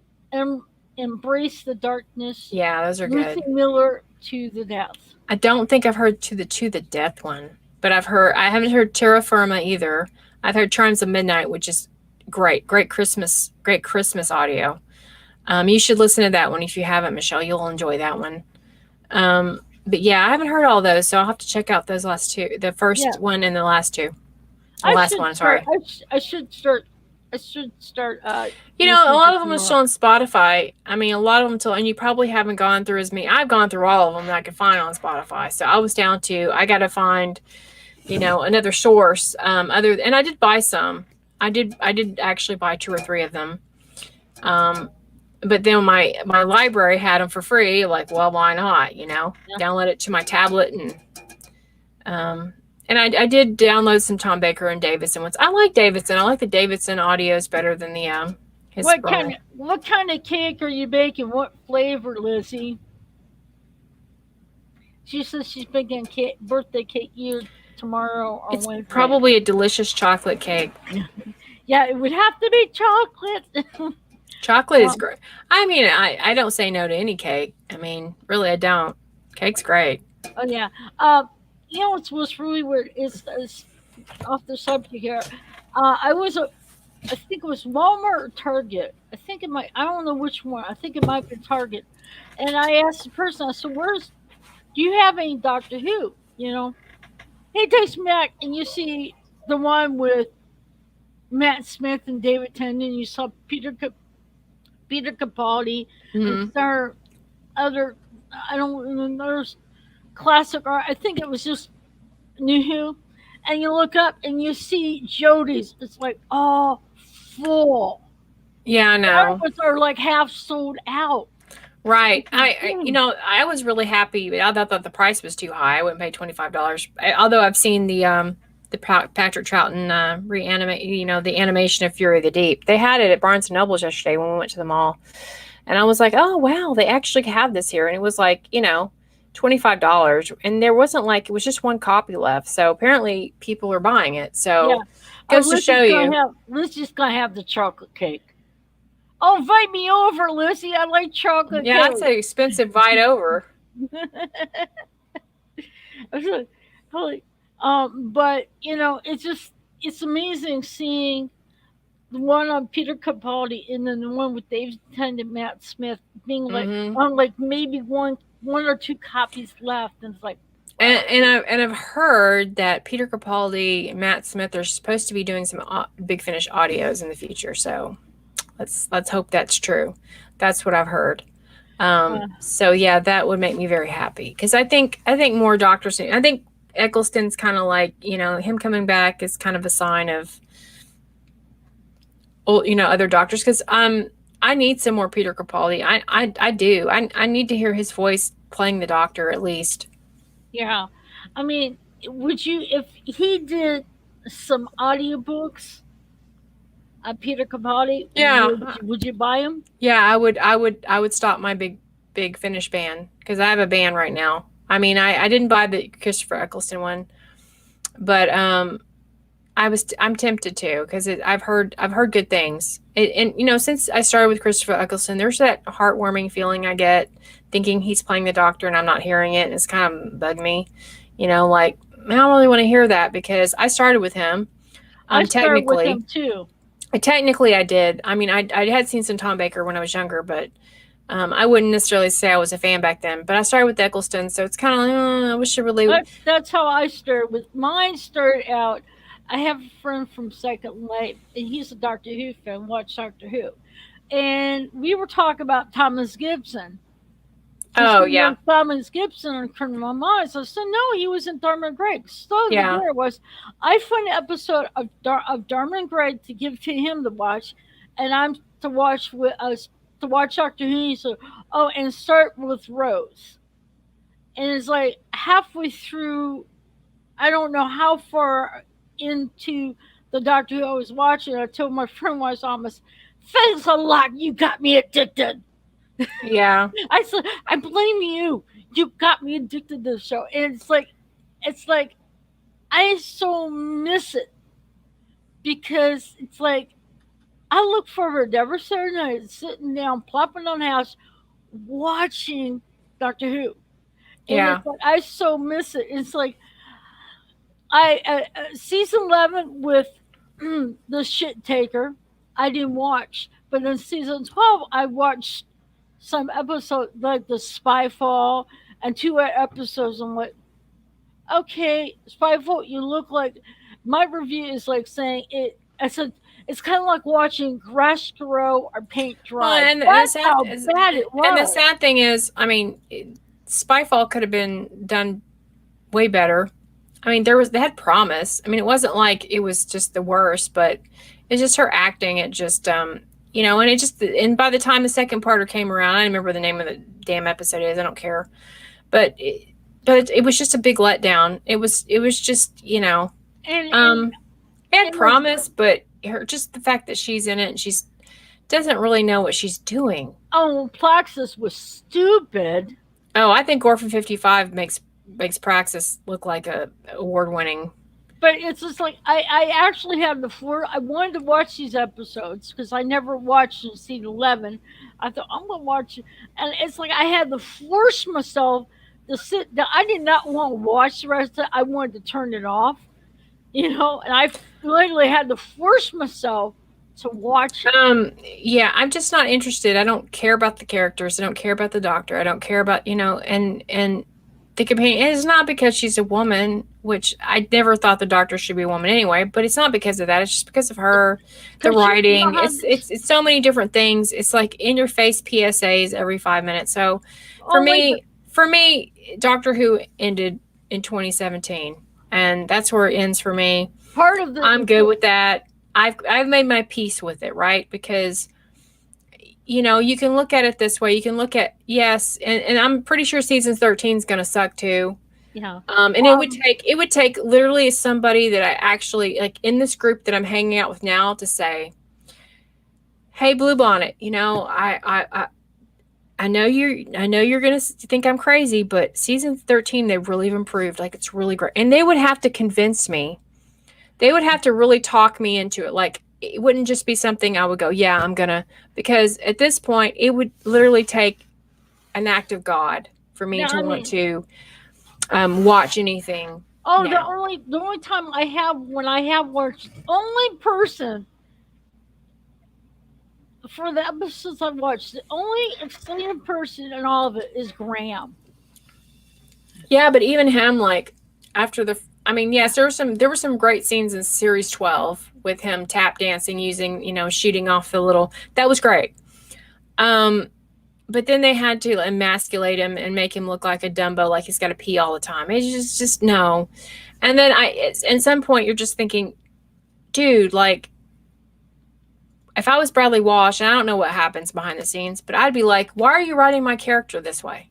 Embrace the Darkness. Yeah, those are Lucy good. Miller, To the Death. I don't think I've heard to the death one, but I haven't heard Terra Firma either. I've heard Chimes of Midnight, which is great Christmas audio. You should listen to that one if you haven't, Michelle. You'll enjoy that one. But yeah, I haven't heard all those, so I'll have to check out those last two, the first one and the last two. The last one, sorry. I should start. A lot of them are still on Spotify. I mean, a lot of them and you probably haven't gone through as many. I've gone through all of them that I could find on Spotify. So I was down to, I got to find, another source. And I did buy some. I did actually buy 2 or 3 of them. But then my library had them for free. Like, well, why not? Download it to my tablet and I did download some Tom Baker and Davidson ones. I like Davidson. I like the Davidson audios better than the his. What kind of cake are you baking? What flavor, Lizzie? She says she's baking birthday cake either tomorrow or Wednesday. Probably a delicious chocolate cake. Yeah, it would have to be chocolate. Chocolate is great. I mean, I don't say no to any cake. I mean, really, I don't. Cake's great. Oh yeah. What's really weird is off the subject here. I think it was Walmart or Target. I don't know which one. I think it might be Target. And I asked the person, I said, do you have any Doctor Who? He takes me back and you see the one with Matt Smith and David Tennant. You saw Peter Capaldi and there other, I don't know, there's classic art. I think it was just New Who. And you look up and you see Jodie's. It's like, full. Yeah, I know. Ours are like half sold out. Right. I was really happy. I thought the price was too high. I wouldn't pay $25. Although I've seen the Patrick Troughton reanimate, the animation of Fury of the Deep. They had it at Barnes and Nobles yesterday when we went to the mall. And I was like, oh, wow, they actually have this here. And it was like, $25, and there wasn't like, it was just one copy left. So apparently people are buying it. Yeah. So goes to show you. Lucy's gonna have the chocolate cake. Oh, invite me over, Lucy. I like chocolate Yeah, that's an cake. expensive bite over. Holy, but it's amazing seeing the one on Peter Capaldi and then the one with David Tennant and Matt Smith being like Mm-hmm. on like maybe one or two copies left, and it's like, wow. And I've heard that Peter Capaldi and Matt Smith are supposed to be doing some Big Finish audios in the future. So let's hope that's true. That's what I've heard. So yeah, that would make me very happy because I think more doctors. I think Eccleston's kind of like, him coming back is kind of a sign of, other doctors, because I need some more Peter Capaldi. I do. I need to hear his voice playing the doctor at least. Yeah. I mean, would you, if he did some audiobooks of Peter Capaldi, Yeah, would you buy them? yeah. I would stop my big Finish band because I have a band right now. I mean, I didn't buy the Christopher Eccleston one, but I'm tempted to because I've heard good things. And since I started with Christopher Eccleston, there's that heartwarming feeling I get thinking he's playing the doctor and I'm not hearing it, and it's kind of bugged me. Like, I don't really want to hear that because I started with him. I started with Technically, him too. I did. I mean, I had seen some Tom Baker when I was younger, but I wouldn't necessarily say I was a fan back then. But I started with Eccleston, so it's kind of like, I wish I really. That's how I started with mine. Started out. I have a friend from Second Life, and he's a Doctor Who fan. Watch Doctor Who, and we were talking about Thomas Gibson. Because Oh he yeah, was Thomas Gibson in Criminal Minds. I said, no, he was in Dharma and Greg. So the yeah. there was, I find an episode of Dharma and Greg to give to him to watch, and I'm to watch with us to watch Doctor Who. He said, oh, and start with Rose. And it's like halfway through, I don't know how far into the Doctor Who I was watching. I told my friend was almost, thanks a lot, you got me addicted. Yeah. I said, I blame you. You got me addicted to the show. And it's like, I so miss it because it's like, I look forward to every Saturday night sitting down, plopping on the house, watching Doctor Who. And Yeah. it's like, I so miss it. It's like, season 11 with the shit taker, I didn't watch. But in season 12, I watched some episodes like the Spyfall and two episodes. I'm like, okay, Spyfall, you look like. My review is like saying it. I said it's kind of like watching grass grow or paint Well, dry. That's how bad it and the was. sad thing is, I mean, Spyfall could have been done way better. I mean, they had promise. I mean, it wasn't like it was just the worst, but it's just her acting. It just, and by the time the second parter came around, I don't remember the name of the damn episode is. I don't care, but it was just a big letdown. It was just, And um, it had and the, promise, but just the fact that she's in it and she's doesn't really know what she's doing. oh, Plaxis was stupid. Oh, I think Orphan 55 makes Praxis look like a award winning. But it's just like I actually had the floor. I wanted to watch these episodes because I never watched in season 11. I thought I'm gonna watch it, and it's like I had to force myself to sit down. I did not want to watch the rest of it. I wanted to turn it off, and I literally had to force myself to watch it. Yeah, I'm just not interested. I don't care about the characters. I don't care about the doctor. I don't care about, and the companion. It's not because she's a woman, which I never thought the doctor should be a woman anyway, but it's not because of that. It's just because of her, the Because writing. It's so many different things. It's like in your face PSAs every 5 minutes. So for only me, Doctor Who ended in 2017, and that's where it ends for me. part of I'm good with that. I've made my peace with it, right? Because you can look at it this way. You can look at, yes, and I'm pretty sure season 13 is going to suck too. yeah. And it would take literally somebody that I actually like in this group that I'm hanging out with now to say, "Hey, Blue Bonnet, I know you're gonna think I'm crazy, but season 13 they really improved. Like it's really great, and they would have to convince me. They would have to really talk me into it. Like it wouldn't just be something I would go, yeah, I'm gonna. Because at this point, it would literally take an act of God for me Now, to I want mean, to watch anything oh, now. the only time I have when I have watched, only person for the episodes I've watched, the only excited person in all of it is Graham. Yeah, but even him, like after the, I mean, yes, there were some great scenes in series 12 with him tap dancing using shooting off the little, that was great. Um, but then they had to emasculate him and make him look like a Dumbo, like he's got to pee all the time. It's just no. And then at some point you're just thinking, dude, like if I was Bradley Walsh, and I don't know what happens behind the scenes, but I'd be like, why are you writing my character this way?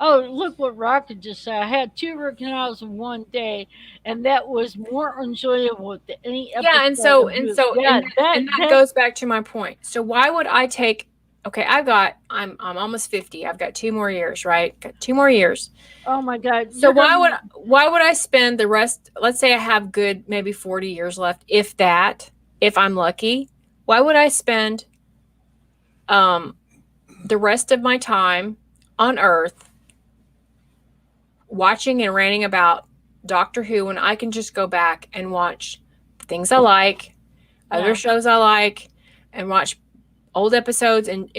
Oh, look what Rocket just said. I had two root canals in one day, and that was more enjoyable than any Yeah, episode and so of and you. so Yeah, and that goes back to my point. So why would I take? Okay, I'm almost 50. I've got 2 more years, right? Got 2 more years. oh my God, So you're gonna why would I spend the rest? Let's say I have good maybe 40 years left, if that, if I'm lucky. Why would I spend um the rest of my time on Earth watching and ranting about Doctor Who when I can just go back and watch things I like, other yeah. shows I like, and watch old episodes and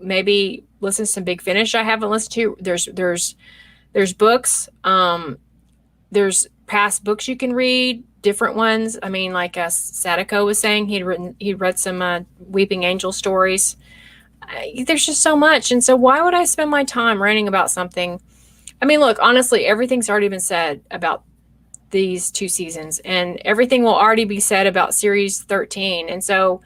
maybe listen to some Big Finish I haven't listened to. There's books. There's past books you can read, different ones. I mean, like Sadako was saying, he'd read some Weeping Angel stories. There's just so much, and so why would I spend my time ranting about something? I mean, look, honestly, everything's already been said about these 2 seasons, and everything will already be said about series 13. And so,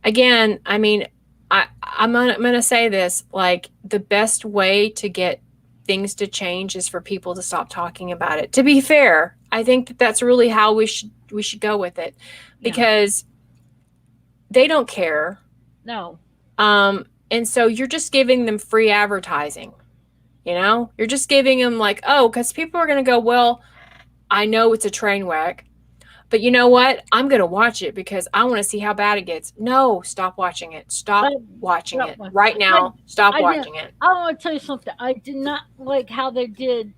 again, I mean, I'm gonna say this: like the best way to get things to change is for people to stop talking about it. To be fair, I think that that's really how we should go with it, Yeah. because they don't care. No. And so you're just giving them free advertising. You're just giving them like, oh, because people are gonna go, well, I know it's a train wreck, but you know what? I'm going to watch it because I want to see how bad it gets. No, stop watching it. But Stop watching that it. one. Right I now, stop I didn't. watching it. I want to tell you something. I did not like how they did.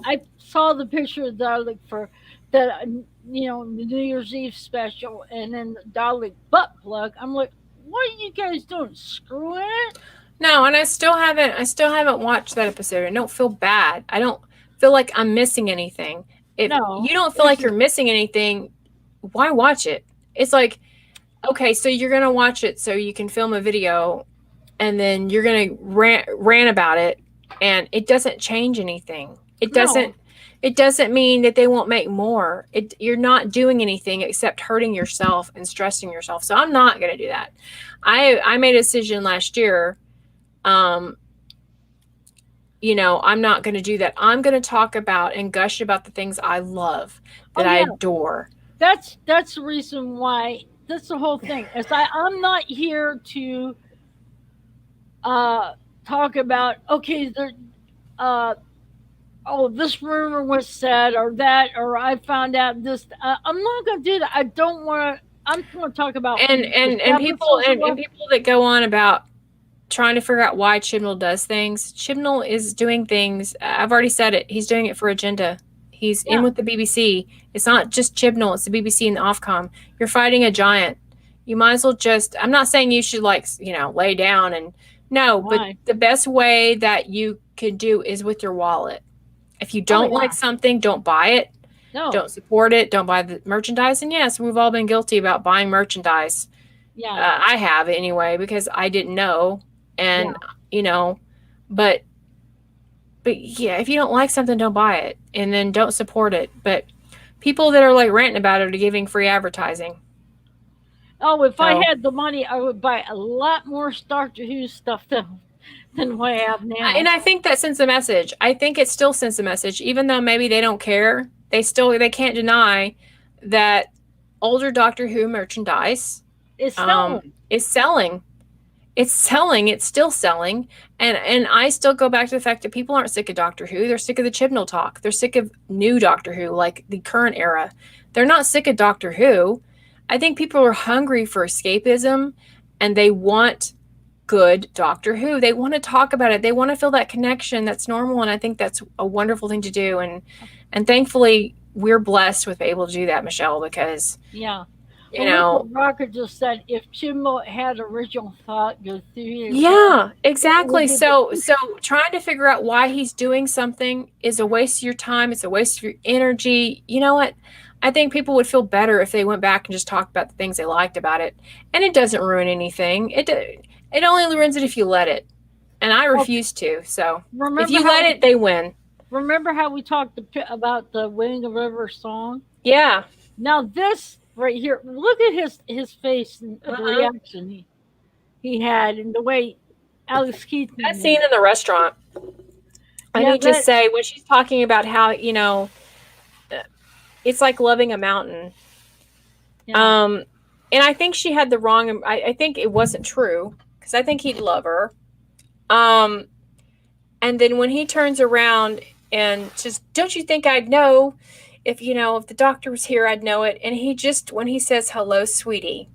I saw the picture of Dalek for that. The New Year's Eve special, and then the Dalek butt plug. I'm like, what are you guys doing? Screwing it? No, and I still haven't watched that episode. I don't feel bad. I don't feel like I'm missing anything. If No. you don't feel It's like you're missing anything, why watch it? It's like, okay, so you're going to watch it so you can film a video, and then you're going to rant about it, and it doesn't change anything. It no. doesn't it doesn't mean that they won't make more. You're not doing anything except hurting yourself and stressing yourself. So I'm not going to do that. I made a decision last year. um I'm not going to do that. I'm going to talk about and gush about the things I love, Oh that I yeah. adore. That's the reason why. That's the whole thing. Is I'm not here to uh talk about, okay, uh oh, this rumor was said, or that, or I found out this. I'm not going to do that. I don't want to. I'm going to talk about and the and and people episodes. and people that go on about trying to figure out why Chibnall does things. Chibnall is doing things. I've already said it. He's doing it for agenda. He's in Yeah, with the BBC. It's not just Chibnall. It's the BBC and the Ofcom. You're fighting a giant. You might as well just. I'm not saying you should lay down and no, but why? the best way that you can do is with your wallet. If you Oh don't like yeah, something, don't buy it. no, Don't support it. Don't buy the merchandise. And yes, we've all been guilty about buying merchandise. yeah, I have anyway because I didn't know, and yeah. you know, but yeah, if you don't like something, don't buy it, and then don't support it. But people that are like ranting about it are giving free advertising. Oh, if I So, had the money, I would buy a lot more Doctor Who stuff than what I have and now. I think that sends a message. I think it still sends a message, even though maybe they don't care. They can't deny that older Doctor Who merchandise It's selling. is selling. It's selling. It's still selling. And I still go back to the fact that people aren't sick of Doctor Who. They're sick of the Chibnall talk. They're sick of new Doctor Who, like the current era. They're not sick of Doctor Who. I think people are hungry for escapism and they want good Doctor Who. They want to talk about it. They want to feel that connection that's normal, and I think that's a wonderful thing to do. And thankfully we're blessed with being able to do that, Michelle, because Yeah. you Well, look know what Rocker just said. If Chimbo had original thought go through his head, yeah, it would exactly. be the So trying to figure out why he's doing something is a waste of your time. It's a waste of your energy. You know what? I think people would feel better if they went back and just talked about the things they liked about it. And it doesn't ruin anything. It only ruins it if you let it. And I well, refuse to. So if remember you how let it, they win. we talked about the Winning the River song? Yeah. Now this right here, look at his face and the Uh-huh. reaction he had and the way Alex That Keaton made scene it. in the restaurant, I Yeah, need to that say, when she's talking about how, it's like loving a mountain. yeah. Um, and I think she had the wrong. I think it wasn't true because I think he'd love her. Um, and then when he turns around and just, don't you think I'd know if the doctor was here, I'd know it. And he just, when he says hello, sweetie,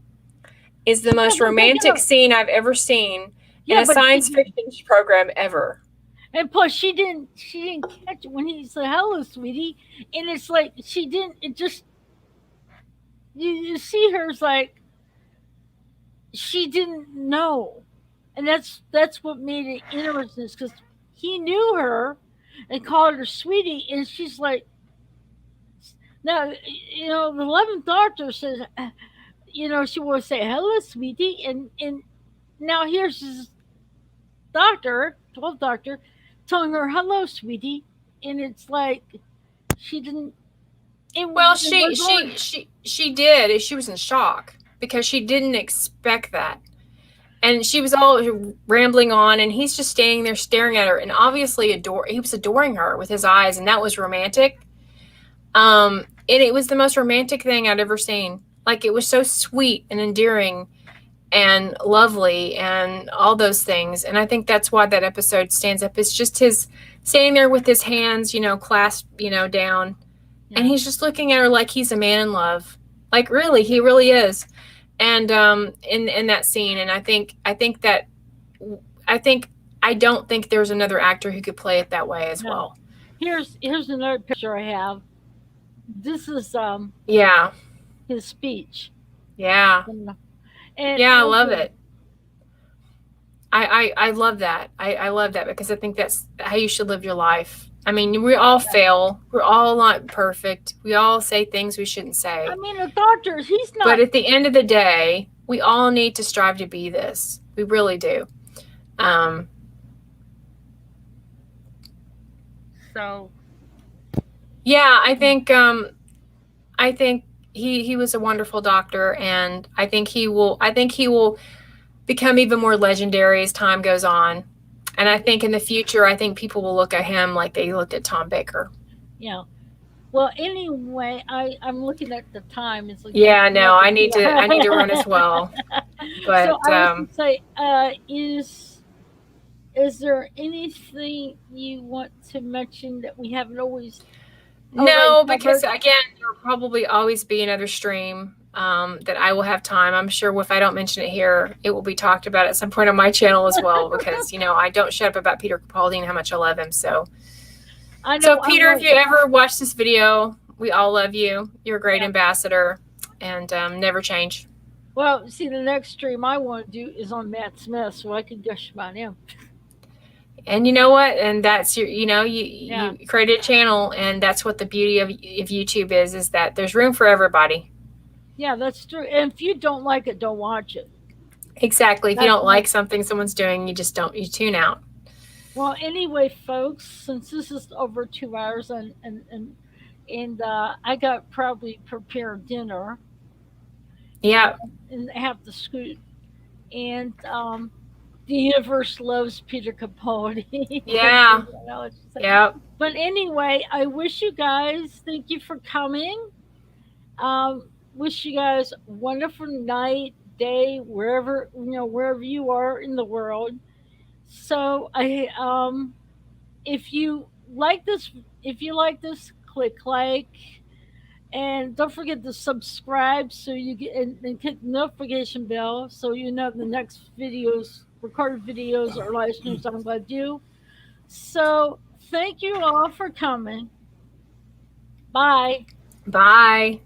is the Yeah, most but they romantic got scene I've ever seen in yeah, a but science fiction program ever. and plus she didn't catch it when he said hello, sweetie, and it's like she didn't. It just you see her it's like she didn't know, and that's what made it interesting because he knew her and called her sweetie, and she's like, now the 11th Doctor says, she will say hello, sweetie, and now here's this doctor, 12th Doctor, telling her hello, sweetie, and it's like she didn't. Well, It was on. she did. She was in shock because she didn't expect that. And she was all rambling on, and he's just standing there staring at her, and obviously he was adoring her with his eyes, and that was romantic. And it was the most romantic thing I'd ever seen. Like, it was so sweet and endearing and lovely and all those things. And I think that's why that episode stands up. It's just his standing there with his hands, clasped, down, and Yeah. he's just looking at her like he's a man in love. Like, really, he really is. And in that scene, and I don't think there's another actor who could play it that way as No. well. Here's another picture I have. This is Yeah, his speech. yeah, And and yeah. I love also, it. I love that. I love that because I think that's how you should live your life. I mean, we all yeah. fail. We're all not perfect. We all say things we shouldn't I say. mean, the doctor, he's But not. at the end of the day, we all need to strive to be this. We really do. Um, So yeah, I think he was a wonderful doctor, and I think he will become even more legendary as time goes on. And I think in the future, I think people will look at him like they looked at Tom Baker. yeah. Well, anyway, I'm looking at the time. It's like Yeah, no, 11 I need to run as p.m. well. So But I was gonna say, is there anything you want to mention that we haven't always already no, because covered? again, there will probably always be another stream that I will have time. I'm sure if I don't mention it here, it will be talked about at some point on my channel as well. Because I don't shut up about Peter Capaldi and how much I love him. I So know I'm Peter, if like, you ever watch this video, we all love you. You're a great yeah. ambassador, and never change. Well, see, the next stream I want to do is on Matt Smith, so I can gush about him. And you know what? And that's your, Yeah, you created a channel, and that's what the beauty of YouTube is that there's room for everybody. yeah, that's true. And if you don't like it, don't watch it. Exactly. If you That's don't my like something someone's doing, you tune out. well. Anyway, folks, since this is over 2 hours and I got probably prepared dinner and Yeah. have to scoot. And the universe loves Peter Capaldi. That's Yeah. what I would say. Yeah. But anyway, I wish you guys thank you for coming. Wish you guys a wonderful night, day, wherever you are in the world. So if you like this, click like, and don't forget to subscribe so you get and hit the notification bell so you know the next videos, recorded videos or live streams I'm going to do. So thank you all for coming. Bye. Bye.